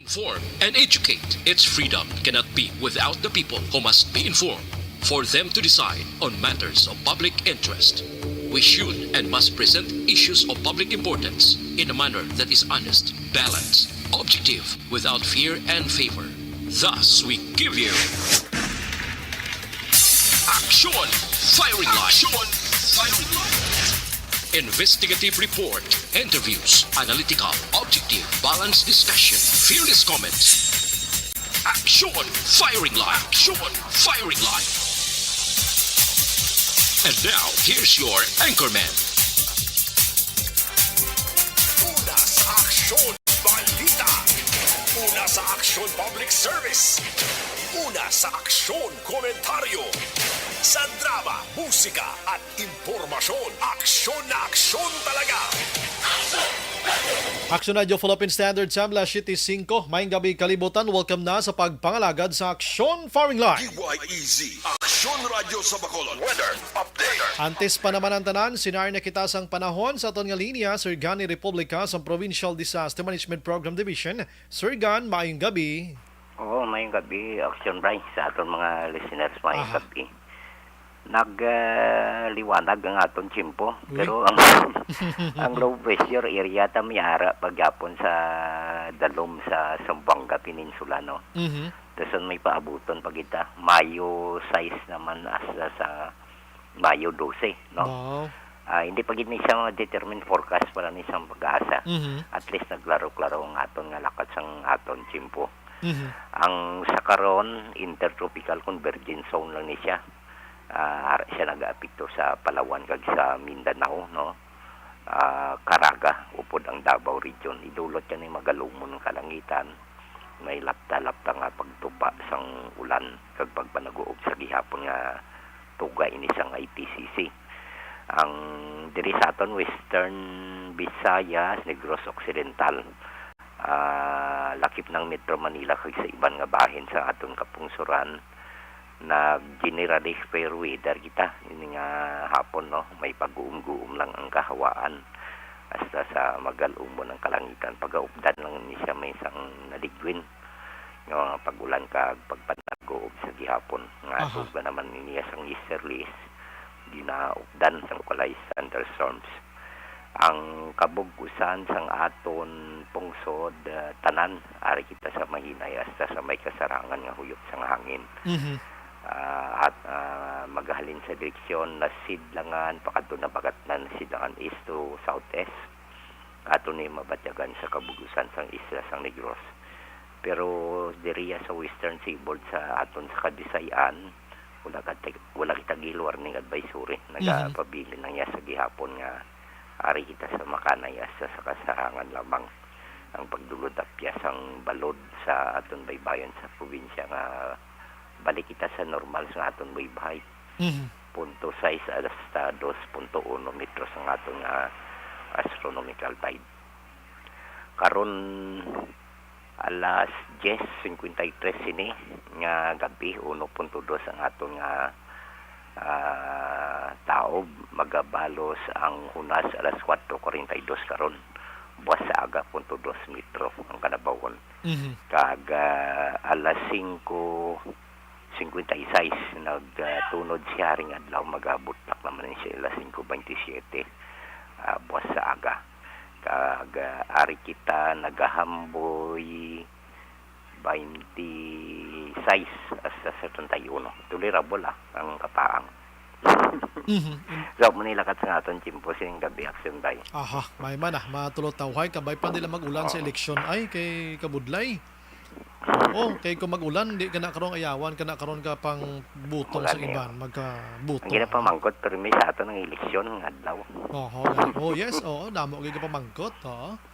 Inform and educate. Its freedom cannot be without the people who must be informed for them to decide on matters of public interest. We should and must present issues of public importance in a manner that is honest, balanced, objective, without fear and favor. Thus, we give you Action Firing Line. Action Firing Line. Investigative report, interviews, analytical, objective, balanced discussion, fearless comments. Action Firing Line. Action Firing Line. And now, here's your anchorman. Una sa aksyon, balita. Una sa aksyon, public service. Una sa aksyon, komentaryo. Sa drama, musika at impormasyon. Aksyon na aksyon talaga. Action Radio Philippine Standard Sam, Las 7:05. Mayong gabi kalibutan. Welcome na sa pagpangalagad sa Action Firing Line. DYEZ, Aksyon Radio sa Bacolod. Weather update. Antes pa naman ang tanan, sinar na kita sang panahon sa aton nga linya, Sir Gani Republica sa Provincial Disaster Management Program Division. Sir Gan, maayong gabi. Oo, mayong gabi, Action Brian, sa aton mga listeners, mayong gabi. Nagliwanag ang aton tsimpo, pero ang low pressure area tamiyara pagyapon sa Dalom sa Zamboanga Peninsula, no? Tapos may paabuton pa kita. Mayo 6 naman asa sa Mayo 12, no? Wow. Hindi pa gid ni siya determine forecast para ni siyang pag-asa. At least naglaro-klaro ang aton nga lakat sang aton tsimpo. Ang sa karon intertropical convergence zone lang ni siya. Siya nag-aapekto sa Palawan kag sa Mindanao, no? Caraga upod ang Davao region. Idulot yan ni magalumon ng kalangitan. May lapta-lapta nga pagtupa sang ulan kag pagpanaguob sa gihapon nga tuga ini sang IPCC. Ang diri sa aton Western Visayas, Negros Occidental, lakip ng Metro Manila kag sa iban nga bahin sa aton kapungsuran na generally fair weather kita ini nga hapon, no? May pag-uum-guum lang ang kahawaan hasta sa magalumon ng kalangitan. Pag-aupdan lang ni siya may isang naligwin nga pag-ulan kag pagpanaguob sa gihapon nga tuga naman niya sang easterlies di na updan sang localized thunderstorms. Ang kabugusan sang aton pungsod tanan ari kita sa mahinay hasta sa may kasarangan nga huyop sang hangin. At maghalin sa direksyon na sidlangan pakadto na bagatnan sidlangan east to southeast ato ni mabatyagan sa kabugusan sang isla sang Negros. Pero diriya sa western seaboard sa aton sa Kadisayan wala kita warning advisory. Nagapabili na niya sa gihapon nga ari kita sa Makanay sa kasarangan lamang ang pagdulod apya sang balod sa aton baybayon sa probinsya nga balik kita sa normal sa aton wave height. 0.6 hasta 2.1 metros ang aton astronomical tide. Karon alas 10:53 ini nga gabi 1.2 ang aton nga taob magabalos ang hunas alas 4:42 karon. Buwas sa aga 0.2 metro ang kanabawon. Kag alas 5:56 nagtunod siya ring adlaw magabutlak naman siya alas 5:27 buwas sa aga. Kag ari kita nagahamboy 26 hasta 71. Tolerable ang kapaang. So, manilakat sa aton chimpo sining gabi action day. May man matulot tawhay kabay pa nila mag-ulan sa eleksyon ay kay kabudlay. Kay kung mag-ulan, di ka na karong ayawan, ka na karon ka pang butong sa iban, magka-butong. Ang ginapamangkot, pero may sa ato ng eleksyon ng adlaw. Yes, damo kayo pamangkot,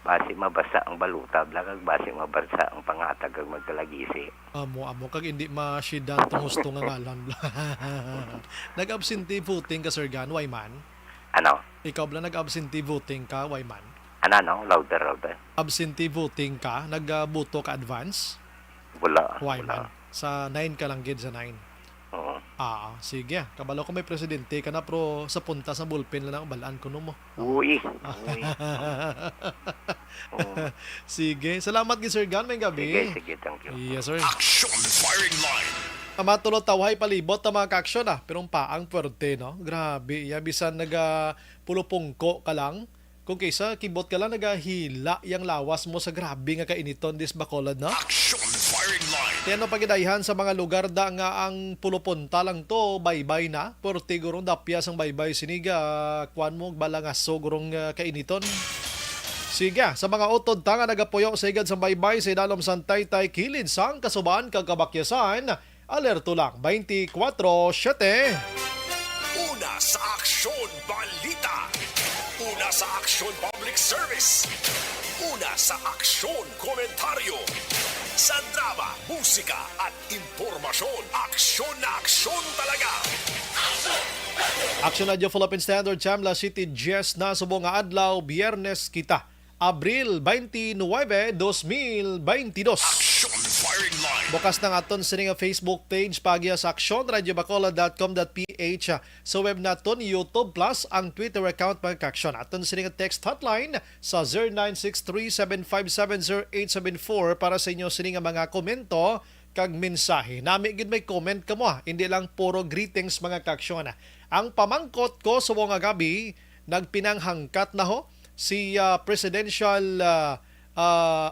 Base mabasa ang baluta, blagag base mabasa ang pangatag ang magkalagisi. Amo, kag hindi masyidan tong husto nga ngalan. Nag-absentee voting ka, Sir Gan, Wayman? Ano? Ikaw ba nag-absentee voting ka, Wayman? Ano? Louder. Absentee voting ka, nag-buto ka advance? Wala. Wayman. Sa 9 ka lang gid sa 9. Oo. Sige. Kabalo ko may presidente ka na pero sa punta sa bullpen lang ang balaan ko mo. Uy. Oh, Sige. Salamat gi Sir Gan, may sige, gabi. sige, thank you. Yes, sir. Action firing line. Matulot tawhay palibot ta mga kaaksyon pero paang puwerte no. Grabe, ya bisan naga pulupungko ka lang. Kung kaysa kibot ka lang nagahila yang lawas mo sa grabe nga kainiton dis Bacolod no. Action firing line. Tiyan pagidayhan sa mga lugar da nga ang pulupunta lang to baybay na. Puwerte gurong dapya sang baybay siniga kuan mo balangaso gurong kainiton. Sige, sa mga utod ta nga nagapuyo sa igad sa baybay sa idalom sang Taytay kilid sang kasubaan kag kabakyasan. Alerto lang 24/7. Una sa aksyon balita. Una sa aksyon public service. Una sa aksyon komentaryo. Sa drama, musika at impormasyon. Aksyon na aksyon talaga. Action Radio Philippine Standard Chamla City Jess na subong nga adlaw Biyernes kita. Abril 29, 2022. Action firing line. Bukas na nga aton sa nga Facebook page pagya sa actionradiobacolod.com.ph sa web naton YouTube Plus ang Twitter account mga kaksyon. Aton sa nga text hotline sa 0963-757-0874 para sa inyo sa nga mga komento kag mensahe. Nami gid may comment kamo hindi lang puro greetings mga kaksyon. Ang pamangkot ko sa mga gabi nagpinanghangkat na ho si presidential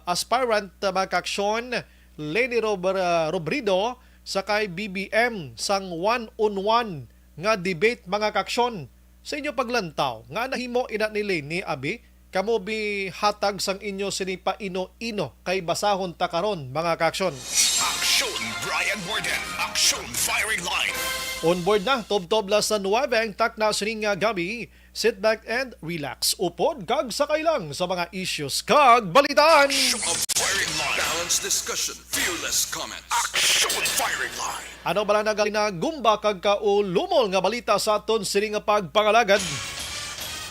aspirant mga kaksyon Leni Robredo sa kay BBM sang one-on-one nga debate mga kaksyon. Sa inyo paglantaw, nga nahimo ina ni Leni abi, kamo bi hatag sang inyo sinipa ino-ino kay basahon ta karon mga kaksyon. Action Brian Borden. Action firing line. On board na, tob-tob la sa 9 ang takna sining gabi. Sit back and relax. Upod kag sakay lang sa mga issues kag balitaan. Of firing line. Balanced discussion, fearless comment. Action firing line. Ano bala nagali na gumba kag kaulumol nga balita sa aton sining nga pagpangalagad.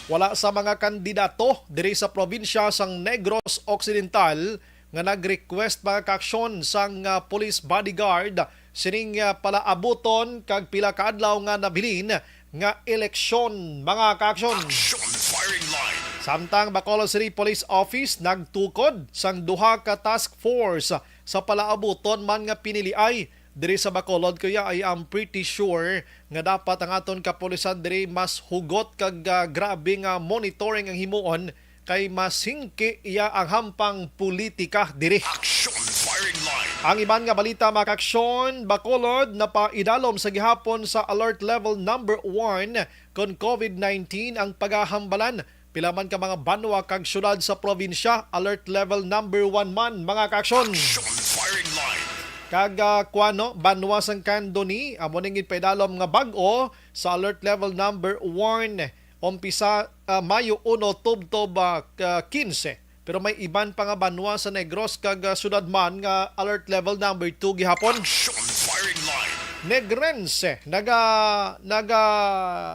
Wala sa mga kandidato diri sa probinsya sang Negros Occidental nga nag-request mga kaaksyon sang police bodyguard sining palaabuton kag pila ka adlaw nga nabilin nga eleksyon mga kaaksyon. Action firing line. Samtang Bacolod City Police Office nagtukod sang duha ka task force sa palaabuton man nga piniliay diri sa Bacolod kaya ay I'm pretty sure nga dapat ang aton kapulisan diri mas hugot kag grabe nga monitoring ang himuon kay masingki iya ang hampang politika diri. Action firing line. Ang iban nga balita mga kaaksyon, Bacolod na paidalom sa gihapon sa alert level number 1 kon COVID-19 ang paghahambalan. Pila man ka mga banwa kag syudad sa probinsya, alert level number 1 man mga kaaksyon. Action firing line. Kag kuano banwa sang Candoni amo ning paidalom nga bag-o sa alert level number 1 umpisa Mayo 1 tubtob 15. Pero may iban pa nga banwa sa Negros kag syudad man nga alert level number 2 gihapon. Action firing line. Negrense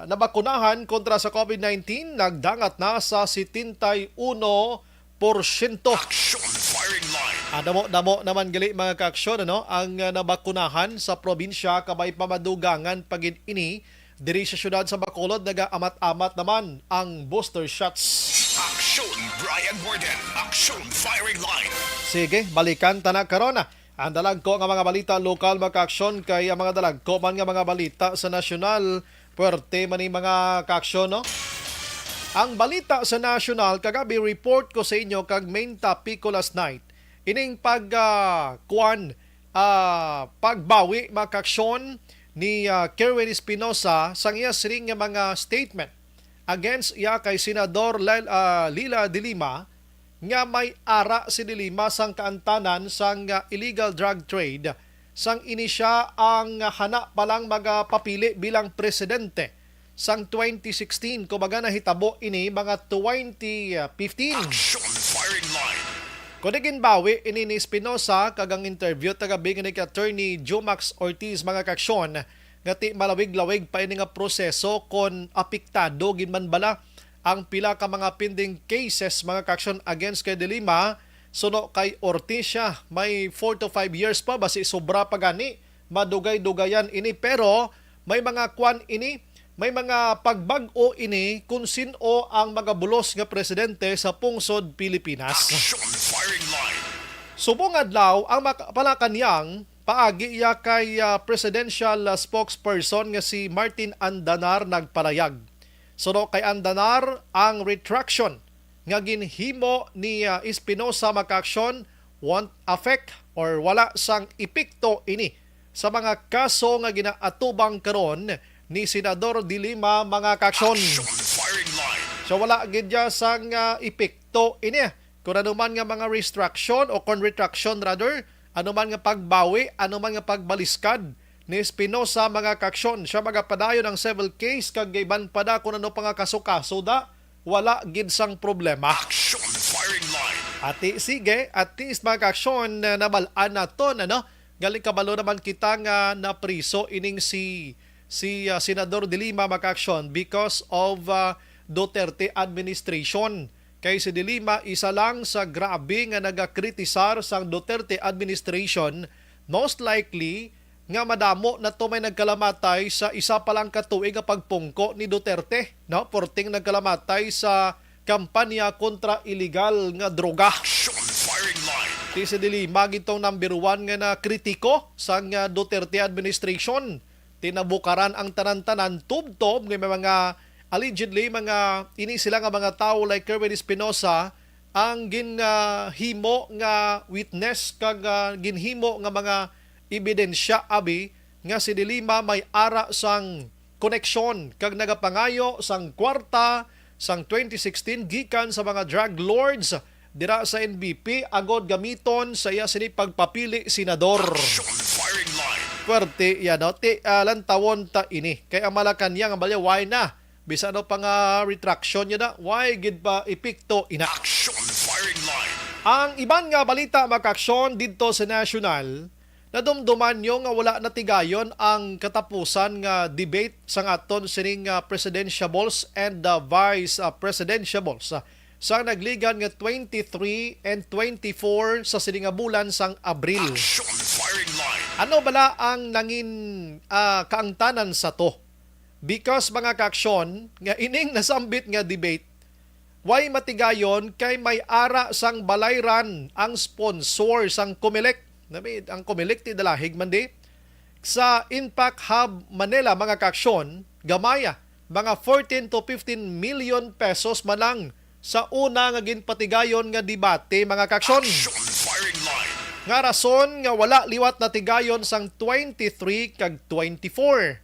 nabakunahan kontra sa COVID-19 nagdangat na sa 71%. Action firing line. Damo naman gali mga kaaksyon ang nabakunahan sa probinsya kabay pamadugangan pagin ini diri sa syudad sa Bacolod nagaamat-amat naman ang booster shots. Action Brian Borden. Action firing line. Sige, balikan tanak karon. Ang dalagko nga mga balita lokal mga kaaksyon kay ang mga dalagko man nga mga balita sa nasyonal puwerte man ni mga kaaksyon no. Ang balita sa nasyonal kagabi report ko sa inyo kag main topic ko last night. Ining pagbawi mga kaaksyon ni Kerwin Espinosa sang iya siring nga mga statement against iya kay Senador Lila de Lima nga may ara si de Lima sang kaantanan sang illegal drug trade sang ini siya ang hana palang magapapili bilang presidente sang 2016 kumbaga nahitabo ini mga 2015. Action firing line. Kunigin bawi ini ni Espinosa kagang interview tagabi nga ni Attorney Jomax Ortiz mga kaksyon nga ti malawig-lawig pa ini nga proseso kon apektado ginman bala ang pila ka mga pending cases mga kaksyon against kay de Lima suno kay Ortiz siya may 4 to 5 years pa basi sobra pa gani madugay-dugayan ini pero may mga kwan ini, may mga pagbag-o ini kung sino ang mga bulos nga presidente sa pungsod Pilipinas. Action firing line. Subong adlaw ang palakanyang paagi iya kay presidential spokesperson nga si Martin Andanar nagpalayag. Suno kay Andanar ang retraction nga ginhimo ni Espinosa Makaksyon won't affect or wala sang epekto ini sa mga kaso nga ginaatubang karon ni Senador De Lima mga kaksyon. Action firing line. So wala gid ya sang epekto ini. Kung ano man nga mga retraction o retraction rather, ano man nga pagbawi, ano man nga pagbaliskad ni Espinosa mga kaksyon. Siya magapadayon ang civil case kag gayban pada kung ano pa nga kaso-kaso da, wala gid sang problema. Action firing line. Ati sige, at least mga kaksyon na nabalaan naton ano. Galing kabalo naman kita nga napriso ining si Senador De Lima makaksyon because of Duterte administration. Kay si De Lima isa lang sa grabe nga nagakritisar sang Duterte administration, most likely nga madamo na to may nagkalamatay sa isa pa lang katuig nga pagpungko ni Duterte, no? Porting nagkalamatay sa kampanya kontra illegal nga droga. Action firing line. Si De Lima gitong number 1 nga na kritiko sang Duterte administration. Tinabukaran ang tanan-tanan tubtob ng mga allegedly mga ini sila nga mga tao like Kerwin Espinosa ang ginhimo nga witness kag ginhimo nga mga ebidensya abi nga si De Lima may ara sang koneksyon kag nagapangayo sang kwarta sang 2016 gikan sa mga drug lords dira sa NBP agod gamiton sa iya sini pagpapili senador. Action firing line. Kwerte yan no lantawon ta ini kay ang Malacanang ang balya why na bisa no pang retraction niya na why gid pa epekto ina. Action firing line. Ang iban nga balita makaksyon didto sa national nadumduman nyo nga wala natigayon ang katapusan nga debate sa aton sining presidentiables and vice presidentiables sa nagligan nga 23 and 24 sa sining bulan sang Abril. Action firing line. Ano bala ang nangin kaangtanan sa to? Because mga kaaksyon, nga ining nasambit nga debate, why matigayon kay may ara sang balayran ang sponsor sang Comelec. Ang Comelec ti dalahig man di. Sa Impact Hub Manila mga kaaksyon, gamaya, mga 14 to 15 million pesos man lang sa una nga ginpatigayon nga debate mga kaaksyon. Action firing line. Nga rason nga wala liwat na tigayon sang 23 kag 24.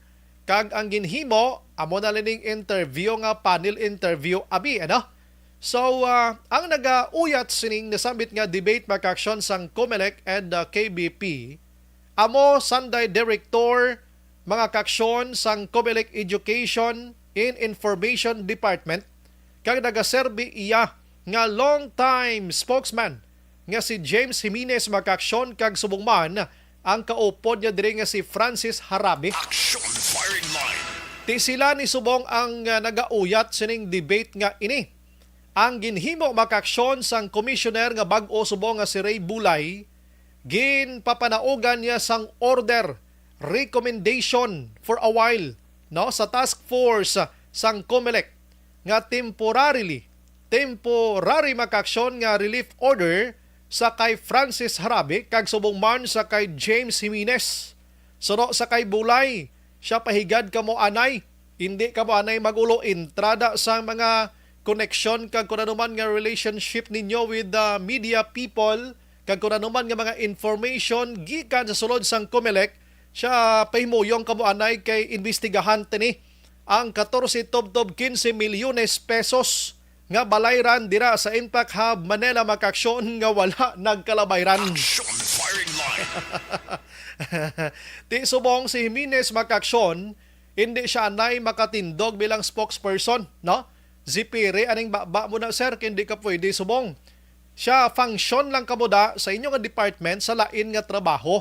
Kag ang ginhimo, amo na lining interview nga panel interview abi, ano? So, ang nagauyat sining nasambit nga debate makaksyon sang Comelec and KBP, amo Sunday Director mga kaksyon sang Comelec Education in Information Department, kag nagaserbi iya nga long time spokesman nga si James Jimenez makaksyon kag subong man ang kaupod niya diri nga si Francis Harabe. Action firing line. Ti sila ni subong ang nagauyat sining debate nga ini. Ang ginhimo makaksyon sang commissioner nga bag-o subong nga si Ray Bulay, ginpapanaugan niya sang order recommendation for a while no sa task force sang Comelec nga temporary makaksyon nga relief order sa kay Francis Harabe kag subong man sa kay James Jimenez. Suno sa kay Bulay, siya pahigad kamo anay, hindi kamo anay magulo entrada sa mga connection kag kung ano man nga relationship ninyo with the media people kag kung ano man nga mga information gikan sa sulod sang Comelec, siya pahimuyong kamo anay kay investigahan tini ang 14 tob 15 milyones pesos nga balayran dira sa Impact Hub Manila makaksyon nga wala nagkalabayran. Action firing line. Ti subong si Jimenez makaksyon, hindi siya anay makatindog bilang spokesperson, no? Zipiri aning baba mo na sir, hindi ka pwede subong. Siya function lang kamo da sa inyong department sa lain nga trabaho.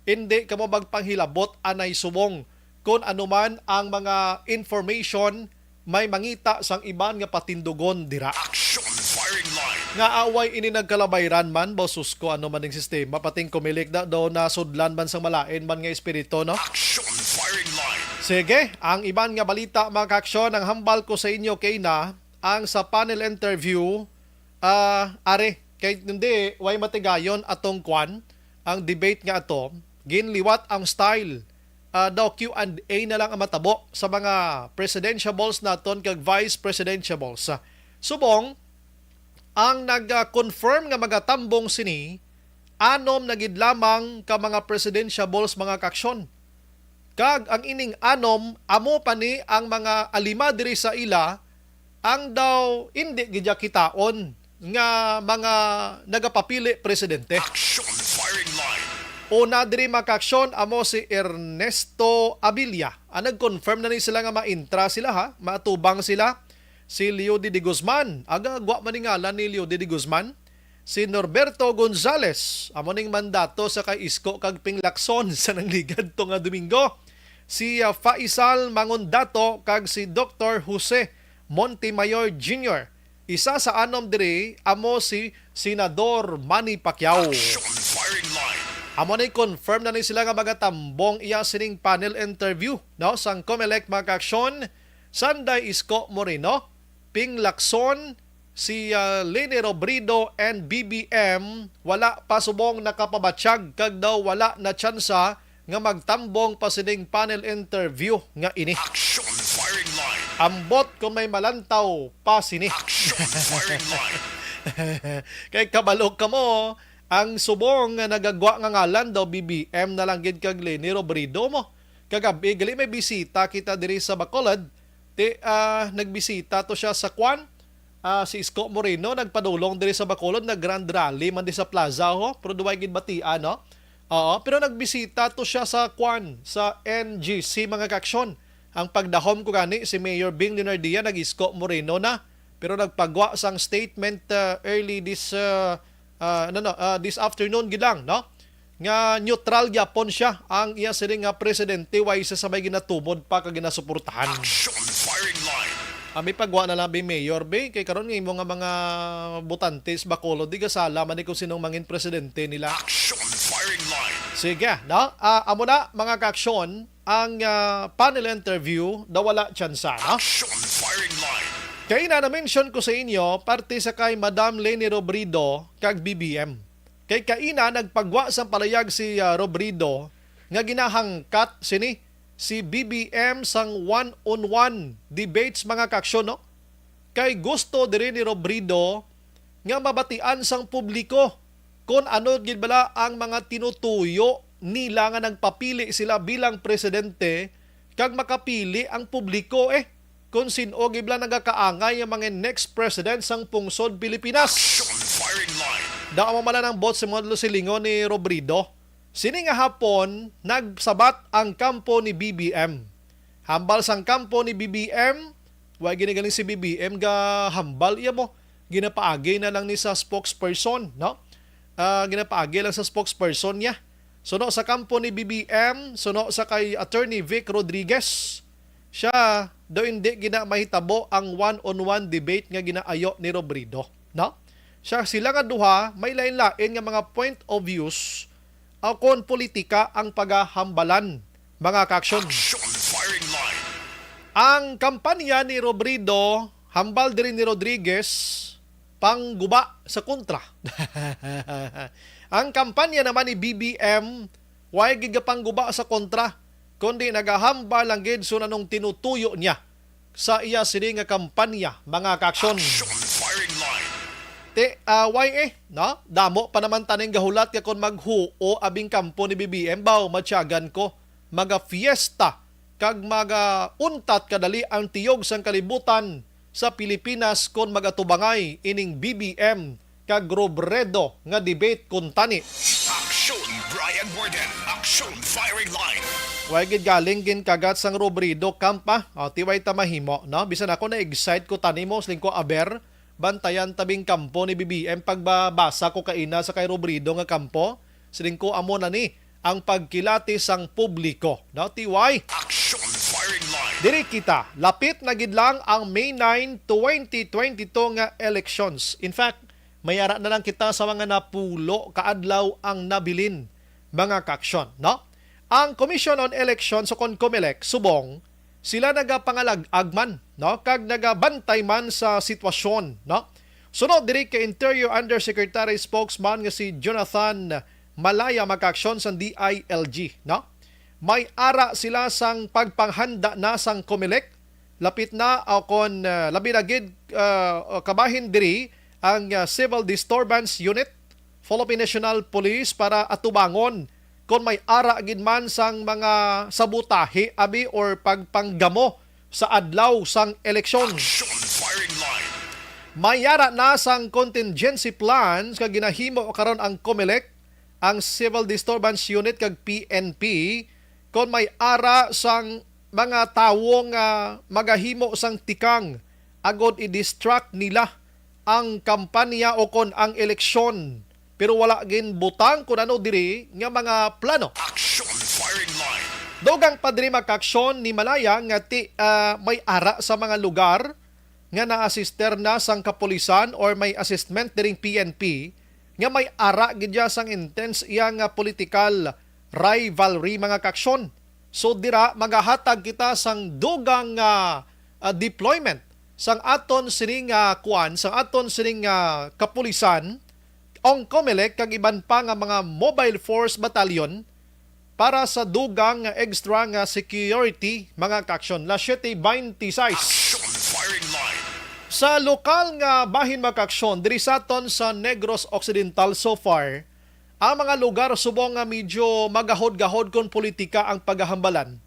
Hindi kamo magpanghilabot anay subong kung anuman ang mga information may mangita sang iban nga patindugon dira. Action firing line. Nga away ini nagkalabayran man, bosus ko ano man ang sistema, pating Comelec da do nasudlan man sang malain man nga espiritu, no? Action firing line. Sige, ang iban nga balita mga kaaksyon, ang hambal ko sa inyo kay na ang sa panel interview are kay hindi way matigayon atong kwan ang debate nga ato ginliwat ang style daw Q&A na lang ang matabo sa mga presidentiables naton kag vice presidentiables. Subong ang nag-confirm nga magatambong sini anom na gid lamang ka mga presidentiables mga kaaksyon. Kag ang ining anom amo pa ni ang mga alima diri sa ila ang daw hindi gidya kitaon nga mga nagapapili presidente. Action firing line. Una diri makaaksyon amo si Ernesto Abilia. Nag-confirm na ni sila nga maintra sila ha, matubang sila. Si Leo de Guzman, aga gwa man ni ngalan ni Leo de Guzman. Si Norberto Gonzales, amo ning mandato sa kay Isko kag Pinglakson sa nangligad to nga Domingo. Si Faisal Mangondato kag si Dr. Jose Montemayor Jr. Isa sa anom diri amo si Senador Manny Pacquiao. Action firing line. Amo na confirm na ni sila nga magatambong iya sining panel interview no sang COMELEC mga kaaksyon Sanday Isko Moreno, Ping Lacson, si Leni Robredo and BBM wala pa subong nakapabatsyag kag daw wala na tsansa nga magtambong pa sining panel interview nga ini. Action firing line. Ambot kung may malantaw pa sini. Action firing line. Kay kabalog ka mo, ang subong nga nagagwa nga ngalan daw BBM na lang gid kag Leni Robredo mo. Kagabi gali may bisita kita diri sa Bacolod. Nagbisita to siya sa Kwan. Si Isko Moreno nagpadulong diri sa Bacolod, nag grand rally man di sa plaza ho, pero duway gid batian no. Oo, pero nagbisita to siya sa Kwan, sa NGC mga kaaksyon. Ang pagdahom ko gani si Mayor Bing Leonardia nag-Isko Moreno na, pero nagpagwa sang statement early this afternoon gid lang no. Nga neutral gyapon siya ang iya sining nga presidente way sa sabay ginatubod pa kag ginasuportahan. Action firing line. May pagwa na lang Mayor Bay kay karon nga imo nga mga botantes Bacolod di kasala man ni kung sinong mangin presidente nila. Action firing line. Sige, no? Amo na mga kaaksyon ang panel interview daw wala tsansa, no? Action firing line. Kaya na-mention ko sa inyo parte sa kay Madam Leni Robredo kag BBM. Kay kaina nagpagwa sa palayag si Robredo nga ginahangkat sini si BBM sang one-on-one debates mga kaaksyon, no? Kay gusto diri ni Robredo nga mabatian sang publiko kung ano gid bala ang mga tinutuyo nila nga nagpapili sila bilang presidente kag makapili ang publiko kung sino gid bala nagakaangay ang mga next president sang pungsod Pilipinas. Action firing line. Dao mo man ang bot si Modlo Silingon ni Robredo. Sini nga hapon nagsabat ang kampo ni BBM. Hambal sang kampo ni BBM, wa ginigaling si BBM ga hambal iya mo. Ginapaagi na lang ni sa spokesperson, no? Ginapaagi lang sa spokesperson niya. Suno sa kampo ni BBM, suno sa kay Attorney Vic Rodriguez. Siya daw hindi mahitabo ang one-on-one debate nga ginaayo ni Robredo, no? Sila nga duha may lain-lain nga mga point of views kon politika ang pagahambalan mga kaaksyon. Action firing line. Ang kampanya ni Robredo, hambal diri ni Rodriguez, pangguba sa kontra. Ang kampanya naman ni BBM, way gigapangguba sa kontra, kundi nagahambal lang gid sunanong tinutuyo niya sa iya sini nga kampanya mga kaaksyon. Action firing line. No? Damo pa naman taning gahulat ka kon maghuo abing kampo ni BBM baw matyagan ko maga fiesta kag maga untat kadali ang tiyog sang kalibutan sa Pilipinas kon magatubangay ining BBM kag Robredo nga debate kun tani. Action Brian Warden. Action firing line. Way gid galing gin kagat sang Robredo kampa. Tiway ta mahimo, no? Bisan ako na excite ko tani mo sling ko aber bantayan tabing kampo ni BBM pagbabasa ko kaina sa kay Robredo nga kampo siling ko amo na ni ang pagkilati sang publiko, no? Tiway Action firing line. diri kita lapit na gid lang ang May 9, 2022 nga elections. In fact, mayara na lang kita sa mga napulo kaadlaw ang nabilin mga kaaksyon, no? Ang Commission on Elections o COMELEC subong sila nagapangalag-agman, no, kag nagabantay man sa sitwasyon, no. Sunod diri kay Interior Undersecretary spokesman nga si Jonathan Malaya makaaksyon sa DILG, no. May ara sila sang pagpanghanda na sang COMELEC, lapit na kon labi na gid kabahin diri ang Civil Disturbance Unit, Philippine National Police para atubangon kung may ara gid man sang mga sabutahe abi or pagpanggamo sa adlaw sang eleksyon. Action firing line. May ara na sang contingency plans kag ginahimo karon ang COMELEC, ang Civil Disturbance Unit kag PNP kung may ara sang mga tawo nga magahimo sang tikang agod i-distract nila ang kampanya o kon ang eleksyon, pero wala gin butang kung ano diri nga mga plano. Action firing line. Dogang pa diri makaksyon ni Malaya nga may ara sa mga lugar nga na-assister na sang kapulisan or may assessment diring PNP nga may ara gid sang intense iya nga political rivalry mga kaksyon. So dira magahatag kita sang dugang deployment sang aton sining sang aton sining kapulisan ang COMELEC kag iban pa nga mga mobile force battalion para sa dugang extra nga security mga kaksyon. La 7:26. Action firing line. Sa lokal nga bahin mga kaksyon diri sa aton sa Negros Occidental so far, ang mga lugar subong nga medyo magahod-gahod kon politika ang paghahambalan.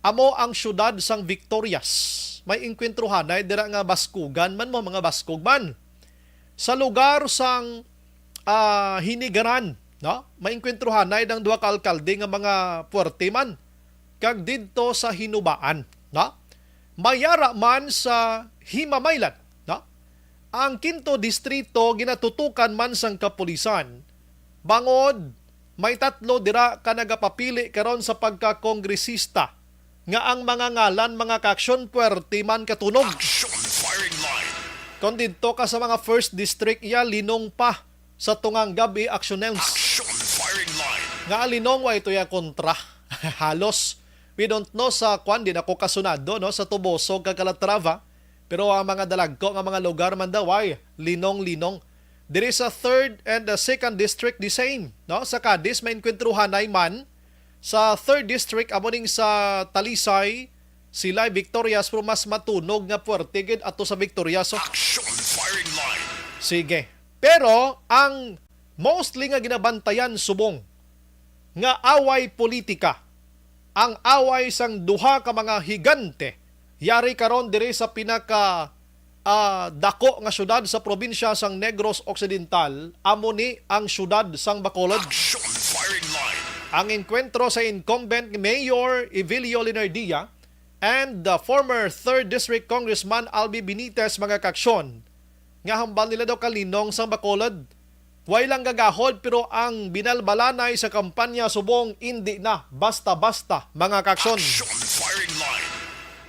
Amo ang syudad sang Victorias. May inkwentruhan ay dira nga baskugan man mo mga baskog man. Sa lugar sang Hinigaran, no? May inkwentruhan ay ng duha ka alkalde nga mga puwerte man. Kag didto sa Hinubaan, no? Mayara man sa Himamaylan, no? Ang 5 distrito ginatutukan man sang kapulisan. Bangod, may 3 dira ka nagapapili karon sa pagka-kongresista nga ang mga ngalan mga kaksyon puwerte man katunog. Action firing line. Kung dito ka sa mga 1st district ya linong pa sa tungang gabi actionels. Action firing line. Nga linong wa ito ya kontra. Halos we don't know sa kwan din ako kasunado no sa Tubosog kag Calatrava, pero ang mga dalagko nga mga lugar man daw ay linong. Diri sa 3rd and the 2nd district the same, no? Sa Cadiz may inkwentruhan ay man. Sa 3rd district amoning sa Talisay sila Victorias pero mas matunog nga puwerte gid ato sa Victorias. Action firing line. Sige. Pero ang mostly nga ginabantayan subong nga away politika, ang away sang duha ka mga higante, yari karon diri sa pinaka dako nga syudad sa probinsya sang Negros Occidental, amo ni ang syudad sang Bacolod. Action firing line. Ang enkwentro sa incumbent Mayor Evilio Linardia and the former 3rd District Congressman Albi Benitez mga kaksyon, nga hambal nila daw kalinong sa Bacolod. Way lang gagahod pero ang binalbalanay sa kampanya subong hindi na basta-basta mga kaksyon. Action firing line.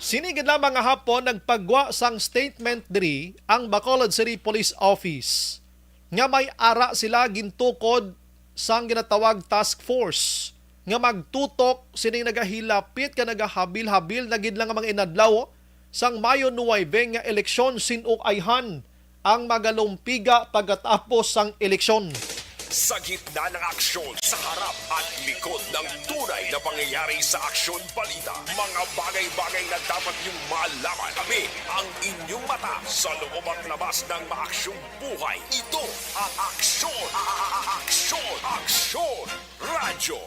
Sinigid na mga hapon nagpagwa sang statement diri ang Bacolod City Police Office nga may ara sila gintukod sang ginatawag task force nga magtutok sining nagahilapit ka nagahabil-habil na gid lang ang mga inadlaw sang Mayo 9 nga eleksyon sinukayhan ang magalumpiga pagkatapos sang eleksyon. Sa gitna ng aksyon, sa harap at likod ng tunay na pangyayari sa Aksyon Balita, mga bagay-bagay na dapat niyong malaman. Kami ang inyong mata sa loob at labas ng maaksyong buhay. Ito ang Aksyon! Aksyon! Radyo!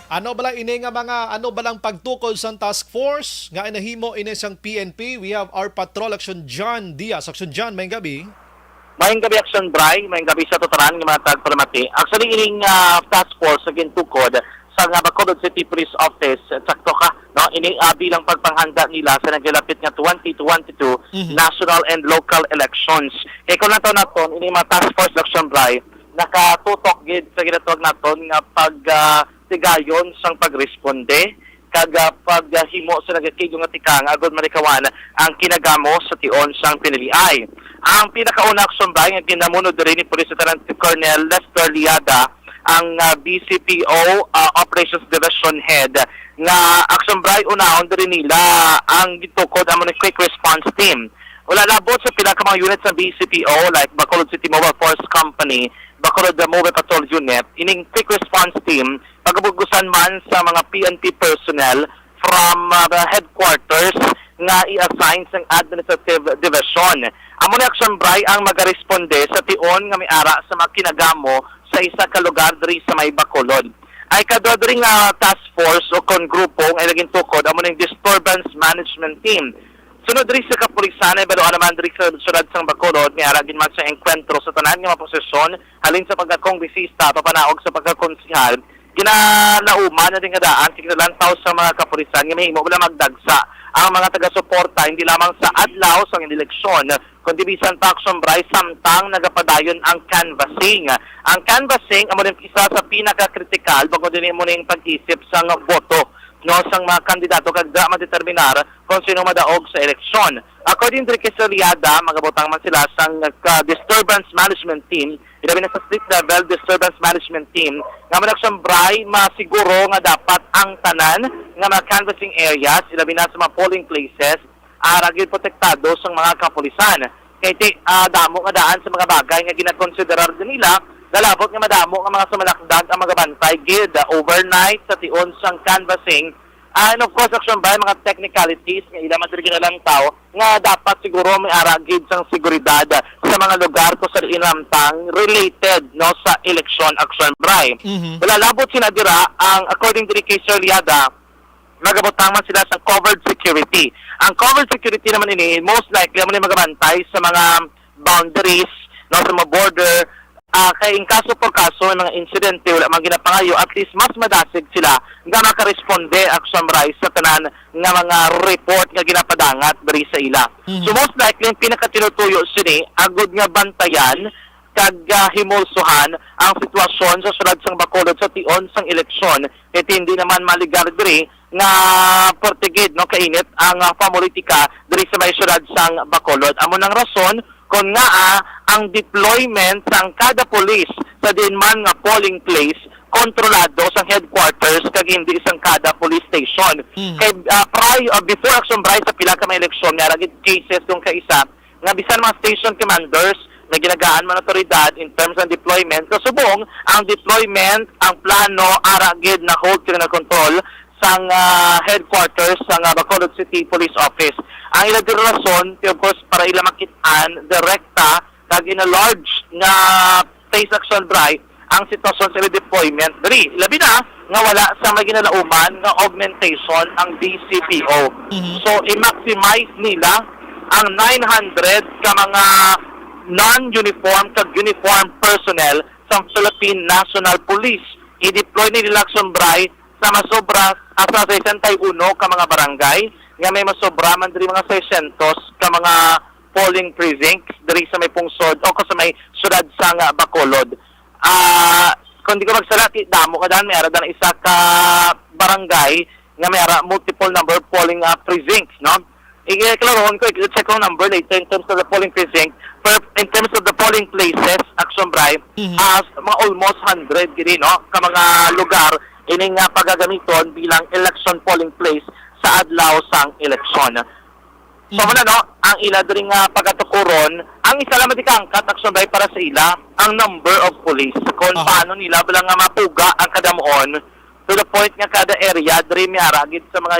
Ano bala ini nga mga balang pagtukod sa task force nga inahimo ini sang PNP? We have our Patrol Action John Diaz. Action John, may gabi. Mayang gabi Action Bray, mayang gabi sa tuturan ng mga tagparamati. Actually, ining task force sa gintukod sa Bacolod City Police Office, sakto ka, no? Ini bilang pagpanghanda nila sa naglapit nga 2022 national and local elections. Kaya kung naton, ini mga task force Action Bray, nakatutok gid sa ginatawag naton nga tigayon sang pagresponde kag paghimo sa nagakidyo nga tikang agod marikawan ang kinagamo sa tion sang piniliay. Ang pinakauna aksyon ba nga ginamunod diri ni Police Lieutenant Colonel Lester Liada ang BCPO Operations Division Head nga Action Bray unahon diri nila ang gitukod amo ni Quick Response Team. Wala labot sa pila ka mga units sa BCPO like Bacolod City Mobile Force Company, Bacolod Mobile Patrol Unit, ining Quick Response Team, pagabugusan man sa mga PNP personnel from the headquarters nga i-assign sa administrative division. Amo ni Action Bray ang magaresponde sa tion nga may ara sa mga kinagamo sa isa ka lugar diri sa may Bacolod. Ay kadto diri nga task force o kon grupo nga ilaging tukod amo ning Disturbance Management Team. Sunod diri sa kapulisan ay baluan naman diri sa sulad sang Bacolod ni ara gid man sa engkwentro sa tanan nga mga posisyon halin sa pagkakong bisita papanaog sa pagkakonsihal ginalauman na din nga daan kinalantaw sa mga kapulisan nga mahimo wala magdagsa ang mga taga-suporta hindi lamang sa adlaw sa eleksyon kundi bisan pa Action Bray samtang nagapadayon ang canvassing. Ang canvassing amo din isa sa pinaka-kritikal bago din mo ning pag-isip sa boto no sang mga kandidato kag da madeterminar kung sino madaog sa eleksyon. According to kay Soriada, magabotang man sila sang Disturbance Management Team, ilabi na sa street level Disturbance Management Team, nga man Action Bray masiguro nga dapat ang tanan nga mga canvassing areas, ilabi na sa mga polling places, aragil protektado sang mga kapulisan. Kay damo nga daan sa mga bagay nga ginakonsiderar din nila dalabot nga madamo nga mga sumalakdag ang magabantay gid overnight sa tion sang canvassing. And of course, Action Bray, mga technicalities nga ila madrigi na lang tao nga dapat siguro may aragid sang seguridad sa mga lugar ko sa inamtang related no sa election Action Bray. Wala labot sinadira ang according to kay Sir Liada magabotang man sila sa covered security. Ang covered security naman ini most likely mo ni magabantay sa mga boundaries no sa mga border. Kay in kaso por kaso ng mga insidente wala man ginapangayo at least mas madasig sila nga makaresponde Action Bray sa tanan nga mga report nga ginapadangat diri sa ila. So most likely ang pinakatinutuyo sini agud nga bantayan kag himulsuhan ang sitwasyon sa sulad sang Bacolod sa tion sang eleksyon ket hindi naman maligar diri nga portigid no kainit ang pamulitika diri sa may sulad sang Bacolod. Amo nang rason kung nga ang deployment sang kada police sa dinman nga polling place kontrolado sa headquarters kag hindi isang kada police station. Kay before Action Bray sa pila ka may eleksyon nga ragid cases kung kaisa nga bisan mga station commanders na ginagaan man otoridad in terms of deployment kasubong ang deployment ang plano aragid na hold criminal control sang headquarters sang Bacolod City Police Office. Ang ila rason, of course, para ila makitaan direkta kag in a large na face Action Bray ang sitwasyon sa deployment diri. Labi na nga wala sa may ginalauman nga augmentation ang BCPO. So i-maximize nila ang 900 ka mga non-uniform kag uniform personnel sa Philippine National Police. I-deploy nila Action Bray sa masobra sa 61 ka mga barangay nga may masobra man diri mga 600 ka mga polling precincts diri sa may pungsod o sa may syudad sa Bacolod. Kung di ko magsalati damo kadaan may ara dan isa ka barangay nga may ara multiple number polling precincts no. I-klarohon ko i-check ko number later in terms of the polling precinct in terms of the polling places Action Bray as mga almost 100 gini no ka mga lugar ining pagagamiton bilang election polling place sa adlaw sang eleksyon. So muna no, ang ila diri nga pagatukuron, ang isa lamang ikangkat Action Bray para sa ila ang number of police kung paano nila bilang nga mapuga ang kadamuon to the point nga kada area diri miaragid sa mga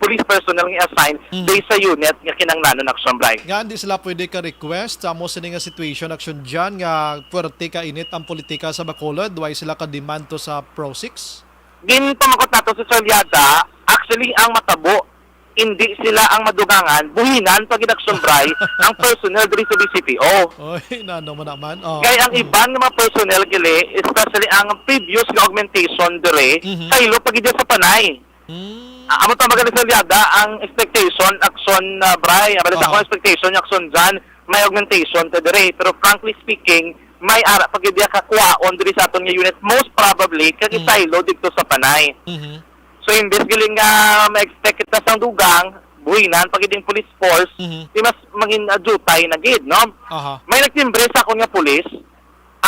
police personnel nga assign diri sa unit nga kinanglanon Action Bray. Nga hindi sila pwede ka request sa mo sini nga situation Action dyan nga puwerte ka init ang politika sa Bacolod, why sila ka demand to sa Pro 6? Din pamakot nato sa Soriada, actually ang matabo hindi sila ang madugangan, buhinan pag Action Bray ang personnel diri sa BCPO. Oy, nano mo naman. Kaya ang ibang mga personnel gili, especially ang previous nga augmentation diri, sa ilo pag sa panay. Amo ta magaling sa Soriada, ang expectation Action Bray, balita ko expectation Action dyan, may augmentation to diri, pero frankly speaking, may ara pag diya kakuhaon diri sa aton nga unit most probably kag isaylo dito sa panay. So imbes giling nga ma-expect kita sang dugang buhinan pag iding police force di mas maging jutay na gid no. May nagtimbre sa akong nga police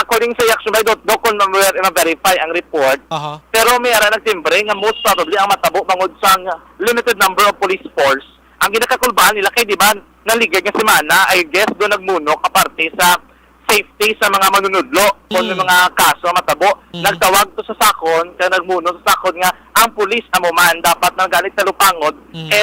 according sa Action by do kon ma-verify ang report, Aha. pero may ara nagtimbre nga most probably ang matabo bangod sa limited number of police force. Ang ginakakulbaan nila kay di ba naligay nga si Mana, I guess do nagmuno kaparte sa safety sa mga manunudlo kung may mga kaso matabo. Nagtawag to sa sakon kaya nagmuno sa sakon nga ang pulis amo man dapat nang galit na lupangod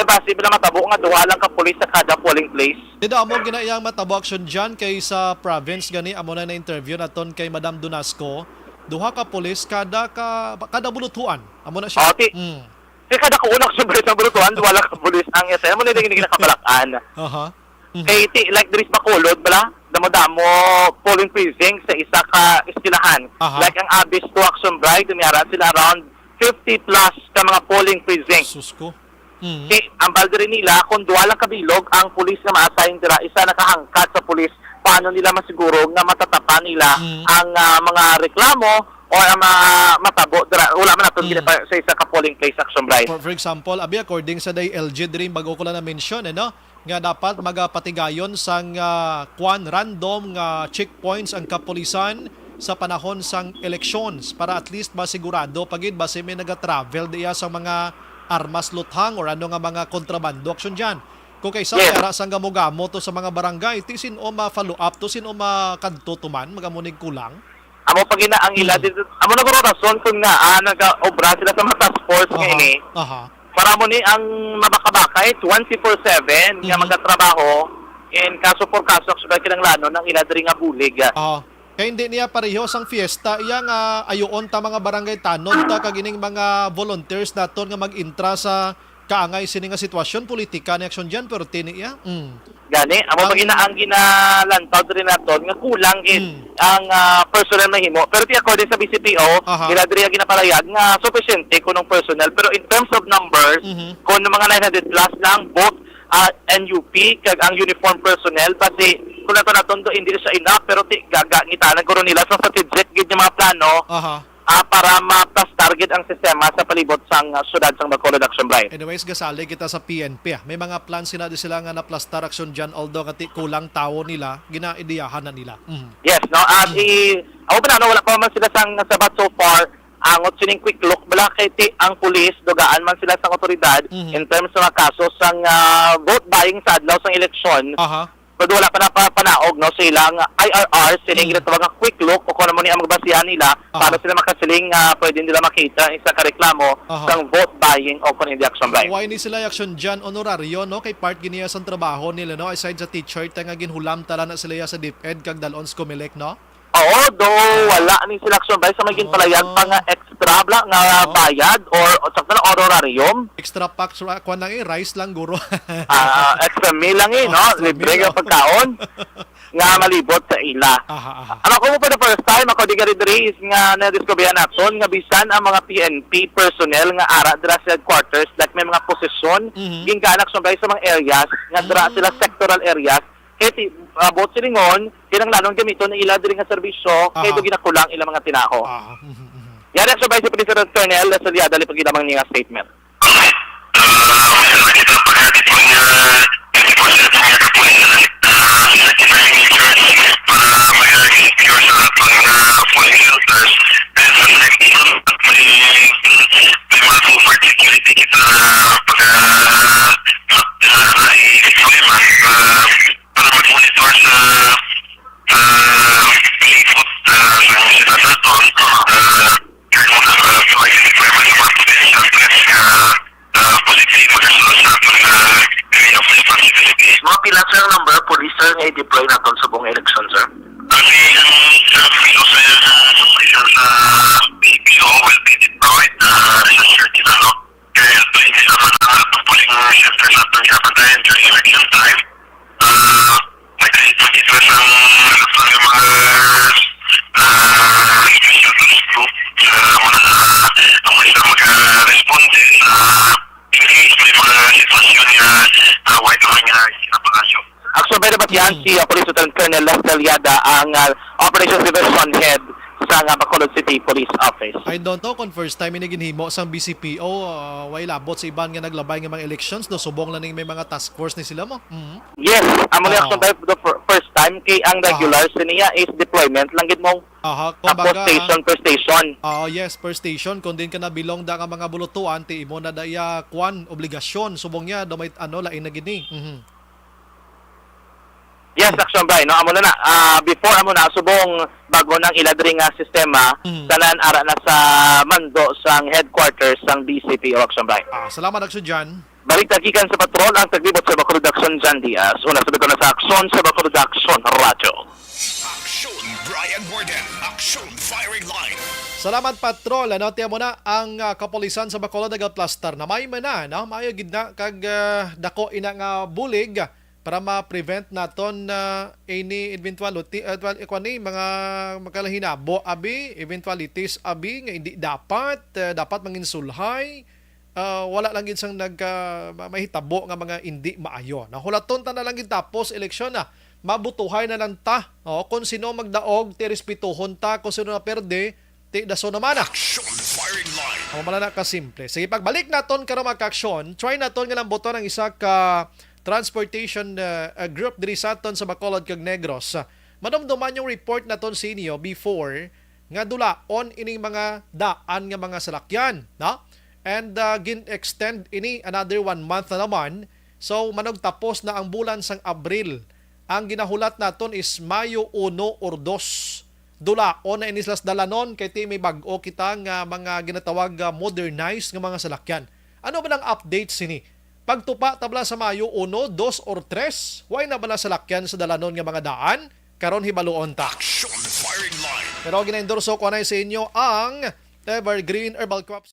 base bila matabo nga duha lang ka pulis sa kada polling place. Dito amo ginaiyang matabo action dyan kay sa province gani amo na interview naton kay Madam Dunasco. Duha ka pulis kada bulutuan. Amo na siya. Okay. Kaya kada kuunak siyempre sa bulutuan duha lang ka pulis ang SM mo na hindi nakapalakan. Aha. Kay like there is Bacolod bala damo-damo polling precinct sa isa ka istilahan. Aha. Like ang Abis to Action Bright, tumiyara sila around 50 plus ka mga polling precinct. Susko. Kay ang balde nila kung duwa lang kabilog ang pulis na ma-assign dira, isa nakahangkat sa pulis, paano nila masiguro nga matatapan nila ang mga reklamo o ang mga matabo dira wala man naton gila sa isa ka polling place Action Bright. For example, abi according sa day LG diri bago ko lang na mention nga dapat magapatigayon sang random nga checkpoints ang kapulisan sa panahon sang elections para at least masigurado pagid base may naga-travel diya sa mga armas luthang or ano nga mga kontrabando action diyan. Kung kaysa para sang gamugamo to sa mga barangay, tisin o ma-follow up to sin o makadto tuman magamunig kulang. Amo pagina ang ila dito. Amo na guro rason kung nga naga-obra sila sa mga task force nga ini. Aha. Para mo ni ang mabakabakay 24/7 nga magatrabaho in kaso por kaso sudah kinahanglan ng ila diri nga bulig. Kaya hindi niya pareho sang fiesta iya nga ayoon ta mga barangay tanod ta kagining mga volunteers naton nga mag-intra sa kaangay sini nga sitwasyon politika ni action diyan pero tini iya. Gani amo pagina ang ginalantaw diri naton nga kulang ang personnel na himo pero ti according sa BCPO ila diri ginapalayag nga sufficiente kunong personnel pero in terms of numbers kun mga 900 plus lang both NUP kag ang uniform personnel kasi kung naton do hindi sa enough pero ti gagangitanan guro nila sa strategic gid mga plano para ma-plus target ang sistema sa palibot sang syudad sang Bacolod Action Bright. Anyways, gasali kita sa PNP. May mga plans sila nga na-plus action dyan although kati kulang tao nila, ginaidiyahan na nila. Yes, no? At ako pa wala pa man sila sang nasabat so far. Angot sining quick look, bala kay ang pulis, dugaan man sila sang otoridad in terms sa mga kaso sang vote buying sa adlaw sang eleksyon. Pero wala pa na panaog no sa ilang IRR sining ginatawag nga quick look o kung ano mo ni ang magbasihan nila para sila makasiling pwede nila makita isa ka reklamo sang vote buying o kung hindi action bright. Why ni sila action dyan honorario no kay part giniya sang trabaho nila no aside sa teacher nga ginhulam tala na sila sa DepEd kag dalon sa Comelec no? Oo, wala ni sila action bright sa maging palayag pa nga extra bla nga bayad or sakto na honorarium. Extra pack kuan lang rice lang guro. Extra meal lang no? Libre nga pagkaon nga malibot sa ila. Ano ko mo pa the first time ako di is nga na-discover naton nga bisan ang mga PNP personnel nga ara dira sa headquarters like may mga posisyon ginkanak action bright sa mga areas nga dira sila sectoral areas kaya bot silingon, kinanglanong gamiton ng ila diri nga serbisyo, kaya ito ginakulang ilang mga tinaho. Yan ang sabay si President Colonel Saliada li pagidamang niya statement. Mga pila sir ang number police sir nga i-deploy natin sa buong election sir? Kasi ang sa BPO will be deployed sa certain ano. Kaya ito hindi naman ang polling center sa ating kapantayan during election time. Nag-22 ang mga special group sa ang mga mag-responde sa engage may mga sitwasyon nga white line nga sinapangasyo. Action by naman yan si Police Lieutenant Colonel Saliada ang Operations Division Head sa Bacolod City Police Office. I don't know kung first time ginhimo sang BCPO, way labot sa iban nga naglabay nga mga elections, do subong lang ning may mga task force ni sila mo. Yes, amo ni action type the first time kay ang regular niya is deployment lang gid mo Aha, tapos kumbaga, station per station. yes, per station kung din ka na bilong da nga mga bulutuan, ti imo na daya kwan obligasyon subong niya do may lain na gini. Yes, action by no amo na before amo na subong bago nang iladring nga sistema tanan ara na sa mando sang headquarters sang BCPO action by. Salamat aksyon dyan. Balik tagikan sa patrol ang taglibot sa Bacolod Action Jan Diaz. Una sa na sa aksyon sa Bacolod Action Radyo. Aksyon Brian Borden. Aksyon Firing Line. Salamat patrol. Ano tiyan mo na ang kapolisan sa Bacolod nagaplastar na may mana no maayo gid na kag dako ina nga bulig para ma-prevent naton any eventuality mga makalahinabo abi eventualities abi nga hindi dapat manginsulhay. Wala lang gid sang mahitabo nga mga hindi maayo. Nahulaton ta na lang gid tapos eleksyon na. Mabutuhay na lang ta. Kung sino magdaog, ti respetuhon ta. Kung sino na perde, ti daso naman na. Aksyon Firing Line. Mala na ka simple. Sige, pagbalik naton karon magka-aksyon, try naton nga lang boto ng isa ka transportation group diri sa aton sa Bacolod kag Negros. Madomdoman yung report naton sa inyo before nga dulaon ining mga daan nga mga salakyan, no? And gin-extend ini another 1 month na naman. So, manogtapos na ang bulan sang Abril. Ang ginahulat naton is Mayo 1 or 2. Dulaon na inislas dalanon kay ti may bag-o kita nga mga ginatawag modernized nga mga salakyan. Ano ba ang update sini? Pagtupa tabla sa Mayo 1, 2 or 3, why na ba na salakyan sa dalanon nga mga daan? Karon hibaluon ta. Aksyon Firing Line. Pero gina-endorso ko na sa inyo ang Evergreen Herbal Crops.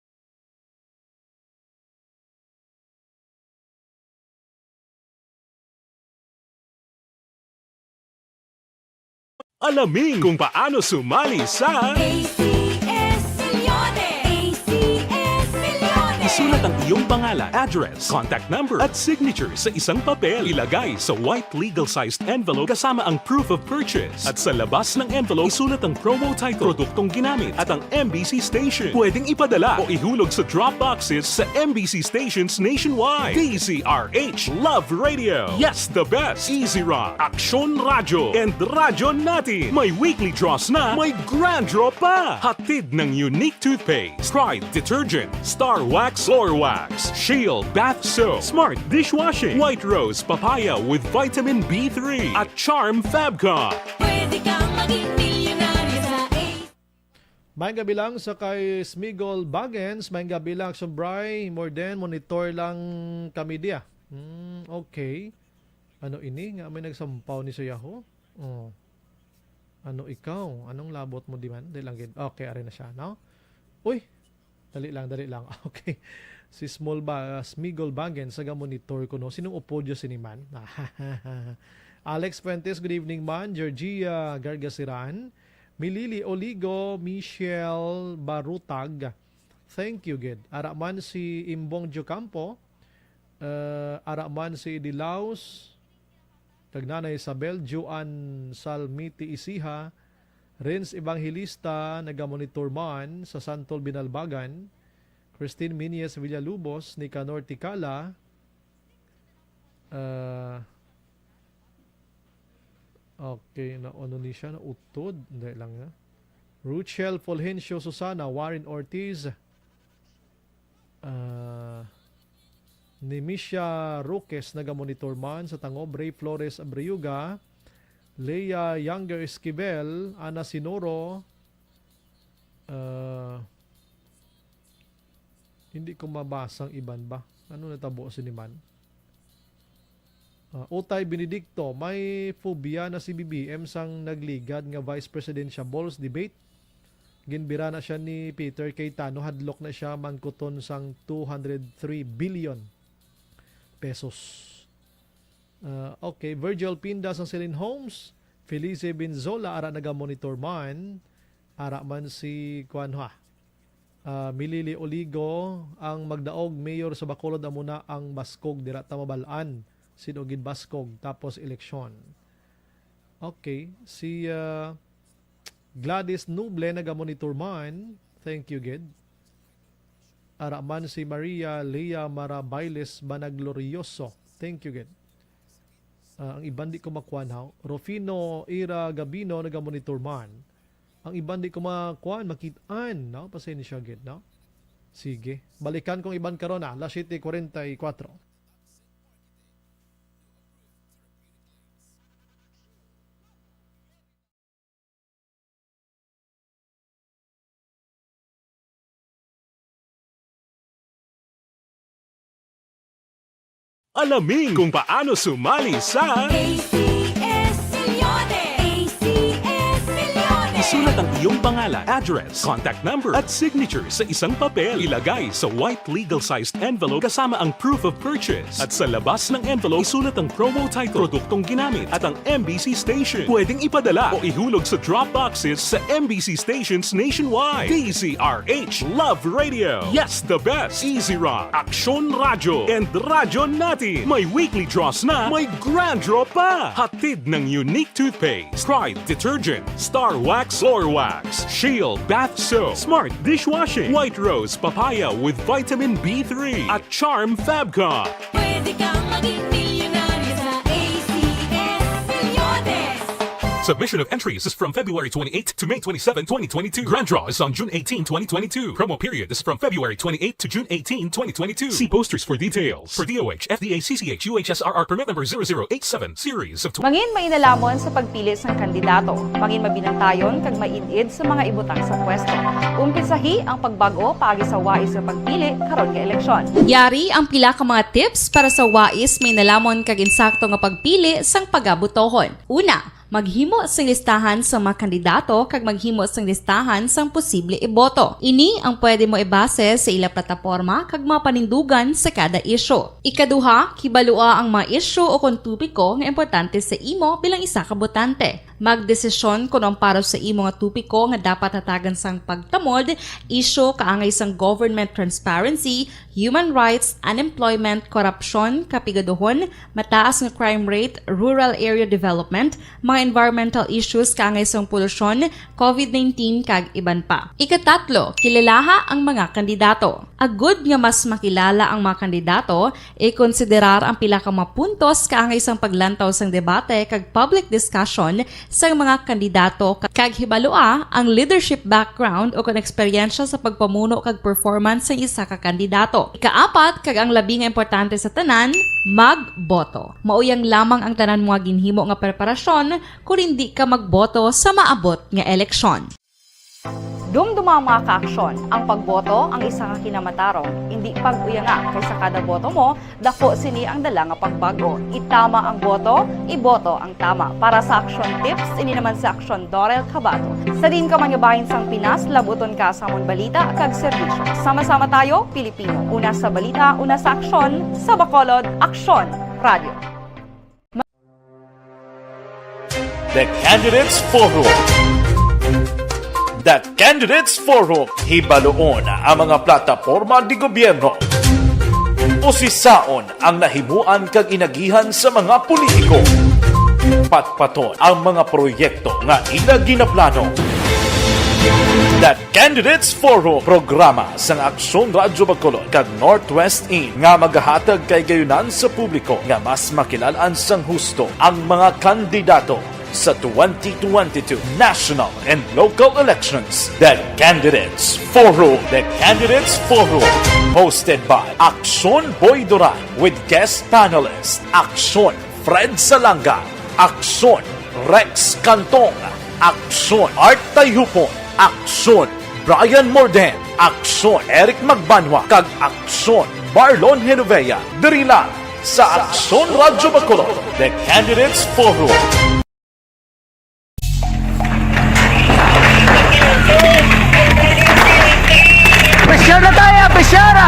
Alamin kung paano sumali sa ACS Millones! ACS Millones! isulat ang iyong pangalan, address, contact number at signature sa isang papel. Ilagay sa white legal-sized envelope kasama ang proof of purchase. At sa labas ng envelope, isulat ang promo title, produktong ginamit at ang MBC station. Pwedeng ipadala o ihulog sa drop boxes sa MBC stations nationwide. DZRH Love Radio. Yes, the best. Easy Rock, Aksyon Radyo, and Radyo Natin. May weekly draws na, may grand draw pa. Hatid ng unique toothpaste, Pride Detergent, Star Wax Floor Wax, Shield Bath Soap, Smart Dishwashing, White Rose Papaya with Vitamin B3, at Charm Fabcon. Pwede kang maging milyonaryo sa ACS. May gabi lang sa kay Smigol Bagens, may gabi lang sa Bry, more than monitor lang kami dia. Okay. Ano ini? Nga may nagsampaw ni sa Yahoo? Ano ikaw? Anong labot mo di man? Dali lang gid. Okay, ari na siya, no? Uy, dali lang. Okay. Si Smigol Bagens sa monitor ko, no? Sinong upodyo siniman? Alex Fuentes, good evening man. Georgia Gargasiran. Milili Oligo, Michelle Barutag. Thank you, gid. Araman si Imbong Jocampo. Araman si Dilaus. Tagnana Isabel, Juan Salmiti Isiha. Renz Evangelista, nagamonitor man sa Santol Binalbagan. Christine Minies Villalubos, Nicanor Ticala. Okay, ano ni siya? Utod? Hindi lang na. Ruchel Fulgencio Susana, Warren Ortiz. Nimisha Roques, nagamonitor man sa Tangob. Ray Flores Abreuga. Leia Younger Esquivel, Ana Sinoro, hindi ko mabasang iban ba? Ano natabo siniman? Utay Benedicto, may phobia na si BBM sang nagligad nga Vice Presidential Balls debate. Ginbira na siya ni Peter Cayetano, hadlok na siya mangkuton sang 203 billion pesos. Okay, Virgil Pindas ang Celine Holmes, Felice Benzola, ara naga-monitor man, ara man si Kuanha. Milili Oligo, ang magdaog mayor sa Bacolod amuna ang Baskog, dira tamabalaan, sinugid Baskog, tapos eleksyon. Okay, si Gladys Nuble naga-monitor man. Thank you, Gid. Araman si Maria Lea Marabailes Banaglorioso. Thank you, Gid. Ang iban di ko makuan ha. Rufino Ira Gabino naga-monitor man. Ang iban di ko makuan, makitaan, no? Pasensya, Gid, no? Sige. Balikan kong iban karon na. Alas 7:44. Alamin kung paano sumali sa ACS Milyones! ACS Milyones! isulat ang iyong pangalan, address, contact number at signature sa isang papel. Ilagay sa white legal-sized envelope kasama ang proof of purchase. At sa labas ng envelope, isulat ang promo title, produktong ginamit at ang MBC station. Pwedeng ipadala o ihulog sa drop boxes sa MBC stations nationwide. DZRH Love Radio. Yes, the best. Easy Rock, Aksyon Radyo, and Radyo Natin. May weekly draws na, may grand draw pa. Hatid ng unique toothpaste, Pride Detergent, Star Wax Floor Wax, Shield Bath Soap, Smart Dishwashing, White Rose Papaya with Vitamin B3, at Charm Fabcon. Pwede kang maging milyonaryo sa ACS Milyones! Submission of entries is from February 28 to May 27, 2022. Grand draw is on June 18, 2022. Promo period is from February 28 to June 18, 2022. See posters for details. For DOH, FDA, CCH, UHSRR permit number 0087, series of Mangin may inalamon sa pagpili sang kandidato. Mangin mabinantayon kag mainid sa mga ibutang sa pwesto. Umpisahi ang pagbago paagi sa wais sa pagpili karon nga eleksyon. Yari ang pila ka mga tips para sa wais may nalamon kag insakto nga pagpili sang pagabutohon. Una, maghimo sang listahan sa mga kandidato kag maghimo sang listahan sang posible iboto. Ini ang pwede mo ibase sa ila plataporma kag mga panindugan sa kada isyu. Ikaduha, kibalua ang mga isyu o kung tupiko nga importante sa imo bilang isa ka botante. Magdesisyon kung ang para sa imo nga tupiko nga dapat hatagan sang pagtamod, isyu kaangay sang government transparency, human rights, unemployment, korupsyon, kapigaduhon, mataas nga crime rate, rural area development, mga environmental issues kaangay sang polusyon, COVID-19 kag iban pa. Ikatatlo, kilalaha ang mga kandidato. Agud nga mas makilala ang mga kandidato, i-konsiderar ang pila ka mga puntos kaangay sang paglantaw sang debate kag public discussion sa mga kandidato kag hibalua ang leadership background o kung eksperyensya sa pagpamuno kag performance sa isa ka kandidato. Ikaapat, kag ang labi nga importante sa tanan, magboto. Mauyang lamang ang tanan mga ginhimo nga preparasyon kung hindi ka magboto sa maabot nga eleksyon. Dumduma mga kaaksyon, ang pagboto ang isa ka kinamatarong. Hindi pag-uyanga kaysa kada boto mo, dako sini ang dala nga pagbago. Itama ang boto, iboto ang tama. Para sa action tips, ini naman sa Aksyon Dorel Cabato. Sa din ka manyabahin sang Pinas, labuton ka sa amon balita kag serbisyo. Sama-sama tayo, Pilipino. Una sa balita, una sa aksyon, sa Bacolod, Aksyon Radio. The Candidates Forum. The Candidates Forum, hibaluon ang mga plataporma di gobyerno. Usisaon ang nahimuan kag inagihan sa mga politiko. Patpaton ang mga proyekto nga ila ginaplano. The Candidates Forum, programa sang Aksyon Radyo Bacolod kag Northwest In nga magahatag kay gayunan sa publiko nga mas makilalaan sang husto ang mga kandidato sa 2022 national and local elections. The Candidates Forum. The Candidates Forum. Hosted by Aksyon Boy Duran with guest panelists Aksyon Fred Salanga, Aksyon Rex Cantong, Aksyon Art Tayhupon, Aksyon Brian Morden, Aksyon Eric Magbanwa, kag Aksyon Marlon Genovea. Diri lang sa Aksyon Radyo Bacolod. The Candidates Forum. Besyara tayo! Besyara!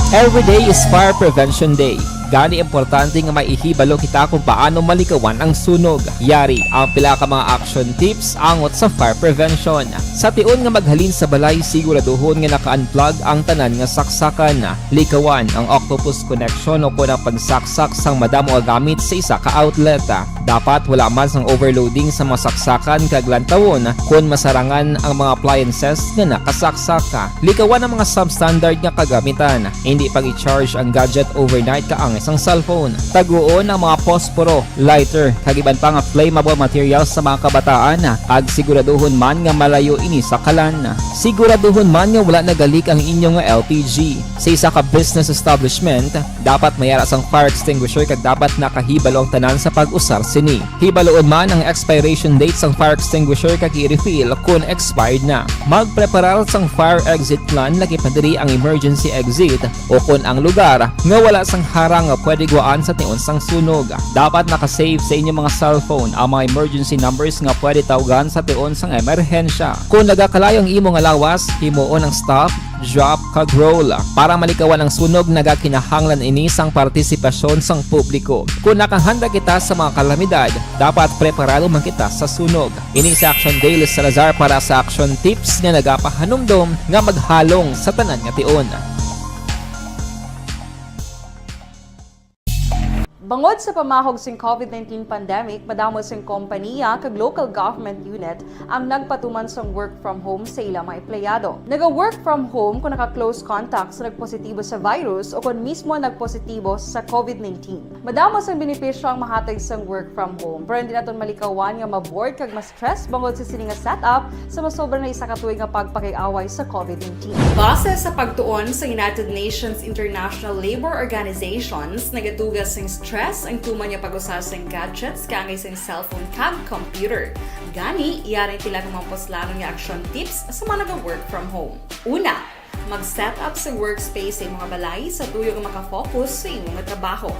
Every day is Fire Prevention Day. Gani importante nga maihibalo kita kung paano malikawan ang sunog. Yari ang pila ka mga action tips angot sa fire prevention. Sa tion nga maghalin sa balay, siguraduhon nga naka-unplug ang tanan nga saksakan. Likawan ang octopus connection o kung ang pagsaksak sang madamo nga gamit sa isa ka outlet. Dapat wala man sang overloading sa masaksakan kag lantawon kung masarangan ang mga appliances nga nakasaksaka. Likawan ang mga substandard nga kagamitan. Hindi pag i-charge ang gadget overnight kaangis ang cellphone. Taguon ang mga posporo, lighter, kag iban pa nga flammable materials sa mga kabataan. Ag siguraduhon man nga malayo ini sa kalan. Siguraduhon man nga wala nagalik ang inyong nga LPG. Sa isa ka business establishment, dapat mayara sang fire extinguisher kag dapat nakahibalo ang tanan sa pag-usar sini. Hibaloon man ang expiration date sang fire extinguisher kag i-refill kung expired na. Magpreparar sang fire exit plan lagi pa diri ang emergency exit o kung ang lugar nga wala sang harang nga pwede guaan sa tion sang sunog. Dapat nakasave sa inyong mga cellphone ang mga emergency numbers nga pwede tawagan sa tion sang emerhensya. Kung nagakalayo ang imong alawas, himuon ang stop, drop kag roll para malikawan ang sunog. Nagakinahanglan ini sang partisipasyon sang publiko. Kung nakahanda kita sa mga kalamidad, dapat preparado man kita sa sunog. Ini sa Action Daily Salazar para sa action tips nga nagapahanumdom nga maghalong sa tanan nga tion. Bangod sa pamahog sing COVID-19 pandemic, madamo sing kompanya kag local government unit ang nagpatuman sang work from home sa ilang mga empleyado. Naga-work from home kung naka-close contact sa nagpositibo sa virus o kung mismo nagpositibo sa COVID-19. Madamo sang benepisyo ang mahatag sang work from home, pero hindi naton malikawan nga ma-bored kag ma-stress bangod sa sini nga setup sa masobra na isa ka tuig nga pagpakiaway sa COVID-19. Base sa pagtuon sa United Nations International Labour Organizations, nagatugas sing stress ang tuman niya pag-usar sa gadgets kangay sa cellphone kag computer. Gani, iyarin tila ng mga poslanong nga action tips sa mga nag-work from home. Una, mag-set up sa workspace sa mga balay sa tuyo nga makafocus sa imong trabaho.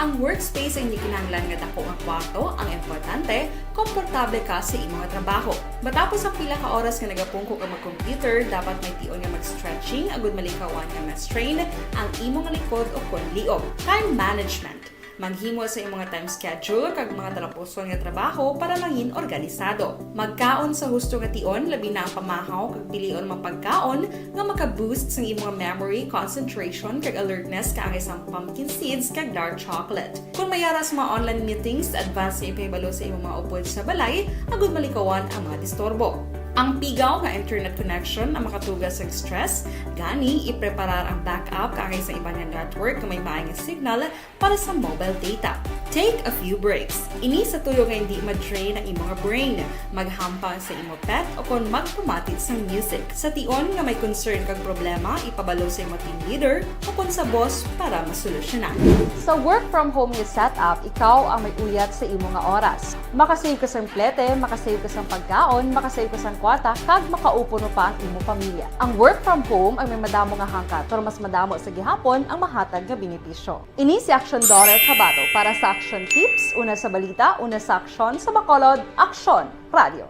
Ang workspace ay hindi kinahanglan nga dako nga kwarto, ang importante, komportable ka sa imong trabaho. Matapos ang pila ka oras nga nagapungko ka mag-computer, dapat may tion nga mag-stretching agud malikawan nga ma-strain ang imong likod o kon liog. Time management. Maghimo sa imong time schedule kag mga talapuson nga trabaho para maging organisado. Magkaon sa husto nga tion, labi na ang pamahaw kag pilion mga pagkaon nga maka-boost sa imong memory, concentration kag alertness kaangay sang pumpkin seeds kag dark chocolate. Kung mayara sa mga online meetings, advance sa ipahibalo sa imong mga upod sa balay, agud malikawan ang mga disturbo. Ang pigaw nga internet connection ang makatugas sa stress, gani ipreparar ang backup kaangay sa ibang network na may maayong signal para sa mobile data. Take a few breaks. Ini sa tuyo nga hindi ma-drain ang imong brain. Maghampang sa imong pet o kung magpumatid sa music. Sa tion nga may concern kag problema, ipabalo sa imong team leader o kung sa boss para masolusyonan. Sa work from home nga setup, ikaw ang may uyat sa imong nga oras. Makasave ka sa plete, makasave ka sa pagkaon, makasave ka sa kwata, kag makaupo no pa ang imong pamilya. Ang work from home ay may madamo nga hangkat, pero mas madamo sa gihapon ang mahatag nga benepisyo. Ini si Action Daughter Cabato para sa Action Tips, una sa balita, una sa aksyon, sa Bacolod, Aksyon Radio.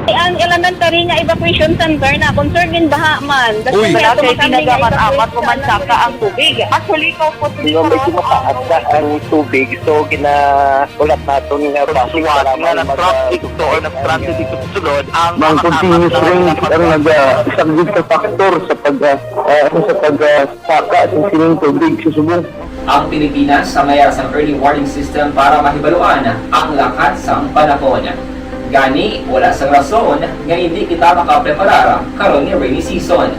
Ang elementary nga evacuation center na concern din baha man. Uy, kasi pinagamat-amat pumansaka ang tubig. Actually, ikaw po Hindi medyo mataas na ang tubig. So, ulat natin nga Suwag nga ng traffic to or nag-transit dito sa sulod ang mga continuous rain ang isang good factor sa pagsaka at sining tubig sa subong. Ang Pilipinas sa mayara sa early warning system para mahibaluan ang lakat sa panahon. Gani, wala sa rason nga hindi kita makapreparar karon ni rainy season.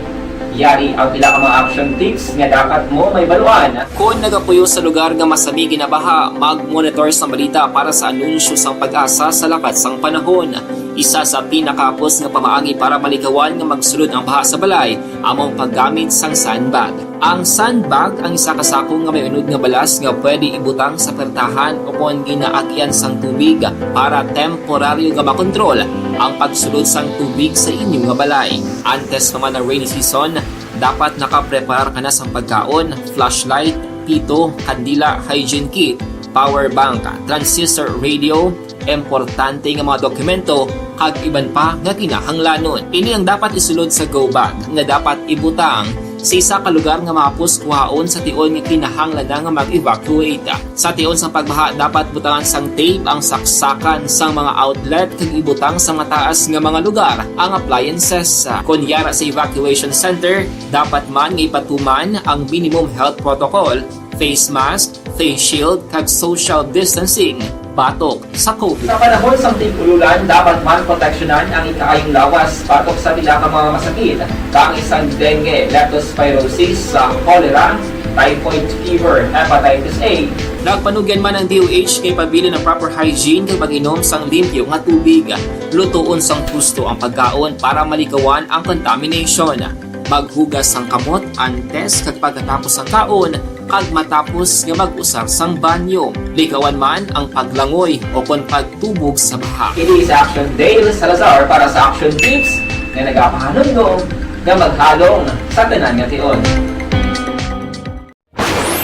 Yari ang pila ka mga action tips nga dapat mo may baluan. Kung nagapuyo sa lugar nga masabi ginabaha, mag-monitor sa balita para sa anunsyo sang pag-asa sa lakat sang panahon. Isa sa pinakapos nga pamaagi para malikawan nga magsulod ang baha sa balay, among paggamit sang sandbag. Ang sandbag ang isa ka sako nga may unod nga balas nga pwede ibutang sa pertahan o kung ginaagyan sang tubig para temporaryo nga makontrol ang pagsulod sang tubig sa inyong nga balay. Antes naman ng rainy season, dapat nakaprepare ka na sa pagkaon, flashlight, pito, kandila, hygiene kit, power bank, transistor radio, importante nga mga dokumento kag iban pa nga kinahanglanon. Ini ang dapat isulod sa go bag nga dapat ibutang sa isa ka lugar nga mapus kuhaon sa tion nga kinahanglan nga mag-evacuate. Sa tion sang pagbaha dapat butangan sang tape ang saksakan sang mga outlet kag ibutang sa mataas nga mga lugar ang appliances. Kunyara sa evacuation center, dapat man nga ipatuman ang minimum health protocol, face mask, face shield kag social distancing batok sa COVID. Sa panahon sa tig-ululan, dapat man proteksyonan ang ikaayong lawas batok sa pila ka mga masakit, kang isang dengue, leptospirosis, cholera, typhoid fever, hepatitis A. Nagpanugyan man ang DOH kay pabili ng proper hygiene kay pag-inom sang limpyo nga tubig. Lutuon sang gusto ang pagkaon para malikawan ang contamination. Maghugas sang kamot antes kag pagkatapos ang kaon kag matapos nga mag-usar sang banyo. Likawan man ang paglangoy o kon pagtubog sa baha. Kini sa Action Dale Salazar para sa Action Tips nga nagapahanundong nga maghalong sa tanan nga tion.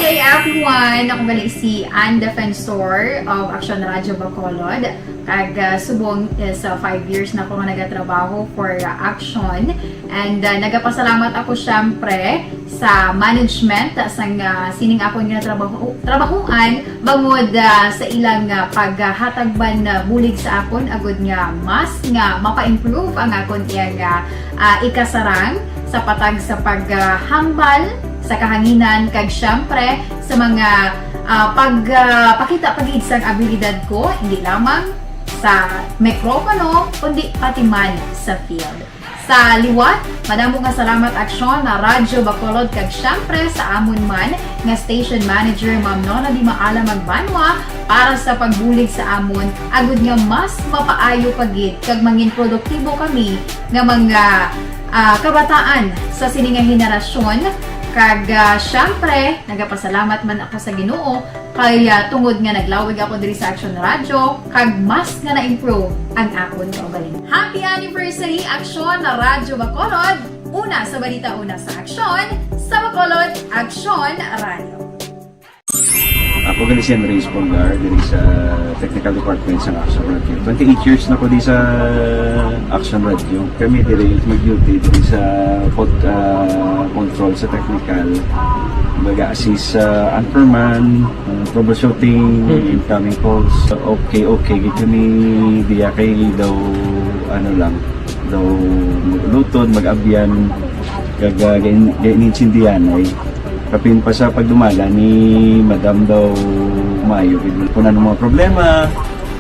Hey everyone! Ako gali si Ann Defensor of Action Radio Bacolod. Kag subong sa 5 years na ako nga nagatrabaho for Action. And nagapasalamat ako syempre sa management sang sining ako nga trabahuan bangod sa ilang paghatagban na bulig sa akon agud nga mas nga mapa-improve ang akon nga ikasarang sa patag sa paghambal sa kahanginan kag syempre sa mga pakita pag-iid sang abilidad ko hindi lamang sa mikropono kundi pati man sa field. Sa liwat, madamo nga salamat Aksyon na Radyo Bacolod kag syempre sa amon man nga station manager Ma'am Nona Di Maala Magbanwa para sa pagbulig sa amon agud nga mas mapaayo pagid kag mangin produktibo kami nga mga kabataan sa sining nga henerasyon. Kag syempre, nagapasalamat man ako sa Ginoo kay tungod nga naglawig ako diri sa Action Radio kag mas nga na-improve ang akon kaugalingon. Happy anniversary Action na Radyo Bacolod! Una sa balita, una sa Action, sa Bacolod, Action Radio. Ako gali si Henry Espolgar diri sa Technical Department sa Action Radio. 28 years na ko di sa Action Radio. Kami diri mag-duty diri sa control sa technical. Mag-assist sa anchorman, troubleshooting, incoming calls. Okay, kami diya kay daw lutod, mag-abyan, ganinsindihan ay kapin pa sa pagdumala ni Madam daw Mayo punan ng mga problema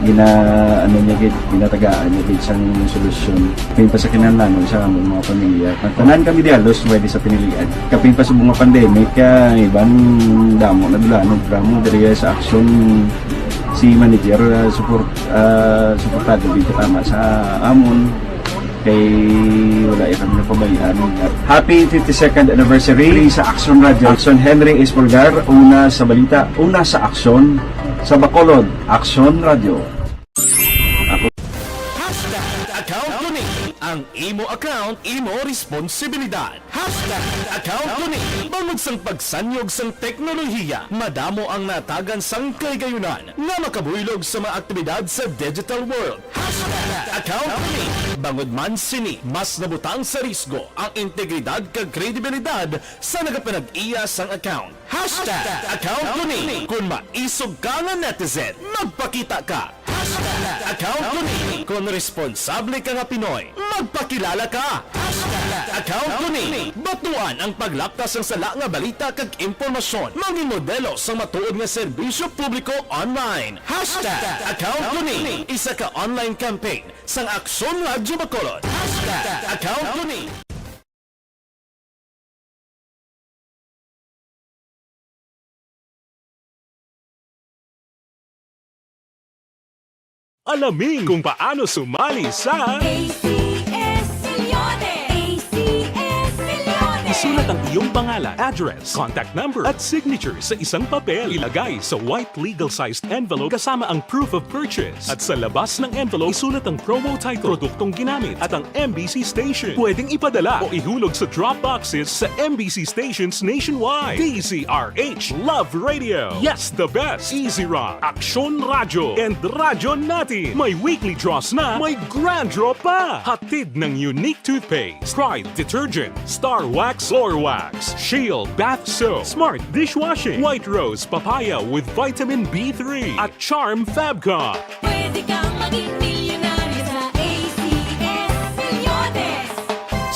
ginatagaan niya isang solusyon kapin pa sa kinahanglan sa among mga pamilya tanan kami dialos pwede sa pinilian kapin pa sa mga pandemic ibang damo na dulanon dramo diri sa Action si manager suportado dito tama sa amon kay wala kami napabayaan. Happy 52nd anniversary sa Action Radio. Action Henry Espolgar, una sa balita, una sa Action, sa Bacolod, Action Radio. Account ko ni ang imo account, imo responsibilidad. Account ko ni bangod sang pagsanyog sang teknolohiya, madamo ang natagan sang kaygayunan nga makabuylog sa mga aktibidad sa digital world. Account ko ni bangod man sini mas nabutang sa risgo ang integridad kag kredibilidad sa nagapanag-iya sang account. Account ko ni kung maisog ka nga netizen, magpakita ka. Account ko ni kung responsable ka nga Pinoy, magpakilala ka. Account ko ni batuan ang paglaptas ng sala nga balita kag impormasyon, maging modelo sa matuod nga serbisyo publiko online. Account ko ni isa ka online campaign sang Aksyon Radio Bacolod. Account ko ni Alamin kung paano sumali sa ACS Millones! ACS Millones! Isulat ang iyong pangalan, address, contact number at signature sa isang papel. Ilagay sa white legal-sized envelope kasama ang proof of purchase. At sa labas ng envelope, isulat ang promo title, produktong ginamit at ang MBC station. Pwedeng ipadala o ihulog sa drop boxes sa MBC stations nationwide. DZRH Love Radio. Yes, the best. Easy Rock, Action Radio, and Radyo Natin. May weekly draws na, may grand draw pa. Hatid ng unique toothpaste, Pride Detergent, Star Wax Floor Wax, Shield Bath Soap, Smart Dishwashing, White Rose Papaya with Vitamin B3 at Charm Fabcon. Pwede kang maging milyonaryo sa ACS Milyones.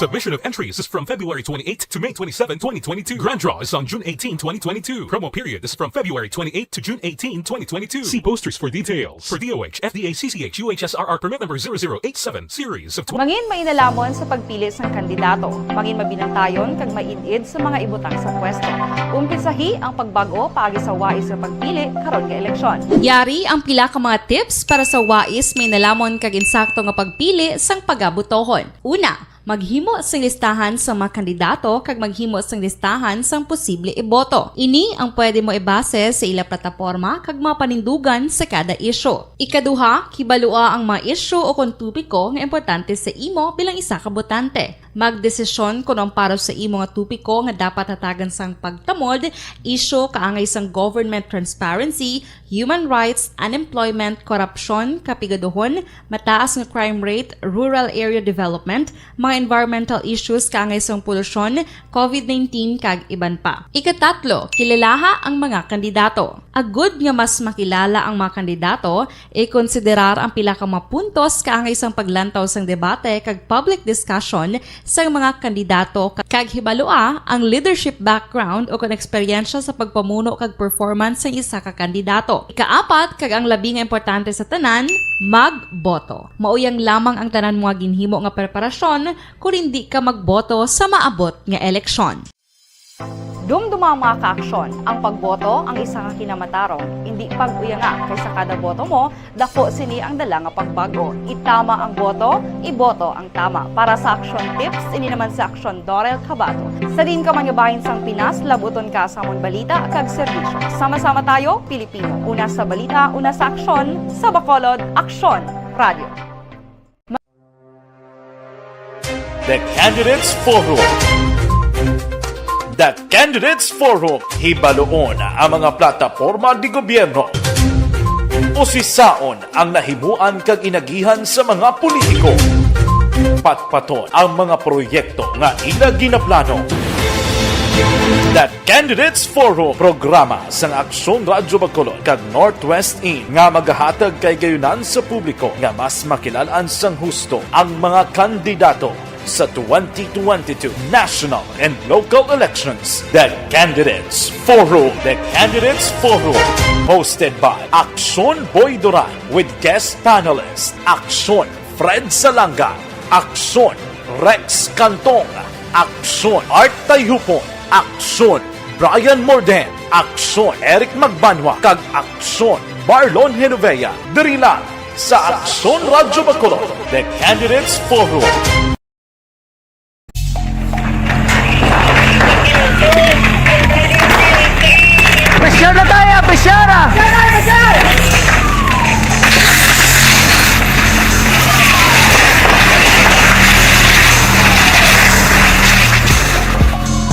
Submission of entries is from February 28 to May 27, 2022. Grand draw is on June 18, 2022. Promo period is from February 28 to June 18, 2022. See posters for details. For DOH, FDA, CCH, UHSRR permit number 0087 series of Mangin mainalamon sa pagpili ng kandidato, mangin mabinantayon kag mainid sa mga ibutang sa pwesto. Umpisahi ang pagbago paagi sa wais sa pagpili karon nga eleksyon. Yari ang pila ka mga tips para sa wais may nalamon kag insakto nga pagpili sang pagabutohon. Una, maghimo sang listahan sa mga kandidato kag maghimo sang listahan sang posible iboto. Ini ang pwede mo ibase sa ila plataporma kag mga panindugan sa kada isyu. Ikaduha, kibalua ang mga isyu o kung tupiko nga importante sa imo bilang isa ka botante. Magdesisyon kung ang para sa imo nga tupiko nga dapat hatagan sang pagtamod, isyu kaangay sang government transparency, human rights, unemployment, korupsyon, kapigaduhon, mataas nga crime rate, rural area development, mga environmental issues kaangay sang polusyon, COVID-19 kag iban pa. Ikatatlo, kilalaha ang mga kandidato. Agud nga mas makilala ang mga kandidato, i-konsiderar ang pila ka mga puntos kaangay sang paglantaw sang debate kag public discussion sa mga kandidato kag hibalua ang leadership background o kung eksperyensya sa pagpamuno kag performance sa isa ka kandidato. Ikaapat kag ang labi nga importante sa tanan, magboto. Mauyang lamang ang tanan mga ginhimo nga preparasyon kung hindi ka magboto sa maabot nga eleksyon. Dumduma ang mga kaaksyon, ang pagboto ang isa nga kinamatarong, hindi pag-uyanga kaysa kada boto mo, dako sini ang dala nga pagbago. Itama ang boto, iboto ang tama. Para sa action tips, ini naman sa action Dorel Cabato. Sa din ka manyabahin sang Pinas, labuton ka sa among balita kag serbisyo. Sama-sama tayo, Pilipino. Una sa balita, una sa aksyon, sa Bacolod, Aksyon Radio. The Candidates Forum. The Candidates Forum, hibaloon ang mga plataporma di gobyerno. Usisaon ang nahimuan kag inagihan sa mga politiko. Patpaton ang mga proyekto nga ila ginaplano. The Candidates Forum, programa sang Aksyon Radyo Bacolod kag Northwest In nga magahatag kay gayunan sa publiko nga mas makilalaan sang husto ang mga kandidato sa 2022 national and local elections. The Candidates Forum. The Candidates Forum. Hosted by Aksyon Boy Duran with guest panelists Aksyon Fred Salanga, Aksyon Rex Cantong, Aksyon Art Tayhupon, Aksyon Brian Morden, Aksyon Eric Magbanwa, kag Aksyon Barlon Genovea. Diri lang sa Aksyon Radyo Bacolod. The Candidates Forum. Pressure na tayo! Pressure!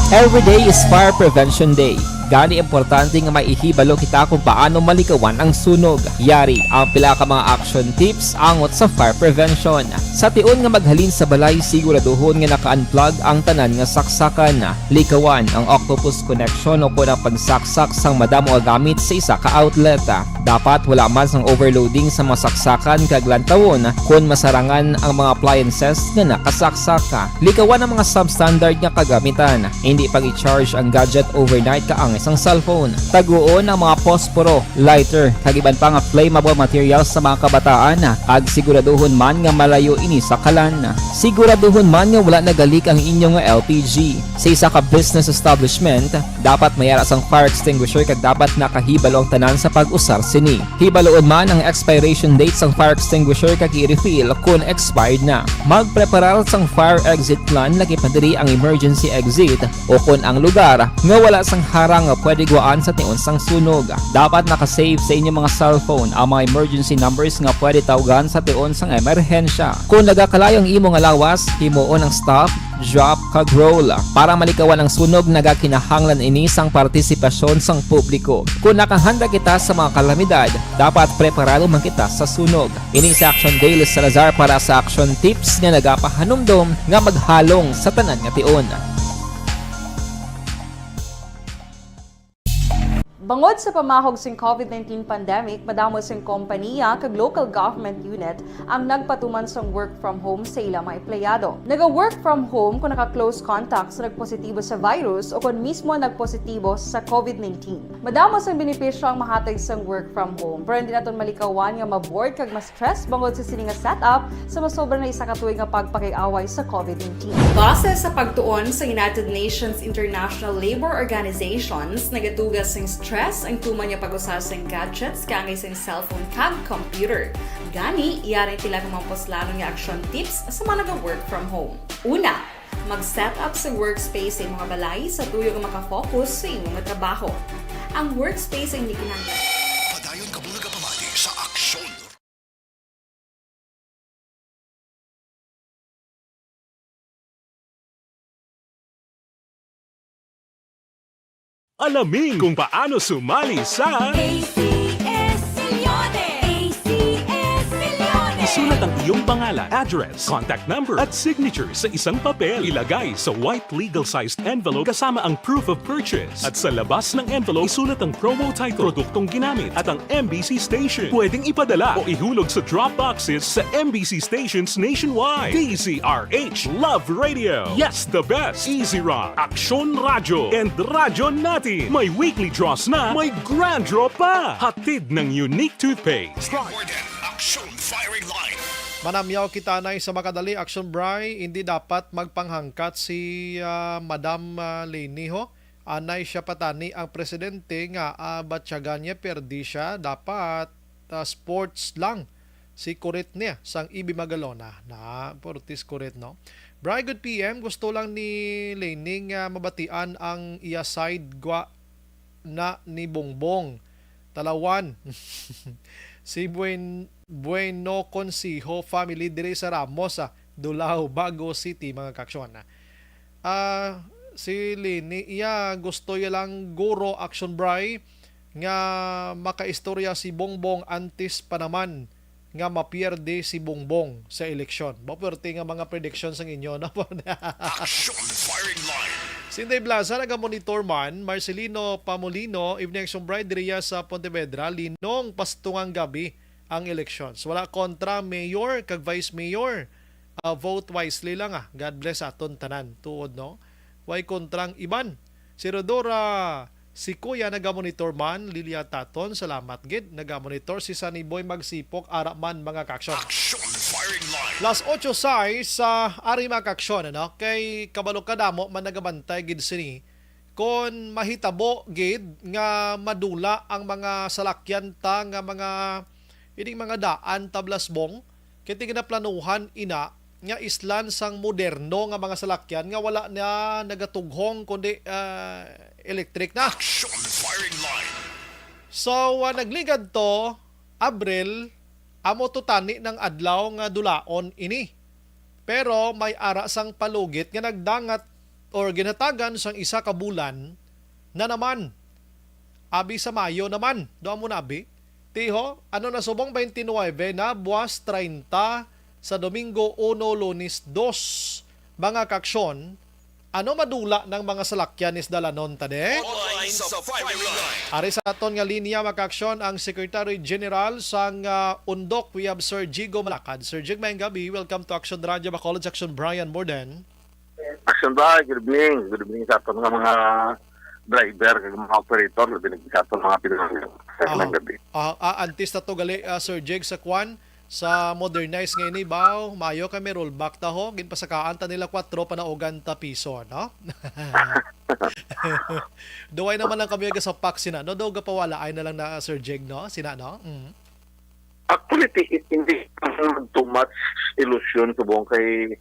Every day is Fire Prevention Day. Gani importante nga maihibalo kita kung paano malikawan ang sunog. Yari ang pila ka mga action tips angot sa fire prevention. Sa tion nga maghalin sa balay, siguraduhon nga naka-unplug ang tanan nga saksakan. Likawan ang octopus connection o kung ang pagsaksak sang madamo gamit sa isa ka outlet. Dapat wala man sang overloading sa mga saksakan kag lantawon kung masarangan ang mga appliances nga nakasaksaka. Likawan ang mga substandard nga kagamitan. Hindi pag i-charge ang gadget overnight kaang isang cellphone. Taguon ang mga posporo, lighter, kag iban pa nga flammable materials sa mga kabataan. Ag siguraduhon man nga malayo ini sa kalan. Siguraduhon man nga wala nagalik ang inyong LPG. Sa isa ka business establishment, dapat mayara sang fire extinguisher kag dapat nakahibalo ang tanan sa pag-usar sini. Hibaloon man ang expiration date sang fire extinguisher kag i-refill kung expired na. Magpreparar sang fire exit plan lagi pa diri ang emergency exit o kung ang lugar nga wala sang harang nga pwede guaan sa tion sang sunog. Dapat nakasave sa inyong mga cellphone ang mga emergency numbers nga pwede tawagan sa tion sang emerhensya. Kung nagakalayo ang imo nga lawas, himuon ang stop, drop, kag roll. Para malikawan ang sunog, nagakinahanglan ini sang partisipasyon sang publiko. Kung nakahanda kita sa mga kalamidad, dapat preparado man kita sa sunog. Ini sa Action Daily Salazar para sa action tips nga nagapahanumdom nga maghalong sa tanan nga tion. Bangod sa pamahog sing COVID-19 pandemic, madamo sing kompanya kag local government unit ang nagpatuman sang work from home sa ilang mga empleyado. Naga-work from home kung naka-close contact sa nagpositibo sa virus o kung mismo nagpositibo sa COVID-19. Madamo sang benepisyo ang mahatag sang work from home, pero hindi naton malikawan nga maboard kag ma-stress bangod sa sini nga setup sa masobra na isa ka tuig nga pagpakiaway sa COVID-19. Base sa pagtuon sa United Nations International Labour Organizations, nagatugas sing stress ang tuman niya pag-usar sa gadgets kangay sa cellphone kag computer. Gani, iyaring tila ng mga poslanong nga action tips sa mga nag-work from home. Una, mag-set up sa workspace sa mga balay sa tuyo nga makafocus sa inyong trabaho. Ang workspace ay hindi kinanglan. Padayon ka muna pamati sa aksyon. Alamin kung paano sumali sa ACS Milyones! ACS Milyones! Isulat ang iyong pangalan, address, contact number at signature sa isang papel. Ilagay sa white legal-sized envelope kasama ang proof of purchase. At sa labas ng envelope, isulat ang promo title, produktong ginamit at ang MBC station. Pwedeng ipadala o ihulog sa drop boxes sa MBC stations nationwide. DZRH Love Radio. Yes, the best. Easy Rock, Aksyon Radyo, and Radyo Natin. May weekly draws na, may grand draw pa. Hatid ng unique toothpaste. More than action firing line. Manamyaw kita na sa makadali action Bri, hindi dapat magpanghangkat si Madam Leniho. Anay siya patani ang presidente nga batyagan niya perdi siya. Dapat sports lang si Kurit niya sang Ibi Magalona na Portis Kurit no. Bri, good PM. Gusto lang ni Lening mabatian ang iya side gwa na ni Bongbong. Talawan. Si Bueno Consijo family dire sa Ramos Dulao, Bago City mga kaksyon. Si Lini iya gusto ya lang guro action Bri nga makaistorya si Bongbong antes pa naman nga mapierde si Bongbong sa eleksyon. Maperte nga mga predictions ang inyo na po. Action firing line. Sinday Blaza, naga-monitor man, Marcelino Pamolino, evening action bride diriya sa Pontevedra, linong pastungang gabi ang elections. Wala kontra mayor kag vice mayor. Vote wisely lang God bless aton tanan. Tuod no. Way kontrang iban. Si Rodora si Kuya naga-monitor man, Lilia Taton, salamat gid. Naga-monitor si Sunny Boy Magsipok, ara man mga kaksyon. Action firing line. Las 8 sa ari mga kaksyon, ano? Kay kabalo kadamo man nagabantay gid sini. Kon mahitabo gid nga madula ang mga salakyan ta nga mga ining mga daan tablasbong, kay ginaplanuhan ina nga islan sang moderno nga mga salakyan nga wala na nagatughong kundi electric na. Action firing line. So nagligad to Abril amo to tani ng adlaw nga dulaon ini. Pero may ara sang palugit nga nagdangat or ginatagan sang isa ka bulan na naman. Abi sa Mayo naman. Doon mo na abi. Tiho, ano na subong 29 na buwas 30 sa Domingo 1, Lunes 2. Mga kaksyon, ano madula ng mga salakyan is dalanon tade? Online sa firing line. Ari sa aton nga linya makaksyon ang Secretary General sang Undok. We have Sir Jigo Malakad. Sir Jig, mayang gabi. Welcome to Action Radio Bacolod, Action Brian Morden. Action ba? Good evening. Good evening sa aton nga mga driver, mga operator, good evening sa aton mga pinag-gabi. Antis na to gali, Sir Jig, sa kwan, sa modernize ngayon ni Bao, mayo kami rollback ta ho, ginpasakaan ta nila 4 panaugan ta piso, no? Duway naman lang kami sa pack sina, no? Daw gapawala ay na lang na Sir Jig, no? Sina, no? Actually, hindi too much illusion subong kay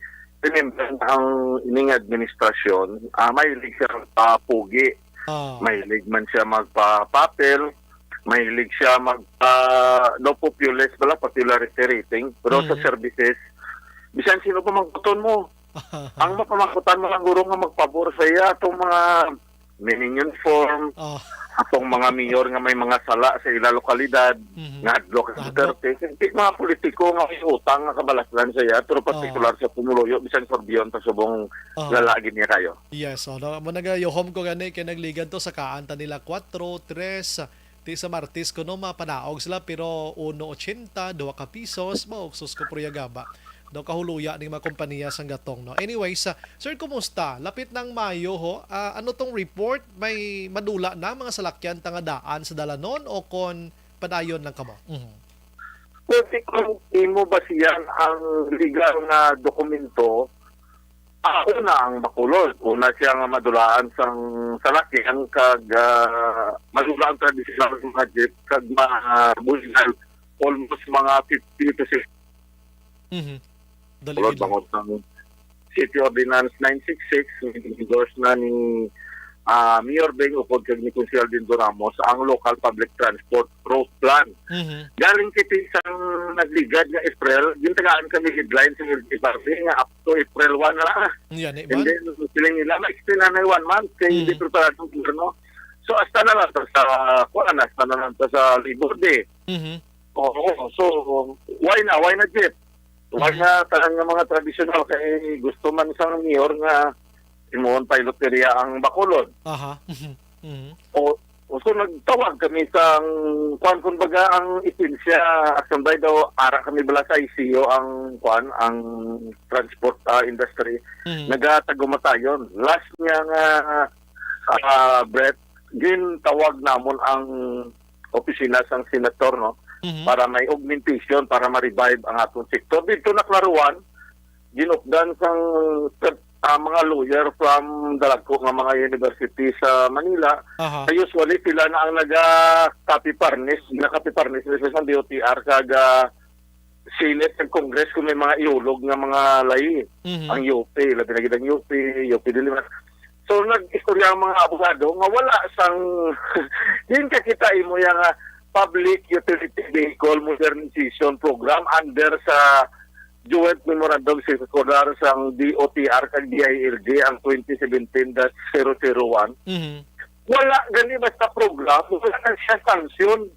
remember ang ining administrasyon, mahilig siya magpapugi, mahilig man siya magpapapel, mahilig siya no populist bala popularity rating, pero sa services bisan sino pa magbuton mo ang mapamakutan mo lang guro nga magpabor sa iya itong mga meaning uniform, atong mga mayor nga may mga sala sa ila lokalidad, nga adlok Duterte, hindi mga politiko nga may utang nga kabalaslan sa iya, pero particular sa Pumuloyo, bisan Sorbion, sa subong lalagi niya kayo. Yes, mo nagayohom ko gani kay nagligad to sa kaanta nila 4, 3, ti sa Martes ko no mapanaog sila pero 1.80, 2 ka pesos, mauksos ko priyagaba. Do kahuluya ning mga kompanya sang gatong no. Anyways, sir, kumusta? Lapit ng Mayo ho. Ano tong report? May madula na mga salakyan tanga daan sa dalanon o kon padayon lang kamo? Pwede kung imo basiyan ang legal na dokumento, una ang Bacolod. Una siya nga madulaan sang salakyan kag madulaan traditional mga jeep kag mabuhinan almost mga 50 to 60. Tulad bangon ng City Ordinance 966, endorse na ni Mayor Beng upod kag ni Consial Dindo Ramos ang local public transport route plan. Galing kiti isang nagligad nga April, gintagaan kami headline sa LTFRB nga up to April 1 na. And then, siling nila, ma-extend na 1 month kay hindi preparado ng gobyerno. So, hasta na lang hasta na lang sa Labor Day. So, why na jeep? Wag na tanang nga mga traditional kay gusto man sang mayor nga imuon pilot area ang Bacolod. So nagtawag kami sang kung baga ang ipensya action by daw ara kami bala sa ICO ang ang transport industry. Nagatagumatayon. Last nga Brett, tawag namon ang opisina sang senator no. Para may augmentation, para ma-revive ang atong sektor. Dito naklaruan, ginupdan sang mga lawyer from dalagko nga mga university sa Manila. Usually sila na ang naka-copy parnis sa DOTR kag Senate ng Congress kung may mga iulog nga mga lahi. Ang UP, labi na gitang UP Diliman. So nag-istorya ang mga abogado nga wala sang yun kakita mo yung Public Utility Vehicle Modernization Program under sa Joint Memorandum Circular sang DOTR kag DILG ang 2017-001. Wala gani basta program, wala na siya sanction,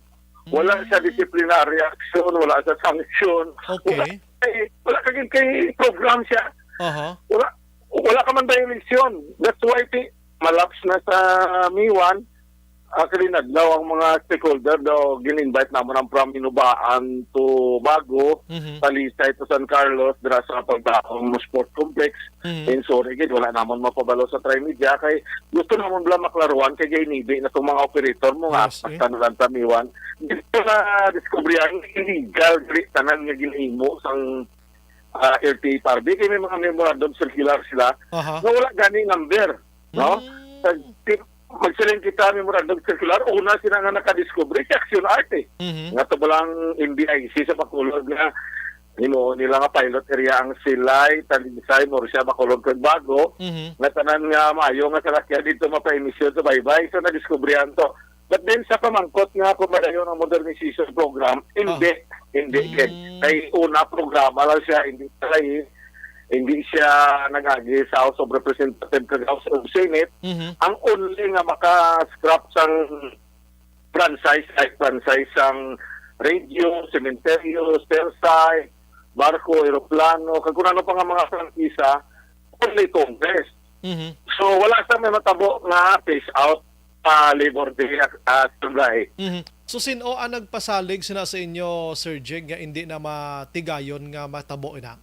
wala siya disciplinary action, wala siya sanction. Okay. Wala kay program siya. Wala ka man violation. That's why malaps na sa MI1. Actually, naglaw ang mga stakeholder daw gin-invite naman ang from Inubaan to Bago, Talisay to San Carlos, dira sa pagdaong sport complex. And sorry, wala naman mapabalo sa Trimedia kay gusto naman bala maklaruan kay gaynibi na itong mga operator mo nga na lang tamiwan. Dito na discovery ang illegal tanan nga ginhimo sang LTA Parby kay may mga memorandum circular sila na wala gani number. No? Magsiling kita memorandum circular, una sila nga nakadiscover action arte. Nga to balang MBIC sa Bacolod nga nila nga pilot area ang Silay, Talisay, Morsia, Bacolod kag Bago. Nga tanan nga mayo nga salakyan dito mapa-emisyon sa baybay. So na-discoveryan to. But then sa pamangkot nga kung madayon ang modernization program, hindi. Kay una programa lang siya, hindi siya nagagi sa House of Representatives kag House of Senate. Ang only nga maka-scrap sang franchise sang radio, cementerio, cell barko, aeroplano, kag kung ano pa nga mga frankisa, only Congress. So wala sa may matabo nga phase out Labor Day at July. So sino ang nagpasalig sina sa inyo, Sir Jeg, nga hindi na matigayon nga matabo na?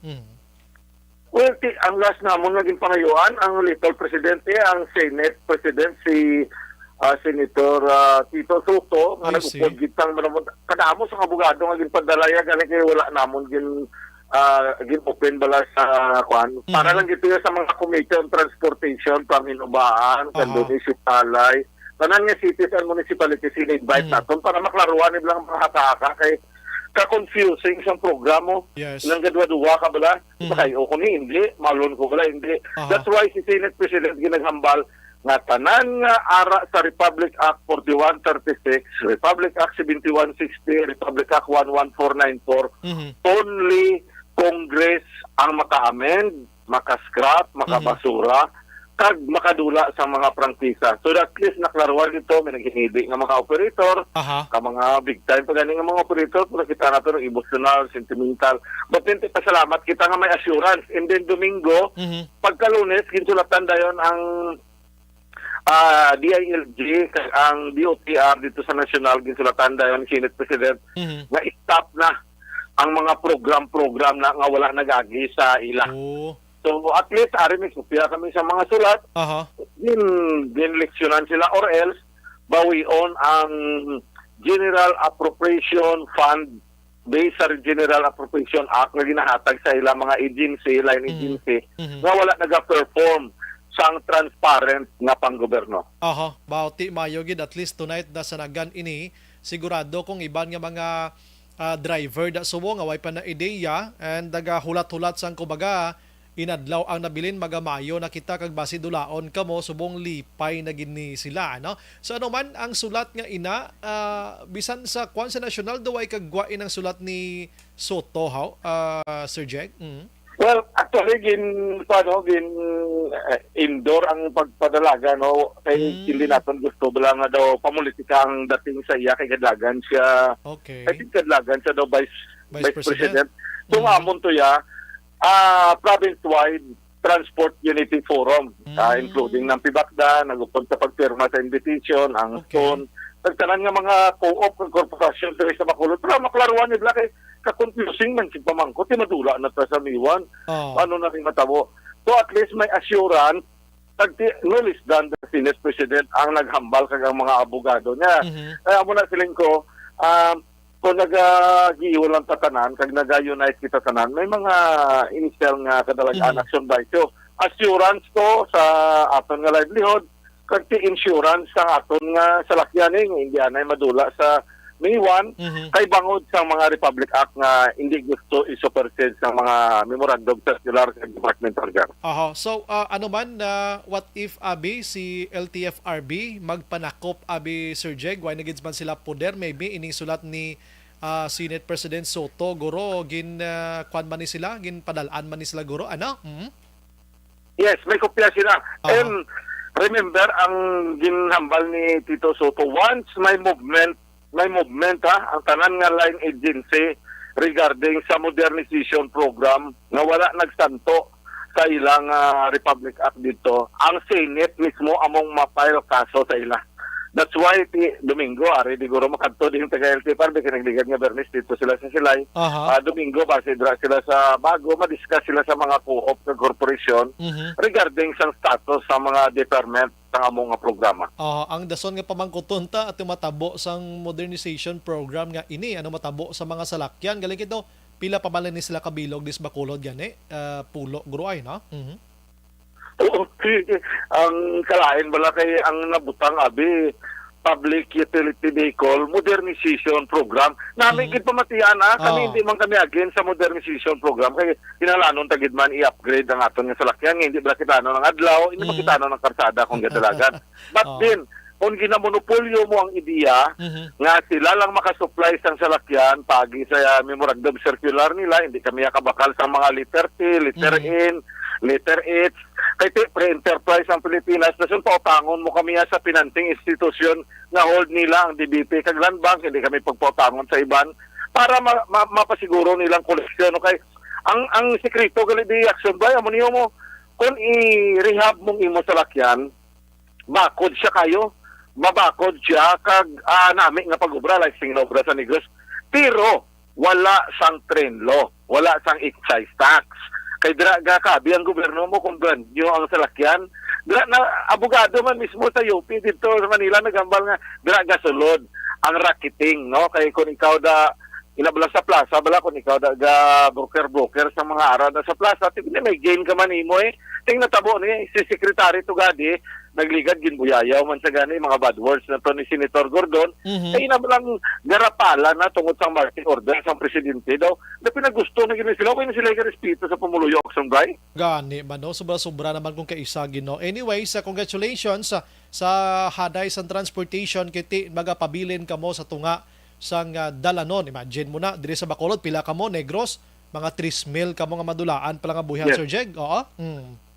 Well, ang last namon naging pangayuan, ang little presidente, ang Senate President, si Senator Tito Soto, nga nag-upod gitang kadamo sa abogado nga gin padalaya gani kay wala namon gin open bala sa kwan. Para lang gito sa mga committee on transportation, Paminubaan, Kandonisyo Talay, tanan nga cities and municipalities in-invite naton para maklaruan nila ang mga hataka kay ka-confusing sa programo. Nang gadwa-duwa ka bala, makayo ko ni hindi, malon ko bala hindi. That's why si Senate President ginaghambal nga tanan nga ara sa Republic Act 4136, Republic Act 7160, Republic Act 11494, only Congress ang maka-amend, maka-scrap, maka-basura, kag makadula sa mga prangkisa. So at least naklaruan dito, may naghinidi nga mga operator, ka mga big time pa ganing nga mga operator, pero kita na ito ng emotional, sentimental. But then, pasalamat kita nga may assurance. And then Domingo, pagka-Lunes, kinsulatan dayon ang DILG, ang DOTR dito sa National, kinsulatan dayon Senate President, nga stop na ang mga program-program na nga wala nagagi sa ila. So at least ari may supya kami sa mga sulat. Din leksyonan sila or else bawion ang General Appropriation Fund based sa General Appropriation Act na ginahatag sa ila mga agency, line agency, nga wala naga-perform sang transparent nga panggoberno. Bauti mayo gid at least tonight na sanagan ini sigurado kung iban nga mga driver da subo nga way pa na ideya and daga hulat-hulat sang kubaga inadlaw ang nabilin magamayo na kita kag basi dulaon kamo subong lipay na gini sila no. So ano man ang sulat nga ina bisan sa kwan sa national do way kag gwain ang sulat ni Soto Sir Jeg. Well, actually indoor ang pagpadalaga no kay hindi naton gusto bala nga daw pamulitika ang dating sa iya kay kadlagan siya. I think kadlagan siya daw Vice President. So amon to ya province-wide Transport Unity Forum, including ng PIBACDA, nagupod sa pagpirma sa invitation, ang SON, nagtanan nga mga co-op ng korporasyon sa Bacolod. Pero maklaruan nila kay ka-confusing man si pamangko, timadula na ta sa Miwan. Ano na rin matabo. So at least may assurance, no less than the Senate President ang naghambal kag ang mga abogado niya. Kaya mo na siling ko, kung nag-giiwan lang tatanan, kag nag-unite kita tanan, may mga initial nga kadalagaan action by so assurance to sa aton nga livelihood, kag insurance sa aton nga salakyaning, hindi anay madula sa Miwan, kay bangod sa mga Republic Act nga hindi gusto isupersede sa mga memorandum circular sa Department Organ. So ano man what if abi si LTFRB magpanakop abi Sir Jeg, why nagits man sila poder maybe ining sulat ni Senate President Soto guro gin kwan man ni sila, gin padalaan man ni sila guro ano? Yes, may kopya sila. And remember ang ginhambal ni Tito Soto, once may movement ang tanan nga line agency regarding sa modernization program nga wala nagsanto sa ilang Republic Act dito, ang Senate mismo among ma-file kaso sa ila. That's why Domingo ari diguro makadto din taga LTFRB kinagligad nga Bernis dito sila sa Silay. Domingo base dra sila sa Bago, madiscuss sila sa mga co-op na corporation regarding sa status sa mga deferment sa among nga programa. Ang dason nga pamangkuton ta at matabo sang modernization program nga ini ano matabo sa mga salakyan galing ito pila pa man ni sila kabilog dis Bacolod gani pulo gruay no. Ang kalain bala kay ang nabutang abi public utility vehicle modernization program namin gid pamatian kami hindi man kami against sa modernization program kay kinahanglan tagid man i-upgrade ang aton nga salakyan hindi bala kitano ng adlaw hindi makitano ng karsada kung gadalagan but then kung ginamonopolyo mo ang ideya nga sila lang makasupply sang salakyan pagi sa memorandum circular nila hindi kami kabakal sa mga letter T, letter N, letter H kay pre-enterprise ang Pilipinas dasun pautangon mo kami sa pinanting institusyon nga hold nila ang DBP kag Land Bank hindi kami pagpautangon sa iban para mapasiguro nilang koleksyon kay ang sekreto gali di action ba amo niyo mo kung i-rehab mong imo salakyan bakod siya kayo mabakod siya kag nami nga pag-obra like sinobra sa Negros pero wala sang train law wala sang excise tax kay dra kabi ang gobyerno mo kung ganyo ang salakyan dra na abogado man mismo sa UP dito sa Manila nagambal nga dra gasulod ang racketing no kay kung ikaw da ilabala sa plaza bala kung ikaw da broker sa mga araw na sa plaza tigni may gain ka man imo ting natabo ni si Secretary Tugadi nagligad ginbuyayaw man sa gani mga bad words na to ni Senator Gordon kay inabalang garapala na tungod sa marching order sa presidente daw na pinagusto na gini sila kay sila respeto sa pamuluyo Oxon Bray gani man no sobra naman kung kaisa gino anyway congratulations sa haday sa transportation kiti magapabilin kamo sa tunga sang dalanon imagine mo na diri sa Bacolod pila kamo Negros mga 3,000 kamo nga madulaan pala nga buhian Sir Jeg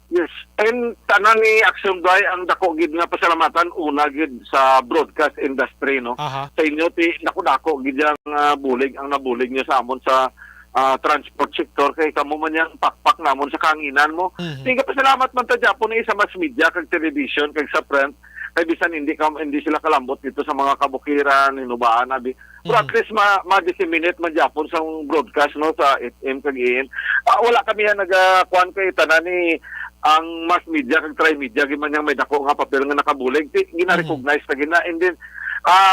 Yes, and tanan ni Action Bay ang dako gid nga pasalamatan una gid sa broadcast industry no. Aha. Sa inyo ti dako gid ang bulig ang nabulig niyo sa amon sa transport sector kay kamo man yang pakpak namon sa kanginan mo. Tingga pasalamat man ta Japon sa mass media kag television kag sa print kay bisan hindi sila kalambot dito sa mga kabukiran hinubaan abi. Pero at least ma-disseminate man Japon sa broadcast no sa FM kag AM. Wala kami nagakuan kay tanan ni ang mass media kag tri-media giman yang may dako nga papel nga nakabulig gina-recognize na gina and then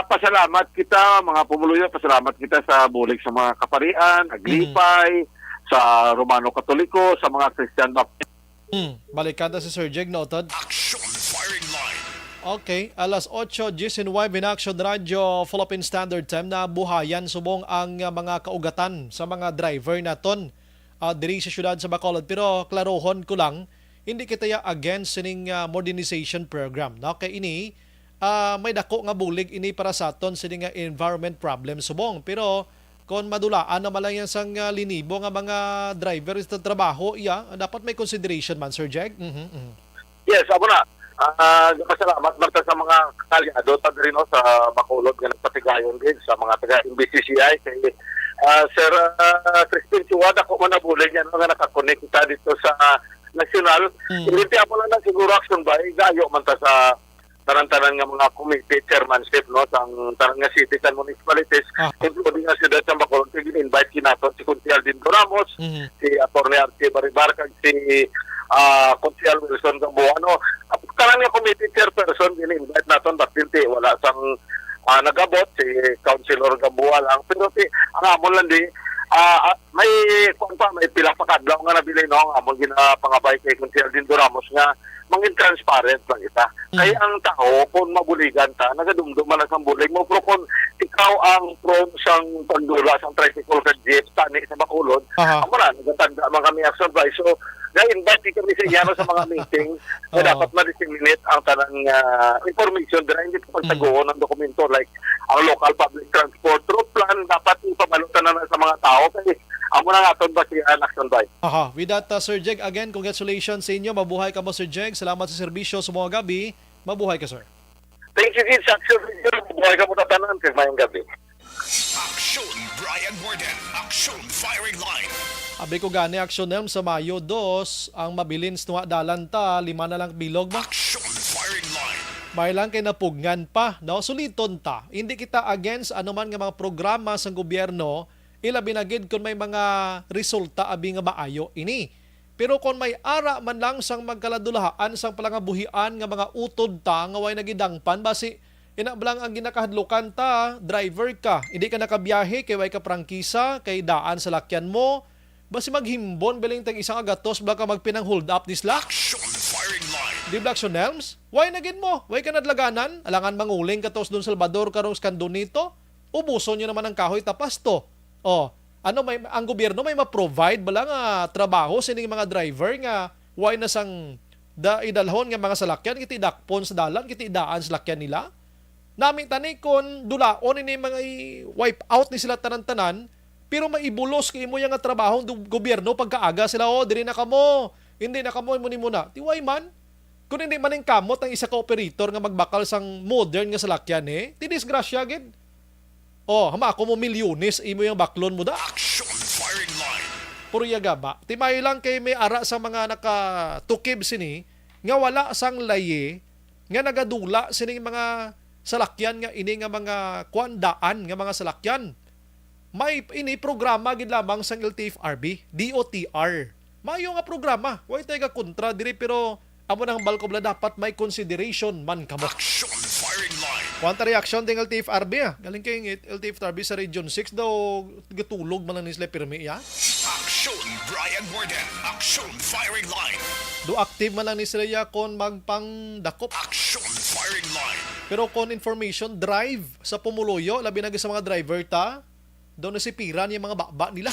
pasalamat kita mga pumuluyo, pasalamat kita sa bulig sa mga kaparian, Aglipay, sa Romano Katoliko, sa mga Christian Baptist. Balikada si Sir Jeg noted. Action Firing Line. Okay, alas 8:19 in Action Radio Philippine Standard Time na buhayan subong ang mga kaugatan sa mga driver naton diri sa syudad sa Bacolod. Pero klarohon ko lang, hindi kita ya against sining modernization program. No? Kaya ini, may dako nga bulig ini para sa aton sining environment problem subong. Pero kung madulaan naman lang yan sang linibo nga mga driver sa trabaho, dapat may consideration man, Sir Jeg. Yes, amo na. Pasalamat marta sa mga kalyado tagri no sa Bacolod nga nagpatigayon din sa mga taga MBCCI kay Sir Crispin Chiwad ako man nabulig yan nga nakakonect kita dito sa national. Hindi ako lang na siguro Action Bay gayo man ta sa tanan-tanan nga mga committee chairmanship no sang tanan nga cities and municipalities including nga siyudad sa Bacolod kay invite kinato si Kuntial Dindo Ramos, si Atty. Archie Baribar kag si Kuntial Wilson Gamboano. Tanan nga committee chairperson invite naton but hindi wala sang nagabot si Councilor Gamboa lang pero ang amon lang di may pila pa kadlaw nga nabili no ang amon ginapangabay kay Kuntial Dindo Ramos nga mangin transparent lang ita. Kaya ang tao, kung mabuligan ta, nagadumdum man ang bulig mo. Pero kung ikaw ang prone sang pagdula, sang tricycle sa jeep, tani sa Bacolod, ako na, nagatanda man kami Action Bay. So, na-invite kami sa iyano sa mga meetings na dapat ma-disseminate ang tanang information na hindi pagtagoon ng dokumento like ang local public transport route plan, dapat ipabalutan na sa mga tao. Kasi amo na naton ba si Action Bay? With that, Sir Jeg, again, congratulations sa inyo. Mabuhay ka mo, Sir Jeg. Salamat sa serbisyo sa mga gabi. Mabuhay ka, sir. Thank you, Kids. Action Radio. Mabuhay ka mo tatanan kay mayong gabi. Action Brian Warden. Action Firing Line. Abi ko gani Action Elm sa Mayo 2, ang mabilin tunga dalan ta, 5 na lang bilog ba? Action Firing Line. May lang kay napugnan pa, no? Suliton ta. Hindi kita against anuman nga mga programa sa gobyerno, ilabi na gid kung may mga resulta abi nga maayo ini. Pero kung may ara man lang sang magkaladulahaan sang palangabuhian nga mga utod ta nga way nagidangpan basi inablang ang ginakahadlukan ta, driver ka, hindi ka nakabiyahe kay way ka prangkisa, kay daan sa lakyan mo, basi maghimbon beling tag isang agatos baka magpinang hold up disla. Action Firing Line. Di Blackson Helms? Way nagin mo? Way ka nadlaganan? Alangan manguling ka tos doon Salvador karong skandunito? Ubuson nyo naman ang kahoy tapas to. Ang gobyerno may ma-provide bala nga trabaho sa mga driver nga way na sang idalhon nga mga salakyan kiti dakpon sa dalan kiti daan sa lakyan nila. Nami tani kon dulaon ini mga wipe out ni sila tanan-tanan pero maibulos kay mo yang nga trabaho ng gobyerno pagkaaga sila diri na kamo. Hindi na kamo mo ni muna. Tiway man. Kung hindi man ning kamot ang isa ka operator nga magbakal sang modern nga salakyan tidisgrasya gid. Hama ako mo milyones, imo yung baklon mo da. Action Firing Line. Puriyaga ba? Timay lang kay may ara sa mga nakatukib sini, nga wala sang laye, nga nagadula sining mga salakyan nga ini nga mga kuandaan nga mga salakyan. May ini programa gid lamang sang LTFRB, DOTR. Mayo nga programa, way tayo kontra diri pero amo nang balkobla dapat may consideration man kamo. Action Firing Line. Quanta reaction ting LTFRB Galing kay LTFRB sa Region 6 daw gatulog man lang ni sila pirmi Action Brian Warden. Action Firing Line. Do active man lang ni sila kon magpang dakop. Action Firing Line. Pero kon information drive sa pumuluyo labi na sa mga driver ta daw na si piran yung mga baba nila.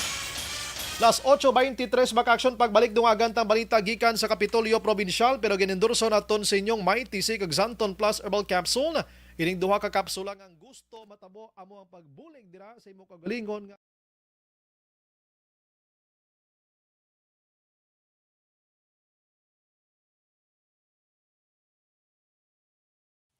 Las 8:23 Action pagbalik dungagan tang balita gikan sa Kapitolyo Provincial pero ginendorso naton sa inyong Mighty Sig ug Xanton Plus Herbal Capsule. Ining duha ka kapsula ang gusto matabo amo ang pagbulig dira sa imong kagalingon nga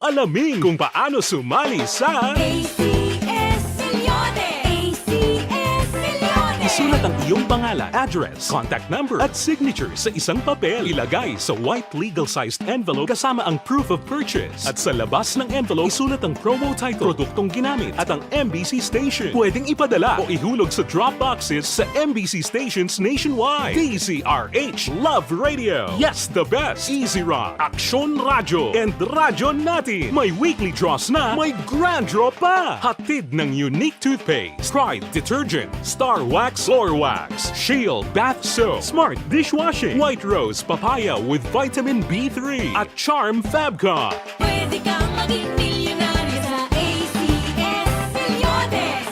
Alamin kung paano sumali sa ACS Milyones! ACS Milyones! Isulat ang iyong pangalan, address, contact number at signature sa isang papel. Ilagay sa white legal-sized envelope kasama ang proof of purchase. At sa labas ng envelope, isulat ang promo title, produktong ginamit at ang MBC station. Pwedeng ipadala o ihulog sa drop boxes sa MBC stations nationwide. DZRH Love Radio. Yes, the best. Easy Rock, Aksyon Radyo, and Radyo Natin. May weekly draws na, may grand draw pa. Hatid ng unique toothpaste, Pride Detergent, Star Wax Floor Wax, Shield Bath Soap, Smart Dishwashing, White Rose Papaya with Vitamin B3, at Charm Fabcon. Pwede kang maging milyonaryo sa ACS Milyones!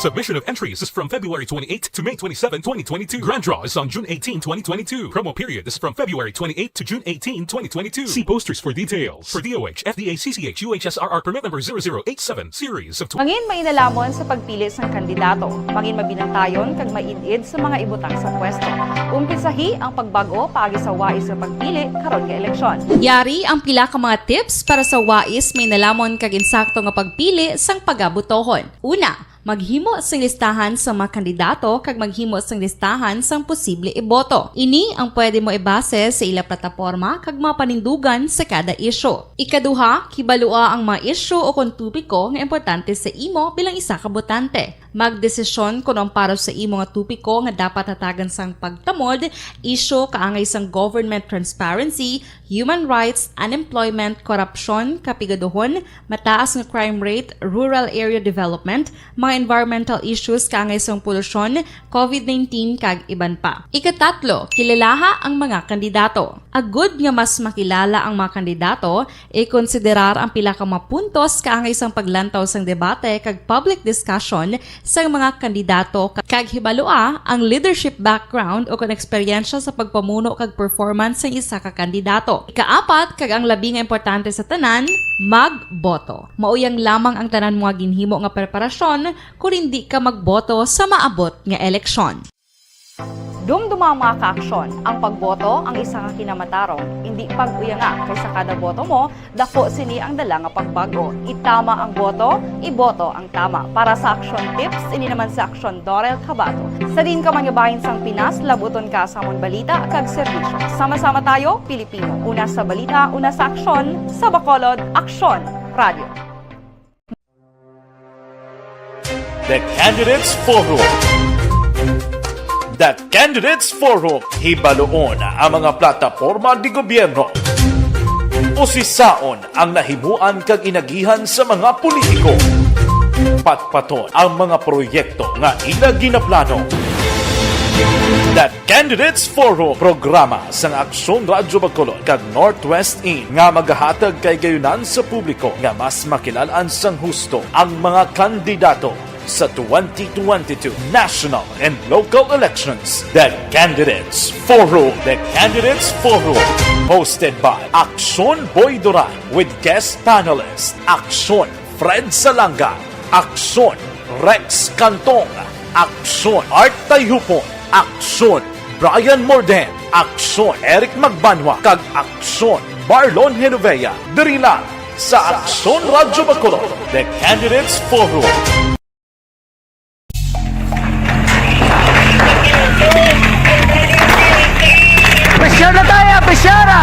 Submission of entries is from February 28 to May 27, 2022. Grand draw is on June 18, 2022. Promo period is from February 28 to June 18, 2022. See posters for details. For DOH, FDA, CCH, UHSRR permit number 0087 series of Mangin mainalamon sa pagpili sang kandidato, mangin mabinantayon kag mainid sa mga ibutang sa pwesto. Umpisahi ang pagbago paagi sa wais sa pagpili karon nga eleksyon. Yari ang pila ka mga tips para sa wais may nalamon kag insakto nga pagpili sang pagabutohon. Una, maghimo sang listahan sa mga kandidato kag maghimo sang listahan sang posible iboto. Ini ang pwede mo ibase sa ila plataporma kag mga panindugan sa kada isyu. Ikaduha, kibalua ang mga isyu o kung tupiko nga importante sa imo bilang isa ka botante. Magdesisyon kung ang para sa imo nga tupiko nga dapat hatagan sang pagtamod, isyu kaangay sang government transparency, human rights, unemployment, korupsyon, kapigaduhon, mataas nga crime rate, rural area development, mga environmental issues kaangay sang polusyon, COVID-19 kag iban pa. Ikatatlo, kilalaha ang mga kandidato. Agud nga mas makilala ang mga kandidato, i-konsiderar ang pila ka mga puntos kaangay sang paglantaw sang debate kag public discussion sang mga kandidato kag hibalua ang leadership background o kon eksperyensya sa pagpamuno kag performance sa isa ka kandidato. Ikaapat, kag ang labi nga importante sa tanan, magboto. Mauyang lamang ang tanan mga ginhimo nga preparasyon kung hindi ka magboto sa maabot nga eleksyon. Dumdumang mga kaaksyon, ang pagboto ang isa ka kinamatarong, hindi pag-uyanga kaysa kada boto mo, dako sini ang dala nga pagbago. Itama ang boto, iboto ang tama. Para sa action tips, ini naman sa Aksyon Dorel Cabato. Sa din ka mangabahin sang Pinas, labuton ka sa among balita kag serbisyo. Sama-sama tayo, Pilipino. Una sa balita, una sa aksyon, sa Bacolod, Aksyon Radio. The Candidates Forum. The Candidates Forum, hibaloon ang mga plataporma di gobyerno. Usisaon ang nahimuan kag inagihan sa mga politiko. Patpaton ang mga proyekto nga ila ginaplano. The Candidates Forum, programa sa Aksyon Radyo Bacolod kag Northwest In nga magahatag kay gayunan sa publiko nga mas makilalaan sang husto ang mga kandidato sa 2022 national and local elections. The Candidates Forum. The Candidates Forum. Hosted by Aksyon Boy Duran with guest panelists Aksyon Fred Salanga, Aksyon Rex Cantong, Aksyon Art Tayupon, Aksyon Brian Morden, Aksyon Eric Magbanwa, kag Aksyon Marlon Genovea. Diri lang sa Aksyon Radyo Bacolod. The Candidates Forum. Presyar na tayo! Presyara!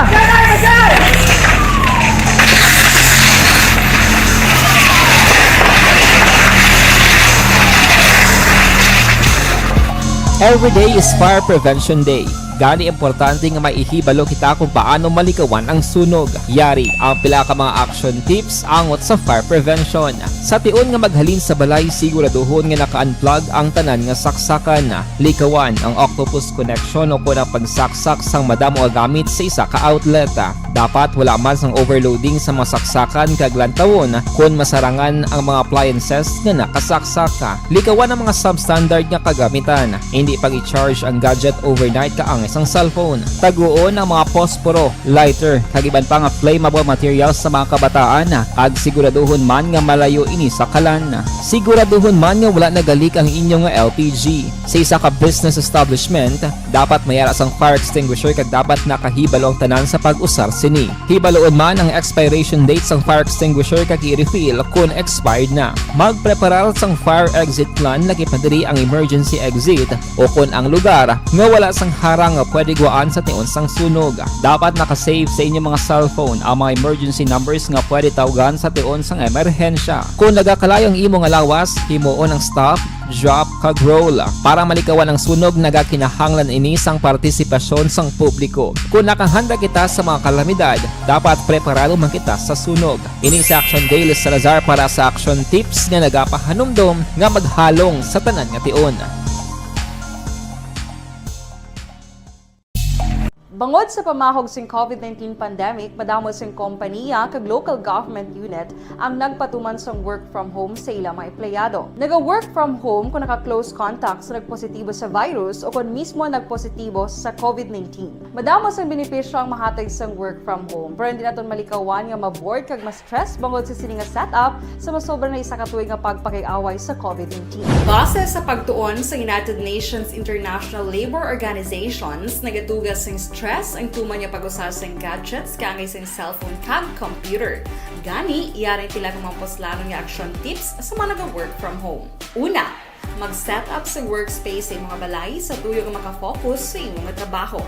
Every day is Fire Prevention Day. Gani importante nga maihibalo kita kung paano malikawan ang sunog. Yari ang pila ka mga action tips angot sa fire prevention. Sa tion nga maghalin sa balay, siguraduhon nga naka-unplug ang tanan nga saksakan. Likawan ang octopus connection o kung ang pagsaksak sang madamo nga gamit sa isa ka outlet. Dapat wala man sang overloading sa mga saksakan kag lantawon kung masarangan ang mga appliances nga nakasaksaka. Likawan ang mga substandard nga kagamitan. Hindi pag i-charge ang gadget overnight kaang sang cellphone. Taguon ang mga posporo, lighter, kag iban pa nga flammable materials sa mga kabataan ag siguraduhon man nga malayo ini sa kalan. Siguraduhon man nga wala nagalik ang inyong nga LPG. Sa isa ka business establishment, dapat mayara sang fire extinguisher kag dapat nakahibalo ang tanan sa pag-usar sini. Hibaloon man ang expiration date sang fire extinguisher kag i-refill kung expired na. Magpreparar sang fire exit plan lagi pa diri ang emergency exit o kung ang lugar nga wala sang harang nga pwede guaan sa tiun sang sunog. Dapat nakasave sa inyong mga cellphone ang mga emergency numbers nga pwede tawagan sa tiun sang emerhensya. Kung nagakalayo ang imo nga lawas, himuon ang stop, drop, kag roll. Para malikawan ang sunog, nagakinahanglan ini sang partisipasyon sang publiko. Kung nakahanda kita sa mga kalamidad, dapat preparado man kita sa sunog. Ini sa Action Daily Salazar para sa Action Tips nga nagapahanumdom nga maghalong sa tanan nga tiun. Bangod sa pamahog sing COVID-19 pandemic, madamo sing kompanya kag local government unit ang nagpatuman sang work from home sa ilang mga empleyado. Naga-work from home kung naka-close contact sa nagpositibo sa virus o kung mismo nagpositibo sa COVID-19. Madamo sang benepisyo ang mahatag sang work from home, pero hindi naton malikawan nga ma-bored kag ma-stress bangod sa sini nga setup sa masobra na isa ka tuig nga pagpakiaway sa COVID-19. Base sa pagtuon sa United Nations International Labour Organizations, nagatugas sing stress ang tuman niya pag-usar sa gadgets kaangay sa cellphone kag computer. Gani, iyarin tila kung mga poslanong nga action tips sa mga nag-work from home. Una, mag-set up sa workspace sa imong balay sa tuyo nga makafocus sa imong trabaho.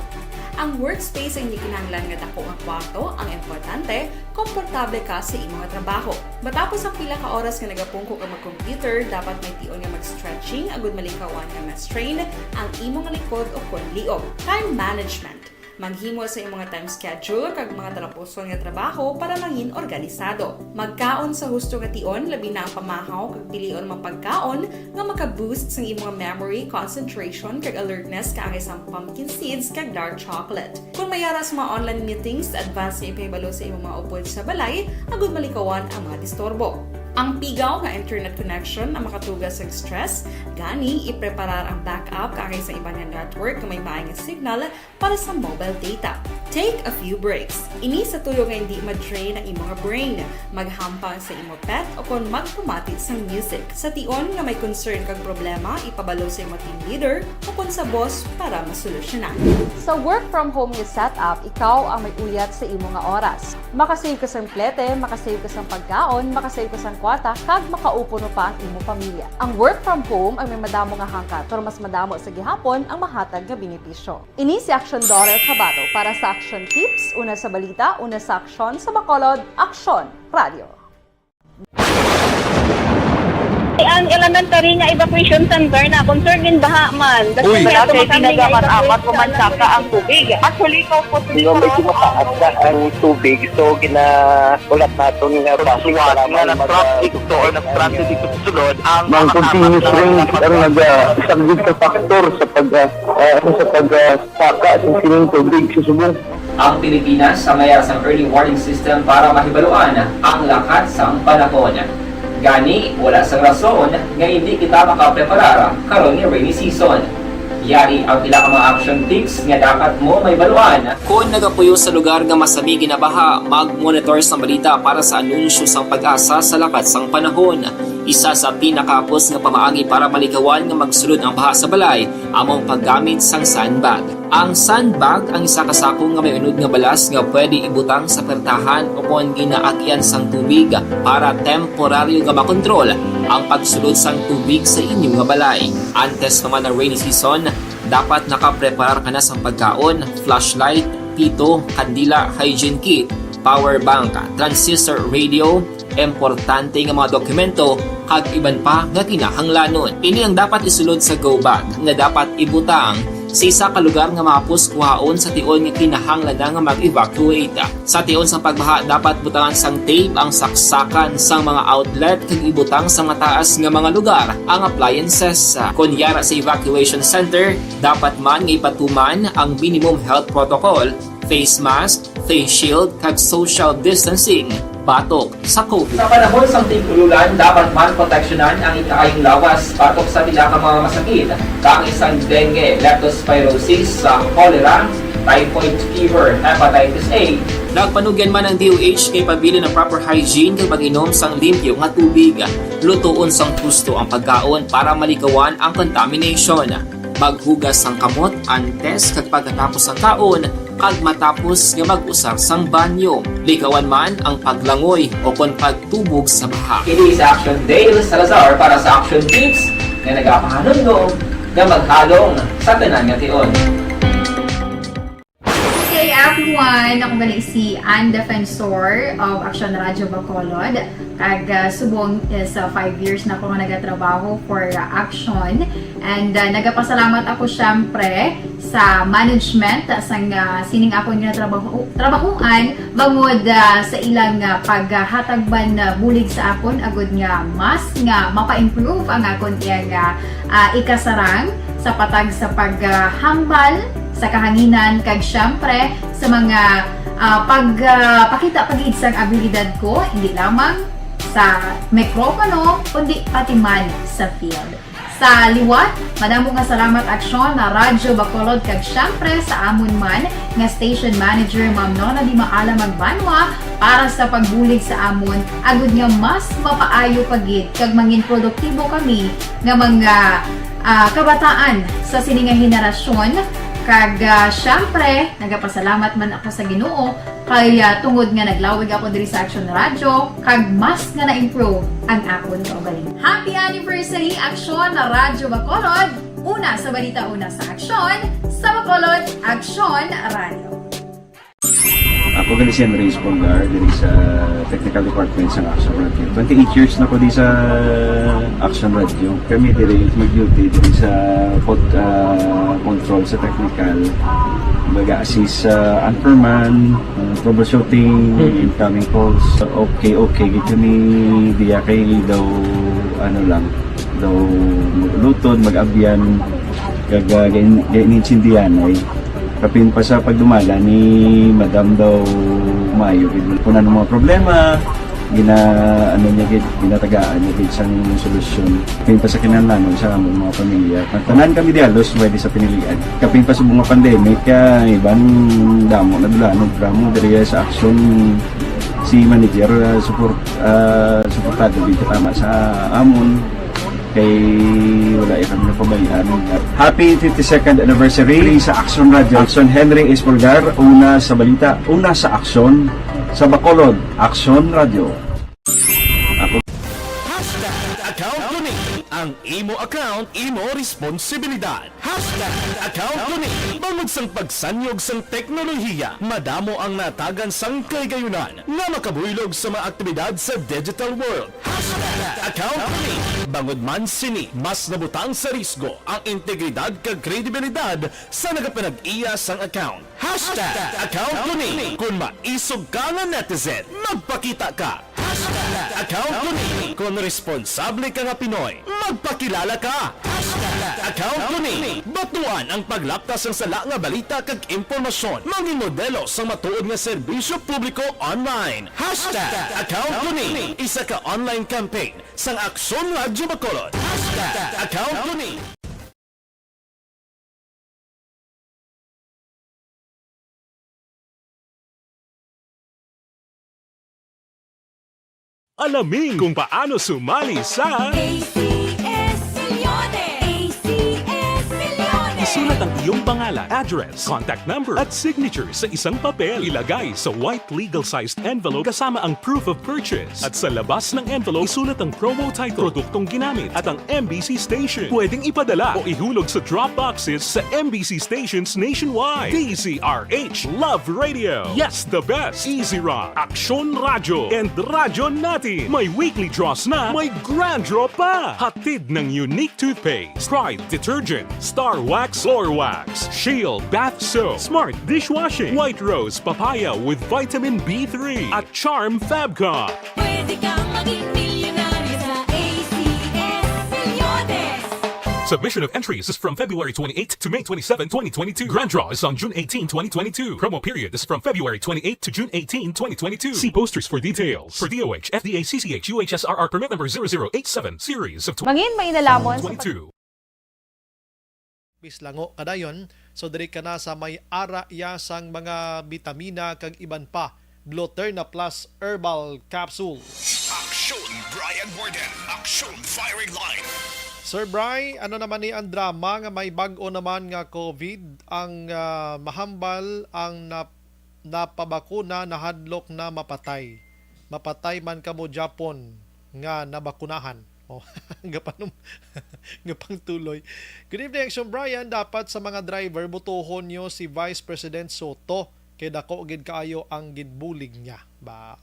Ang workspace ay hindi kinahanglan nga dako nga kwarto, ang importante, komportable ka sa imong trabaho. Matapos ang pila ka oras nga nagapungko ka mag-computer, dapat may tion nga mag-stretching agud malikawan nga ma-strain ang imong likod o kon liog. Time management. Maghimo sa imong time schedule kag mga talapuson nga trabaho para maging organisado. Magkaon sa husto nga tion, labi na ang pamahaw kag pilion mang pagkaon nga maka-boost sa imong memory, concentration kag alertness kaangay sa pumpkin seeds kag dark chocolate. Kung mayara sa mga online meetings, advance nga ipahibalo sa imong mga upod sa balay, agud malikawan ang mga disturbo. Ang pigaw nga internet connection ang makatugas sa stress, gani ipreparar ang backup kaangay sa ibang nga network nga may maayong signal para sa mobile data. Take a few breaks. Ini sa tuyo nga hindi ma-drain ang imong brain. Maghampang sa imong pet o kung magpumati sa music. Sa tion nga may concern kag problema, ipabalo sa imong team leader o kung sa boss para masolusyonan. Sa work from home nga setup, ikaw ang may uyat sa imong nga oras. Makasave ka sa plete, makasave ka sa pagkaon, makasave ka sa kwarta, kag makaupo no pa ang imong pamilya. Ang work from home ay may madamo nga hangkat, pero mas madamo sa gihapon ang mahatag nga benepisyo. Ini si Action Dorel Cabato para sa Action Tips, una sa balita, una sa aksyon sa Bacolod, Aksyon Radio. Ang elementary nga evacuation center na concern din baha man. Uy, kasi tinagamat-amat pumansaka ang tubig. Actually, ikaw po Di ba medyo mataas na ang tubig, so ginaulat natin nga pasiwala nga ng traffic to or nag-transit dito sa sulod ang Mang continuous rain ang isang good ka factor sa pagsaka sa sining tubig sa subong. Ang Pilipinas sa mayara sang early warning system para mahibaluan ang lakat sang panahon. Gani, wala sang rason nga hindi kita makapreparar karon ni rainy season. Yari ang pila ka mga action tips nga dapat mo may baluan. Kung nagapuyo sa lugar nga masabi ginabaha, mag-monitor sa balita para sa anunsyo sang pag-asa sa lakat sang panahon. Isa sa pinakapos nga pamaagi para malikawan nga magsulod ang baha sa balay, among paggamit sang sandbag. Ang sandbag ang isa ka sako nga may unod nga balas nga pwede ibutang sa pertahan o kung ginaagyan sang tubig para temporaryo nga makontrol ang pagsulod sang tubig sa inyong nga balay. Antes naman ng rainy season, dapat nakapreparar ka na sa pagkaon, flashlight, pito, kandila, hygiene kit, power bank, transistor radio, importante nga mga dokumento kag iban pa nga kinahanglanon. Ini ang dapat isulod sa go bag nga dapat ibutang sa isa ka lugar nga mapus kuhaon sa tion nga kinahanglan nga mag-evacuate. Sa tion sa pagbaha, dapat butangan sang tape ang saksakan sang mga outlet kag ibutang sa mataas nga mga lugar ang appliances. Kunyara sa evacuation center, dapat man nga ipatuman ang minimum health protocol, face mask, face shield kag social distancing. batok sa COVID. Sa panahon sa tigululan, dapat man proteksyonan ang ikaayong lawas batok sa pila ka mga masakit, kang isang dengue, leptospirosis, cholera, typhoid fever, hepatitis A. Nagpanugyan man ang DOH kay pabili ng proper hygiene kay pag-inom sang limpyo nga tubig. Lutuon sang husto ang pagkaon para malikawan ang contamination. Maghugas sang kamot antes kag pagkatapos ang kaon kag matapos nga mag-usar sang banyo. Likawan man ang paglangoy o kon pagtubog sa baha. Kini sa Action Dale Salazar para sa Action Tips nga nagapahanundong nga maghalong sa tanan nga tion. Hey everyone! Ako gali si Ann Defensor of Action Radio Bacolod. Kag subong sa 5 years na ako nga nagatrabaho for Action. And nagapasalamat ako syempre sa management sang sining ako nga trabahuan bangod sa ilang paghatagban bulig sa akon agud nga mas nga mapa-improve ang akon iyang ikasarang sa patag sa paghambal sa kahanginan kag syempre sa mga pagpakita pagid sang abilidad ko hindi lamang sa mikropono kundi pati man sa field. Sa liwat, madamo nga salamat Aksyon na Radyo Bacolod kag syempre sa amon man nga station manager Ma'am Nona Di Maala Magbanwa para sa pagbulig sa amon agud nga mas mapaayo pagid kag mangin produktibo kami nga mga kabataan sa sininga henerasyon. Kag syempre, nagapasalamat man ako sa Ginoo kay tungod nga naglawig ako diri sa Action Radio kag mas nga na-improve ang akon kaugalingon. Happy anniversary Action Radio Bacolod! Una sa balita, una sa Action, sa Bacolod, Action Radio. Ako gali si Henry Espongar diri sa Technical Department sa Action Radio. 28 years na ko di sa Action Radio. Kami diri mag-duty diri sa control sa technical. Mag-assist sa anchorman, troubleshooting, incoming calls. Okay. Gito ni diya kay daw daw lutod, mag-abyan, ganinsindihan ay kapin pa sa pagdumala ni Madam daw Mayo kung ano mga problema ginatagaan niya gid sang solusyon kapin pa sa kinahanglan sa among mga pamilya tanan kami dialos pwede sa pinilian kapin pa sa mga pandemic iban damo na dulanog dramo diri sa Action si manager suportado dito tama sa amon kay wala kami na pabayaan. Happy 52nd anniversary sa Action Radio. Action Henry Espolgar, una sa balita, una sa Action, sa Bacolod, Action Radio. Account ko ni ang imo account, imo responsibilidad. Account ko ni bangod sang pagsanyog sang teknolohiya, madamo ang natagan sang kaygayunan nga makabuylog sa mga aktibidad sa digital world. Account ko ni bangod man sini mas nabutang sa risgo ang integridad kag kredibilidad sa nagapanag-iya sang account. Account ko ni kung maisog ka nga netizen, magpakita ka. Account ko ni kung responsable ka nga Pinoy, magpakilala ka. Account ko ni batuan ang paglaptas ng sala nga balita kag impormasyon, maging modelo sa matuod nga serbisyo publiko online. Account ko ni isa ka online campaign sang Aksyon Radio Bacolod. Account ko ni Alamin kung paano sumali sa ACS Millones! ACS Millones! Isulat ang iyong pangalan, address, contact number at signature sa isang papel. Ilagay sa white legal-sized envelope kasama ang proof of purchase. At sa labas ng envelope, isulat ang promo title, produktong ginamit at ang MBC station. Pwedeng ipadala o ihulog sa drop boxes sa MBC stations nationwide. DZRH Love Radio. Yes, the best. Easy Rock, Action Radio, and Radyo Natin. May weekly draws na, may grand draw pa. Hatid ng unique toothpaste, Pride Detergent, Star Wax Floor Wax, Shield Bath Soap, Smart Dishwashing, White Rose Papaya with Vitamin B3 at Charm Fabcon. Pwede kang maging milyonaryo sa ACS Millones! Submission of entries is from February 28 to May 27, 2022. Grand draw is on June 18, 2022. Promo period is from February 28 to June 18, 2022. See posters for details. For DOH, FDA, CCH, UHSRR permit number 0087, series of Mangin may nalamon sa 2022. Bislango kadayon, so diri ka na sa may ara yasang mga bitamina kag iban pa. Gluterna Plus Herbal Capsule. Aksyon Brian Morden. Aksyon Firing Line. Sir Bry, ano naman ni ang drama nga may bag-o naman nga COVID ang mahambal ang napabakuna na hadlok na mapatay. Mapatay man kamo Japon nga nabakunahan. Oh, gapang tuloy. Good evening, Action Brian. Dapat sa mga driver butuhon nyo si Vice President Soto kay dako gid kaayo ang gidbulig niya. Ba.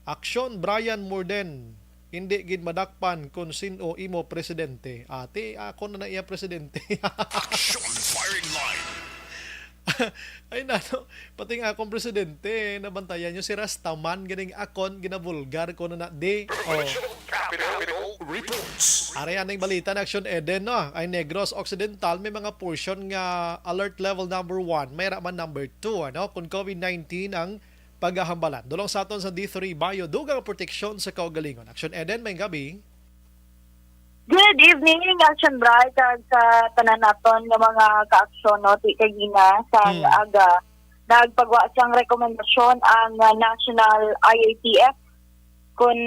Action Brian Morden. Hindi gid madakpan kung sino imo presidente. Ate, ako na iya presidente. Action Firing Line. Ay nano, pati nga akong presidente, nabantayan nyo si Rastaman, ganing akon, ginabulgar ko na de. Capital Reports. Arayan ng balita na Action Eden, no? Ay Negros Occidental, may mga portion nga alert level number 1, may raman number 2, ano? Kung COVID-19 ang paghahambalan. Dulong sa aton sa D3 Bio, dugang proteksyon sa kaugalingon. Action Eden, may gabi. Good evening, Action Bright, kag sa tanan naton nga mga ka-aksyon no, ti kagina sa aga. Nagpagwa siyang rekomendasyon ang National IATF kung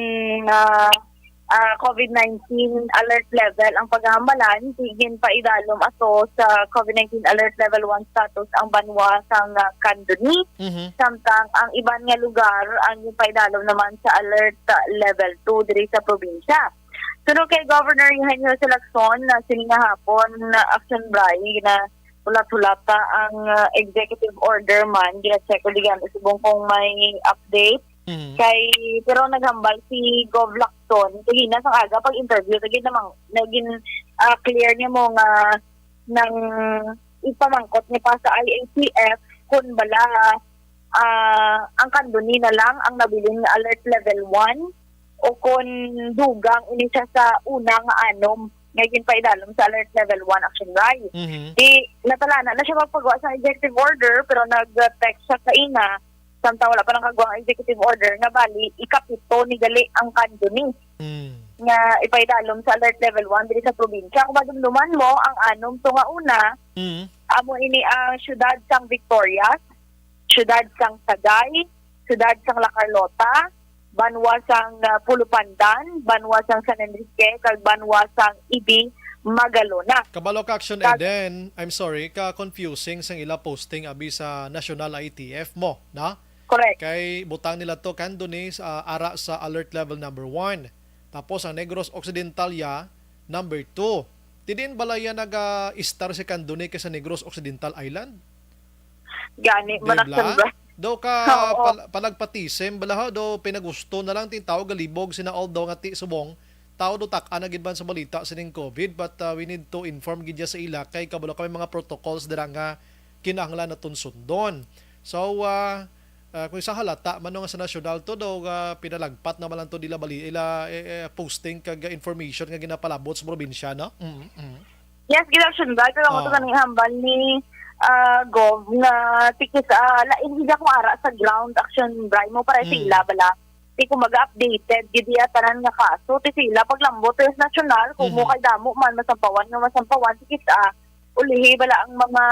COVID-19 alert level ang paghahambalan, tigin pa idalom ato sa COVID-19 alert level 1 status ang banwa sang Candoni. Samtang ang iban nga lugar ang paidalom naman sa alert level 2 diri sa probinsya. Sunod kay Governor Eugenio Lacson na sininga hapon na Action Bray na ulat-ulata ang executive order man gina-check ko digan subong kung may update kay pero naghambal si Gov Lacson kay na sa aga pag interview kay namang naging clear niya mo nga nang ipamangkot niya pa sa IATF kung bala ang Candoni na lang ang nabiling alert level 1 o kung dugang ini siya sa unang anom ngayon pa idalom sa alert level 1 Action Right. Di natalana na siya magpagawa sa executive order pero nag-text siya sa ina samtang wala pa nang kagawa ang executive order nga bali ikapito ni gali ang Candoni nga ipaidalom sa alert level 1 diri sa probinsya. Kung madumduman mo ang anom to nga una amo ini ang syudad sang Victorias, syudad sang Sagay, syudad sang La Carlota, banwa sang Pulupandan, banwa sang San Enrique, kag banwa sang Ibi, Magalona. Kabalo ka Action Eden, I'm sorry, ka-confusing sang ila posting abi sa National ITF mo, na? Correct. Kay butang nila to Candoni ara sa alert level number 1. Tapos ang Negros Occidental ya, number 2. Tidin balaya naga-star si Candoni kay sa Negros Occidental Island? Gani, manaksan ba? Do ka palagpatisem balaha do pinagusto na lang tin tao galibog sina although nga ti subong tao do tak-an gid ban sa balita sining COVID but we need to inform gid sa ila kay kabalo kami mga protocols dira nga kinahanglan naton sundon. So kung sa halata man nga sa national to do pinalagpat na man lang to dila bali ila posting kag information nga ginapalabot sa probinsya no. Yes, gid Action ba kay mo to kaning hambal ni Gov na tikis lain hindi ako ara sa ground Action Bray mo para sila bala di ko mag-updated gidi tanan nga kaso ti sila paglambot sa national kung mo kay damo man masampawan tikis ulihi bala ang mga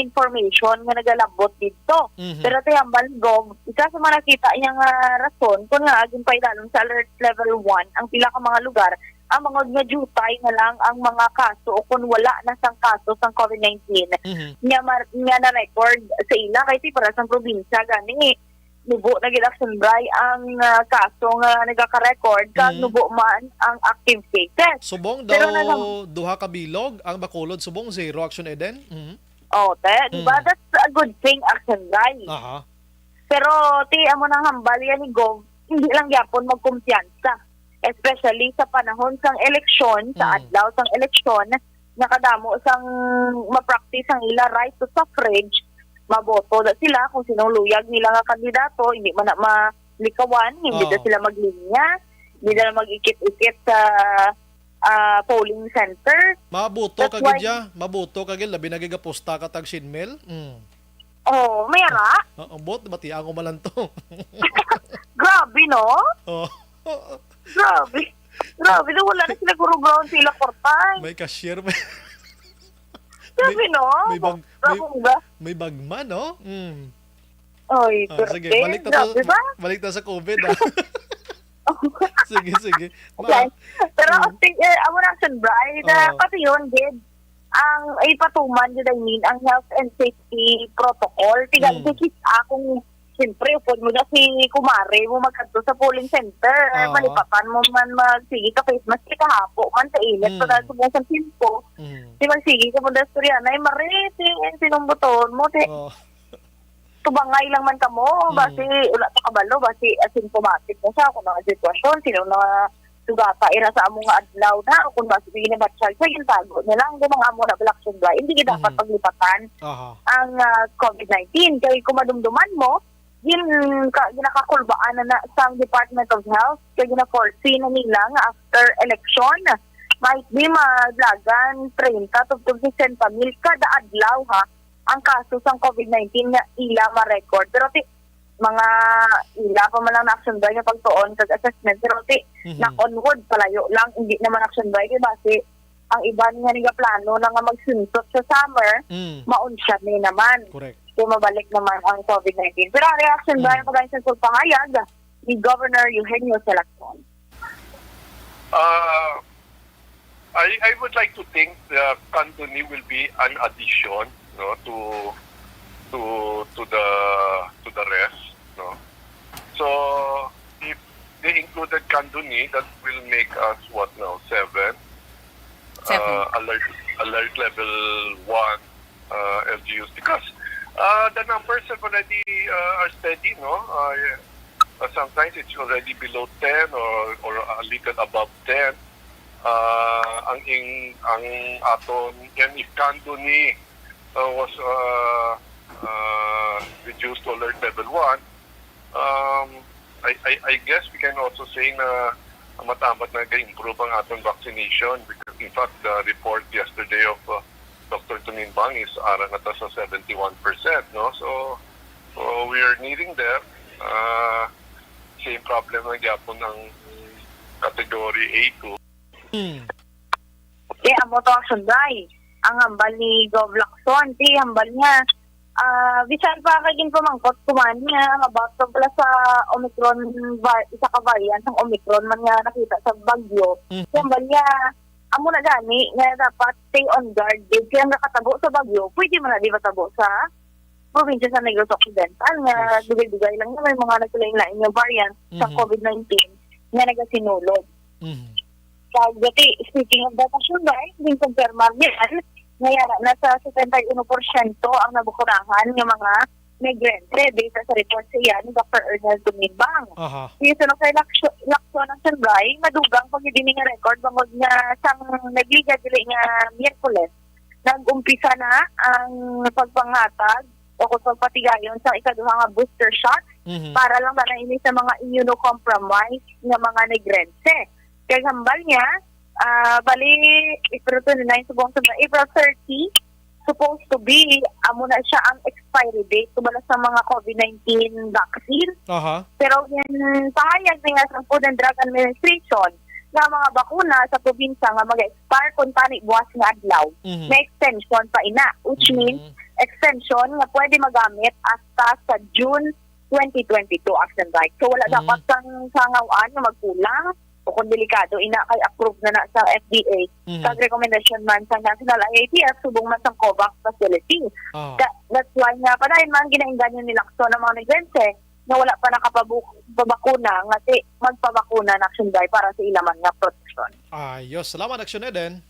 information nga nagalambot dito pero ti hambal Gov isa sa mga nakita niya nga rason kung nga aging paidalon sa alert level 1 ang pila ka mga lugar ang mga nga jutay na lang ang mga kaso o kung wala na sang kaso sang COVID-19 nga na-record sa ila kay para sa probinsya gani nubo na gid Action Bray ang kaso nga nagaka-record kag nubo man ang active cases. Subong daw duha ka bilog ang Bacolod subong 0 Action Eden. Diba that's a good thing Action Bray. Pero ti amo nang hambal yan ni Gov hindi lang gyapon magkumpiyansa. Especially sa panahon sang eleksyon, sa adlaw sang eleksyon, nakadamo sang ma-practice ang ila right to suffrage, maboto na sila kung sinong luyag nila nga kandidato, hindi man na malikawan, hindi na sila maglinya, hindi na mag-ikit-ikit sa polling center. Mabuto That's kagid why- ya, mabuto kagid labi nagigaposta ka tag sinmel. Oh, may ara. Ang bot ba tiang ko malanto. Grabe, no? Oh. Grabe. Grabe, na wala na sila guro ground sila kortay. May cashier Grabe, no? may bagman, no? Oy, Sige, grabe ba? balik na sa COVID. Sige. Okay. Pero amo na action bride, pati yun, Gid. Ang ipatuman yun, I mean, ang health and safety protocol. Tigakikis akong, siyempre, upod mo na si Kumare mo magkanto sa polling center. Malipapan mo man magsige ka face mask kahapo man sa ilit. Pagka subong sa simpo, di magsige ka mo na Soriana, ay marete, sinumbuton mo, tubangay lang man ka mo, basi wala sa kabalo, basi asymptomatic na siya kung mga sitwasyon, sino na sugata ira sa among nga adlaw na o kung basi bigyan na batsyal sa yung tago nila ang mga amo na blackson dry, hindi ka dapat paglipatan ang COVID-19. Kaya kung madumduman mo, ginakakulbaan na sa Department of Health, kaya gina-foresee na nila nga after election, might be maglagan 30 to 60 mil kada adlaw ang kaso sa COVID-19 nga ila ma-record. Pero mga ila pa man lang na action by nga pagtuon kag assessment. Pero knock on wood, palayo lang, hindi naman action by kasi ang iban nga niga plano na nga magsuntot sa summer, maunsyad na naman. Correct. So mabalik naman ang COVID-19. Pero ang reaction by ang pagkain sa pangayag ni Governor Eugenio Salacson. I would like to think the Candoni will be an addition, no, to the rest, no. So if they included Candoni, that will make us what now 7. Alert level 1 LGUs because the numbers have already are steady, no. Sometimes it's already below 10 or a little above 10. Ang aton yan if Candoni was reduced to alert level 1, I guess we can also say na matamat na ga-improve ang aton vaccination because in fact the report yesterday of Dr. Tunin Bang is ara na ta sa 71%, no. So we are nearing there. Same problem na gyapon ng category A2. Amo to action dry. Ang hambal ni Gov Lacson, hambal niya. Bisan pa kaging pamangkot kuman niya about pala sa Omicron, isa ka variant ng Omicron man nga nakita sa Bagyo. Hambal niya, amo na gani nga dapat stay on guard. Kaya nakatabo sa Bagyo, pwede man na di matabo sa probinsya sa Negros Occidental nga dugay-dugay lang na may mga nagkulain-lain nga variant sa COVID-19 nga nagasinulog. Dati, speaking of that, din kumpirmar niyan, ngayara na sa 71% ang nabukurahan ng mga migrante based sa report sa iyan ni Dr. Ernest Tumibang. Dito na kay Lacson ng Sanbray, madugang pag-ibig nga record bangod nga sang nagliga dili nga Miyerkules. Nag-umpisa na ang pagpanghatag o kung pagpatigayon sa ikaduha nga booster shot para lang ba na ini sa mga immunocompromised nga mga migrante. Kaya hambal niya, bali, April 29, April 30, supposed to be, amo na siya ang expiry date kumala sa mga COVID-19 vaccine. Pero yan, pahayag na nga sa Food and Drug Administration na mga bakuna sa probinsya nga mag-expire kung tani buwas nga adlaw. May extension pa ina, which means extension nga pwede magamit hasta sa June 2022 action right. So wala dapat sang sangawaan na magkulang o kung delikado, ina kay approve na sa FDA. Kag recommendation man sa National IATF, subong man sa COVAX facility. That's why nga pa dahil man ginainganyo ni Lacson ng mga negrente na wala pa nakapabakuna, nga magpabakuna na action by para sa ilaman nga protection. Ayos. Salamat, Action Eden.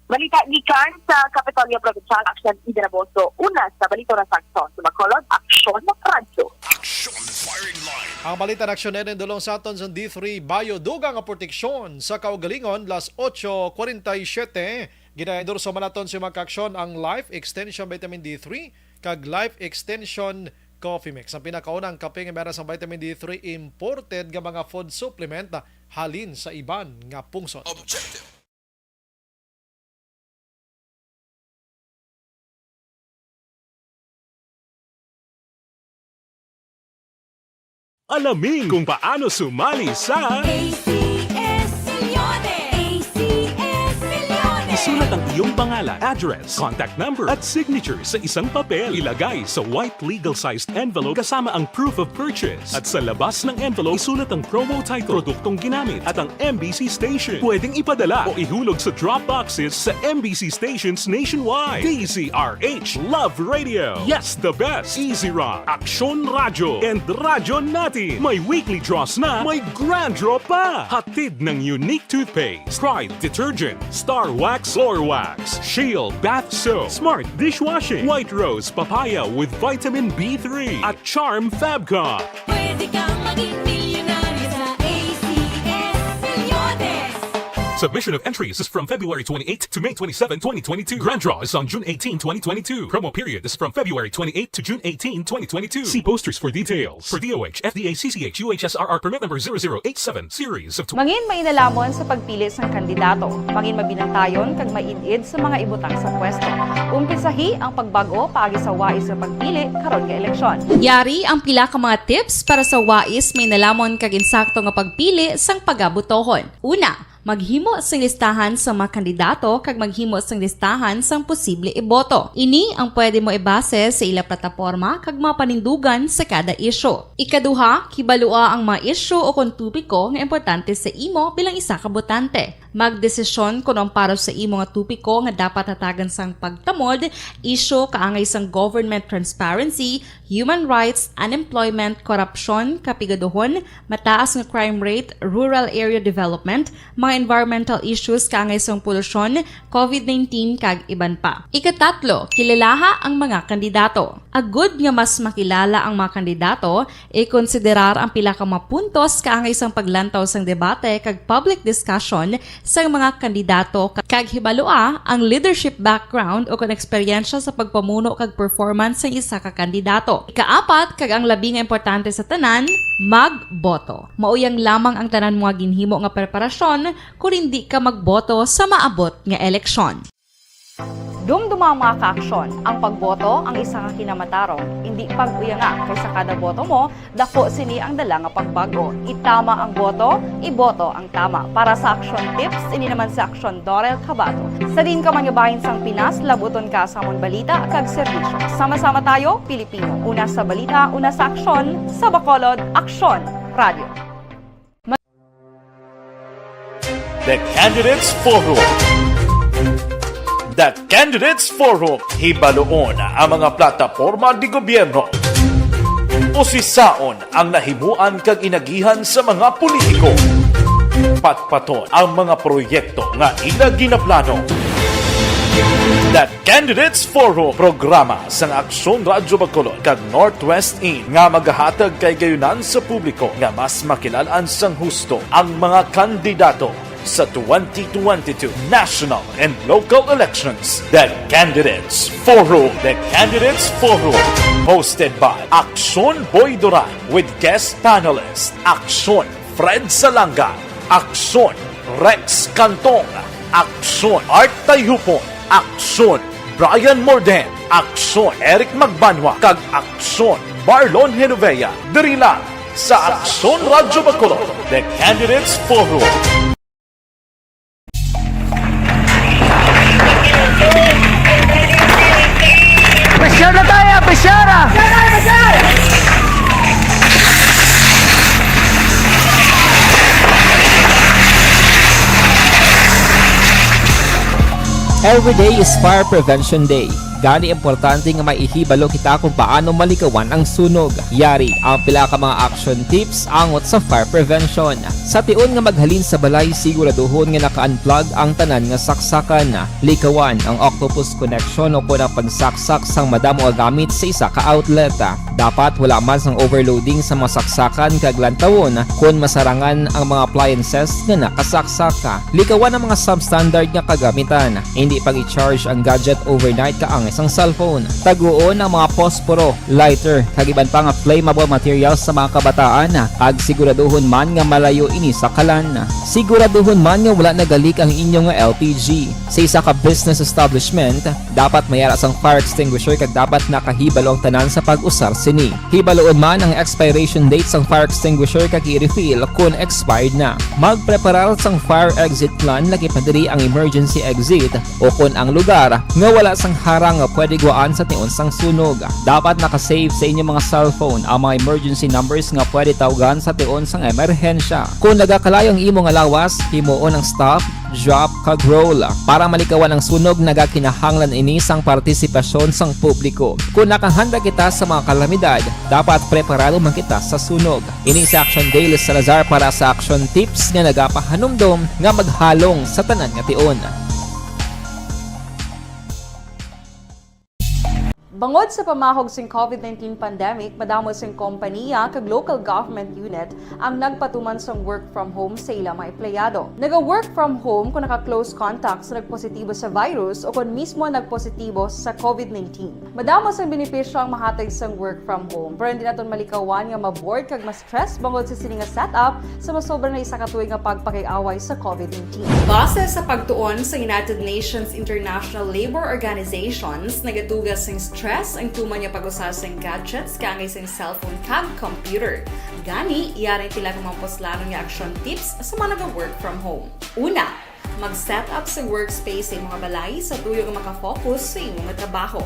Balita gikan sa Kapitolyo Provincial, Action Eden Aboso. Una sa balito ng Saxon, sa Bacolod, Action ng Radyo. Ang balita ng Action Eden dulong sa aton sa D3 Bayo dugang nga proteksyon sa kaugalingon las 8:47 ginaendorso man naton si Makaksyon ang Life Extension Vitamin D3 kag Life Extension Coffee Mix. Ang pinakaunang kape nga meron sa vitamin D3 imported nga mga food supplement halin sa iban nga pungsod. Objective. Alamin kung paano sumali sa ACS Milyones! ACS Milyones! Isulat ang iyong pangalan, address, contact number at signature sa isang papel. Ilagay sa white legal-sized envelope kasama ang proof of purchase. At sa labas ng envelope, isulat ang promo title, produktong ginamit at ang MBC station. Pwedeng ipadala o ihulog sa drop boxes sa MBC stations nationwide. DZRH Love Radio. Yes, the best. Easy Rock, Aksyon Radyo, and Radyo Natin. May weekly draws na, may grand draw pa. Hatid ng unique toothpaste, Pride Detergent, Star Wax Floor Wax, Shield Bath Soap, Smart Dishwashing, White Rose Papaya with Vitamin B3, at Charm Fabcon. Pwede kang maging milyonaryo sa ACS Milyones! Submission of entries is from February 28 to May 27, 2022. Grand draw is on June 18, 2022. Promo period is from February 28 to June 18, 2022. See posters for details. For DOH, FDA, CCH, UHSRR permit number 0087, series of... Mangin mainalamon sa pagpili ng kandidato. Mangin mabinantayon kag mainid sa mga ibutang sa pwesto. Umpisahi ang pagbago paagi sa wais sa pagpili karon nga eleksyon. Yari ang pila ka mga tips para sa wais may nalamon kag insakto nga pagpili sang pagabutohon. Una, maghimo sang listahan sa mga kandidato kag maghimo sang listahan sang posible iboto. Ini ang pwede mo ibase sa ila plataporma kag mga panindugan sa kada issue. Ikaduha, kibalua ang mga issue o kung tupiko nga importante sa imo bilang isa ka botante. Magdesisyon kung ang para sa imo nga tupiko nga dapat hatagan sang pagtamod, issue kaangay sang government transparency, human rights, unemployment, corruption, kapigaduhon, mataas nga crime rate, rural area development, mga environmental issues kaangay sang polusyon, COVID-19 kag iban pa. Ikatatlo, kilalaha ang mga kandidato. Agud nga mas makilala ang mga kandidato, i-konsiderar ang pila ka mga puntos kaangay sang paglantaw sang debate kag public discussion sa mga kandidato kag hibalua ang leadership background o kung eksperyensya sa pagpamuno kag performance sa isa ka kandidato. Ikaapat kag ang labi nga importante sa tanan, magboto. Mauyang lamang ang tanan mga ginhimo nga preparasyon kung hindi ka magboto sa maabot nga eleksyon. Dumduma ang mga kaaksyon, ang pagboto ang isa nga kinamatarong, hindi pag-uyanga kaysa kada boto mo, dako sini ang dala nga pagbago. Itama ang boto, iboto ang tama. Para sa action tips, ini naman sa Aksyon Dorel Cabato. Sa din ka manyabahin sang Pinas, labuton ka sa amon balita kag serbisyo. Sama-sama tayo, Pilipino. Una sa balita, una sa aksyon, sa Bacolod, Aksyon Radio. The Candidates Forum. The Candidates Forum, hibaluon ang mga plataporma di gobyerno. Usisaon ang nahimuan kag inagihan sa mga politiko. Patpaton ang mga proyekto nga ila ginaplano. The Candidates Forum, programa sang Aksyon Radyo Bacolod kag Northwest In nga magahatag kay gayunan sa publiko nga mas makilalaan sang husto ang mga kandidato sa 2022 national and local elections. The Candidates Forum. The Candidates Forum. Hosted by Aksyon Boy Duran with guest panelists Aksyon Fred Salanga, Aksyon Rex Cantong, Aksyon Art Tayhupon, Aksyon Brian Morden, Aksyon Eric Magbanwa, kag Aksyon Marlon Genovea. Diri lang sa Aksyon Radyo Bacolod. The Candidates Forum. Pressure na tayo! Pressure! Every day is Fire Prevention Day. Gani importante nga maihibalo kita kung paano malikawan ang sunog. Yari ang pila ka mga action tips angot sa fire prevention. Sa tion nga maghalin sa balay, siguraduhon nga naka-unplug ang tanan nga saksakan. Likawan ang octopus connection o kung ang pagsaksak sang madamo nga gamit sa isa ka outlet. Dapat wala man sang overloading sa mga saksakan kag lantawon kung masarangan ang mga appliances nga nakasaksaka. Likawan ang mga substandard nga kagamitan. Hindi pag i-charge ang gadget overnight kaangay isang cellphone. Taguon ang mga posporo, lighter, kag iban pa nga flammable materials sa mga kabataan ag siguraduhon man nga malayo ini sa kalan. Siguraduhon man nga wala nagalik ang inyong nga LPG. Sa isa ka business establishment, dapat mayara sang fire extinguisher kag dapat nakahibalo ang tanan sa pag-usar sini. Hibaloon man ang expiration date sang fire extinguisher kag i-refill kung expired na. Magpreparar sang fire exit plan lagi padiri ang emergency exit o kung ang lugar nga wala sang harang nga pwede guaan sa tiun sang sunog. Dapat nakasave sa inyong mga cellphone ang mga emergency numbers nga pwede tawagan sa tiun sang emerhensya. Kung nagakalayo ang imong alawas, himuon ang stop, drop kag roll para malikawan ang sunog nagakinahanglan ini sang partisipasyon sang publiko. Kung nakahanda kita sa mga kalamidad, dapat preparado man kita sa sunog. Ini sa Action Daily Salazar para sa action tips nga nagapahanumdom nga maghalong sa tanan nga tion. Bangod sa pamahog sing COVID-19 pandemic, madamo sing kompanya kag local government unit ang nagpatuman sang work from home sa ilang mga empleyado. Naga-work from home kung naka-close contact sa nagpositibo sa virus o kung mismo nagpositibo sa COVID-19. Madamo sang benepisyo ang mahatag sang work from home, pero hindi naton malikawan nga ma-bored kag ma-stress bangod sa sini nga setup sa masobra na isa ka tuig nga pagpakiaway sa COVID-19. Base sa pagtuon sa United Nations International Labour Organizations, nagatugas sing stress ang tuman niya pag-usar sa gadgets kangay sa cellphone kag computer. Gani, iyarin tila kung mga poslanong nga action tips sa mga nag-work from home. Una, mag-set up sa workspace sa mga balay sa tuyo nga makafocus sa imong trabaho.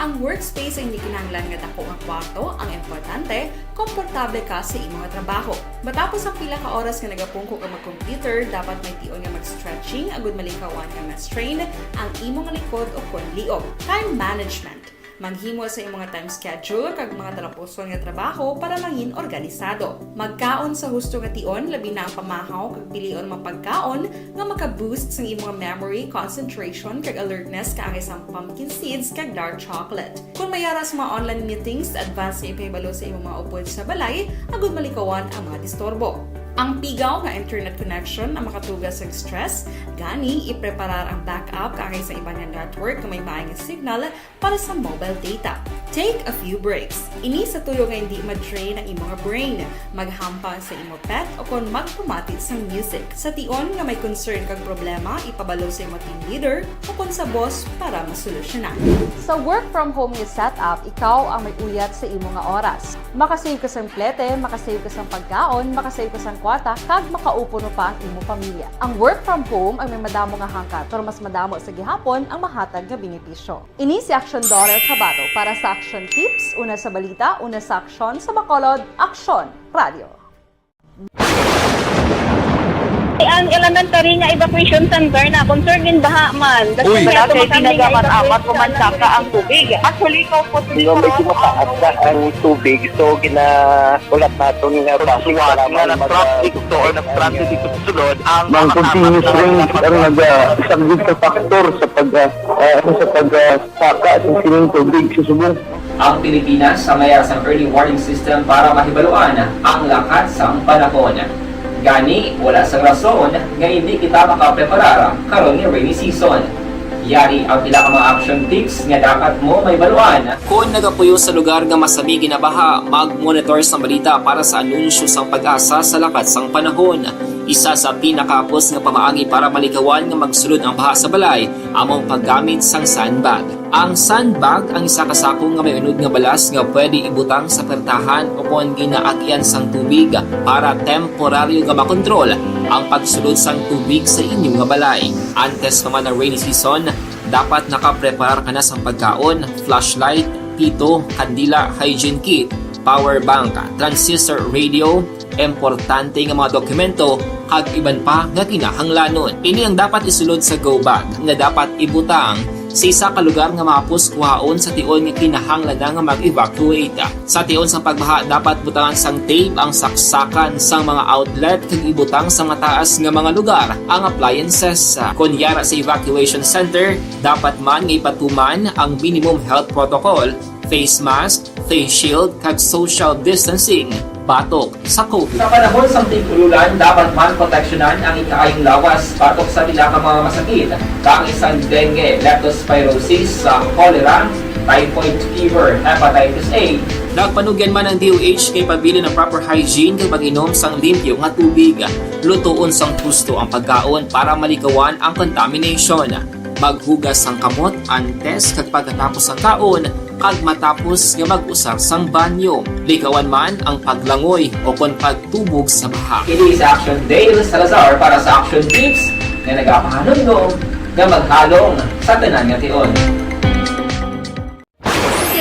Ang workspace ay hindi kinahanglan nga dako nga kwarto, ang importante, komportable ka sa imong trabaho. Matapos ang pila ka oras nga nagapungko ka mag-computer, dapat may tion nga mag-stretching agud malikawan nga ma-strain ang imong likod o kon liog. Time management. Maghimo sa imong time schedule kag mga talapuson nga trabaho para maging organisado. Magkaon sa husto nga tion, labi na ang pamahaw kag pilion mapagkaon nga maka-boost sa imong memory, concentration kag alertness kaangay sang pumpkin seeds kag dark chocolate. Kung mayara sa mga online meetings, advance nga ipahibalo sa imong mga upod sa balay, agud malikawan ang mga disturbo. Ang pigaw nga internet connection ang makatugas sa stress, gani ipreparar ang backup kaangay sa ibang network na may maayong signal para sa mobile data. Take a few breaks. Ini sa tuyo nga hindi ma-drain ang imong brain, maghampang sa imong pet o kung magpumatit sa music. Sa tion nga may concern kag problema, ipabalo sa imong team leader o kung sa boss para masolusyonan. Sa work from home nga setup, ikaw ang may uyat sa imong nga oras. Makasave ka sa plete, makasave ka sa pagkaon, makasave ka sa kwata, kag makaupo no pa ang imong pamilya. Ang work from home ay may madamo nga hangkat, pero mas madamo sa gihapon ang mahatag nga benepisyo. Ini si Action Daughter Cabato para sa Action Tips, una sa balita, una sa aksyon sa Bacolod, Aksyon Radio. Ang elementary nga evacuation center na concern din baha man. Uy, kasi pinagamat-amat kumansaka ang tubig. Actually, ikaw po Medyo mataas na ang tubig. So, ulat natin nga pasiwala nga ng traffic to or nag-traffic dito sa sulod. Ang continuous rain ang isang good factor sa pagsaka ng sining tubig sa subong. Ang Pilipinas sa mayroon sa early warning system para mahibaluan ang lakat sa panahon. Gani, wala sa rason nga hindi kita makapreparar karon ni rainy season. Yari ang pila ka mga action tips nga dapat mo may baluan. Kung nagapuyo sa lugar nga masabi ginabaha, mag-monitor sa balita para sa anunsyo sang pag-asa sa lakat sang panahon. Isa sa pinakapos nga pamaagi para malikawan nga magsulod ang baha sa balay, among paggamit sang sandbag. Ang sandbag ang isa ka sako nga may unod nga balas nga pwede ibutang sa pertahan o kung ginaagyan sang tubig para temporaryo nga makontrol ang pagsulod sang tubig sa inyong nga balay. Antes naman ng rainy season, dapat nakapreparar ka na sa pagkaon, flashlight, pito, kandila, hygiene kit, power bank, transistor radio, importante nga mga dokumento kag iban pa nga kinahanglanon. Ini ang dapat isulod sa go bag nga dapat ibutang sa isa ka lugar nga mapos kuhaon sa tion nga kinahanglan nga mag-evacuate. Sa tion sa pagbaha dapat butangan sang tape ang saksakan sang mga outlet kag ibutang sa mataas nga mga lugar ang appliances. Kunyara sa evacuation center, dapat man nga ipatuman ang minimum health protocol, face mask, face shield kag social distancing batok sa COVID. Sa panahon sa tig-ululan, dapat man proteksyonan ang ikaayong lawas batok sa pila ka mga masakit, kang isang dengue, leptospirosis, cholera, typhoid fever, hepatitis A. Nagpanugyan man ang DOH kay pabili ng proper hygiene kay pag-inom sang limpyo nga tubig. Lutuon sang gusto ang pagkaon para malikawan ang contamination. Maghugas sang kamot antes kag pagkatapos ang kaon kag matapos nga mag-usar sang banyo. Likawan man ang paglangoy o kon pagtubog sa baha. Kini sa Action Dale Salazar para sa Action Tips na nagapahanundong nga maghalong sa tanan nga tion.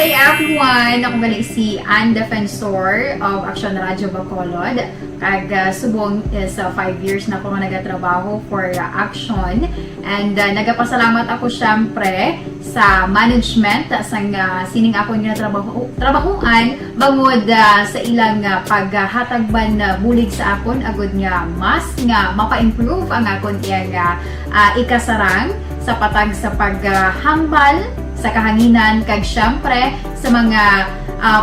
Hey everyone! Ako gali si Ann Defensor of Action Radio Bacolod. Kag subong is 5 years na ako nga nagatrabaho for Action. And nagapasalamat ako syempre sa management sang sining ako nga trabahuan bangod sa ilang paghatagban bulig sa akon agud nga mas nga mapa-improve ang akon iyang ikasarang sa patag sa paghambal sa kahanginan kag syempre sa mga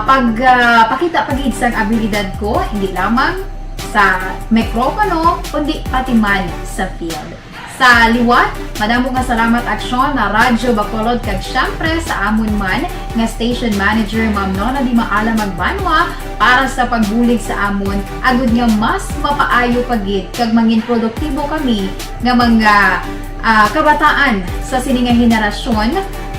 pagpakita pagid sang abilidad ko hindi lamang sa mikropono kundi pati man sa field. Sa liwat, madamo nga salamat Aksyon na Radyo Bacolod kag syempre sa amon man nga station manager Ma'am Nona Di Maala Magbanwa para sa pagbulig sa amon agud nga mas mapaayo pagid kag mangin produktibo kami nga mga kabataan sa sining nga henerasyon.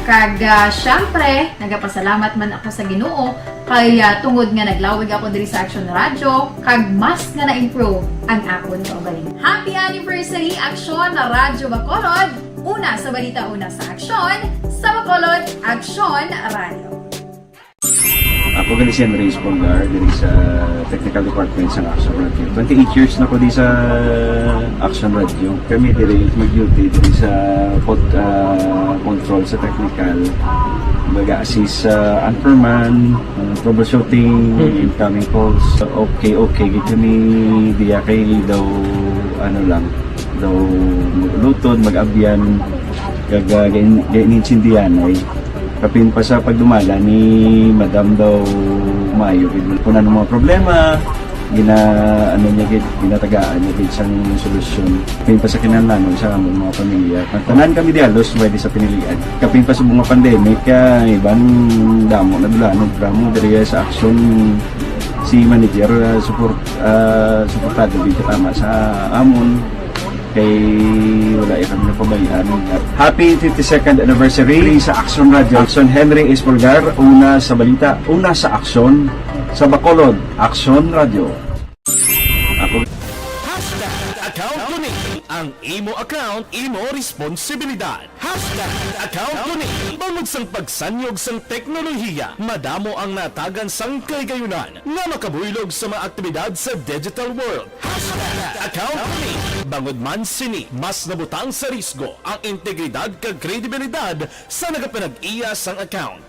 Kag syempre, nagapasalamat man ako sa Ginoo kay tungod nga naglawig ako diri sa Action Radio kag mas nga na-improve ang akon kaugalingon. Happy anniversary Action na Radyo Bacolod! Una sa balita, una sa Action, sa Bacolod, Action Radio. Ako gali si Henry Espolgar diri sa Technical Department sa Action Radio. 28 years na ko di sa Action Radio. Kami diri mag-duty diri sa control sa technical. Mag-assist sa anchorman, troubleshooting, incoming calls. Okay, gid kami diya kay daw daw maglutod, mag-abyan, ganinsindihan ay kapin pa sa pagdumala ni Madam daw Mayo kuna ng mga problema ginatagaan niya gid sang solusyon kapin pa sa kinahanglan sa among mga pamilya tanan kami di halos pwede sa pinilian kapin pa sa mga pandemic iban damo na dulanon dramo diri sa Action si manager suportado gid tama sa amon kay wala kami napabayaan. Happy 52nd anniversary sa Action Radio. Action Henry Espolgar, una sa balita, una sa Action, sa Bacolod, Action Radio. Ako Account ko ni ang imo account, imo responsibilidad. Account ko ni bangod sang pagsanyog sang teknolohiya, madamo ang natagan sang kaygayunan nga makabuylog sa mga aktibidad sa digital world. Account ko ni bangod man sini mas nabutang sa risgo ang integridad kag kredibilidad sa nagapanag-iya sang account.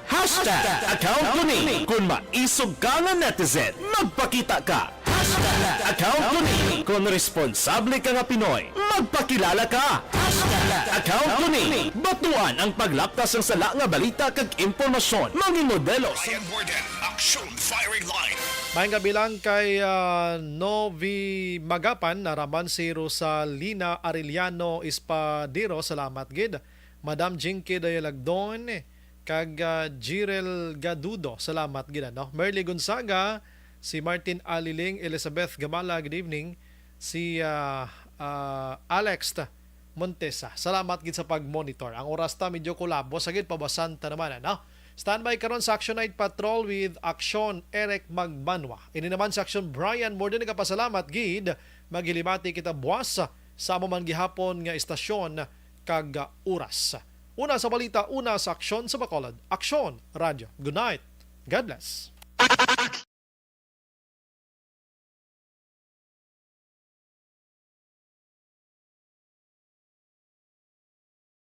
Account ko ni kung maisog ka nga netizen, magpakita ka. Account ko ni kung responsable ka nga Pinoy, magpakilala ka. Account ko ni batuan ang paglaptas ng sala nga balita kag impormasyon, maging modelo sa Action Firing Line. Maayong kabilang kay Novi Magapan, naraman si Rosalina Arellano Espadero, salamat gid. Madam Jinky Dayalagdon, kag Jirel Gadudo, salamat gid. No? Merly Gonzaga, si Martin Aliling, Elizabeth Gamala, good evening. Si Alex Montesa, salamat gid sa pag-monitor. Ang oras ta medyo kulabo, sagid pabasan ta naman. No? Standby karon sa Action Night Patrol with Action Eric Magbanwa. Ini naman sa Action Brian, more than nagapasalamat gid. Maghilimati kita buwas sa amuman gihapon nga istasyon kag oras. Una sa balita, una sa Action sa Bacolod, Action Radio. Good night. God bless.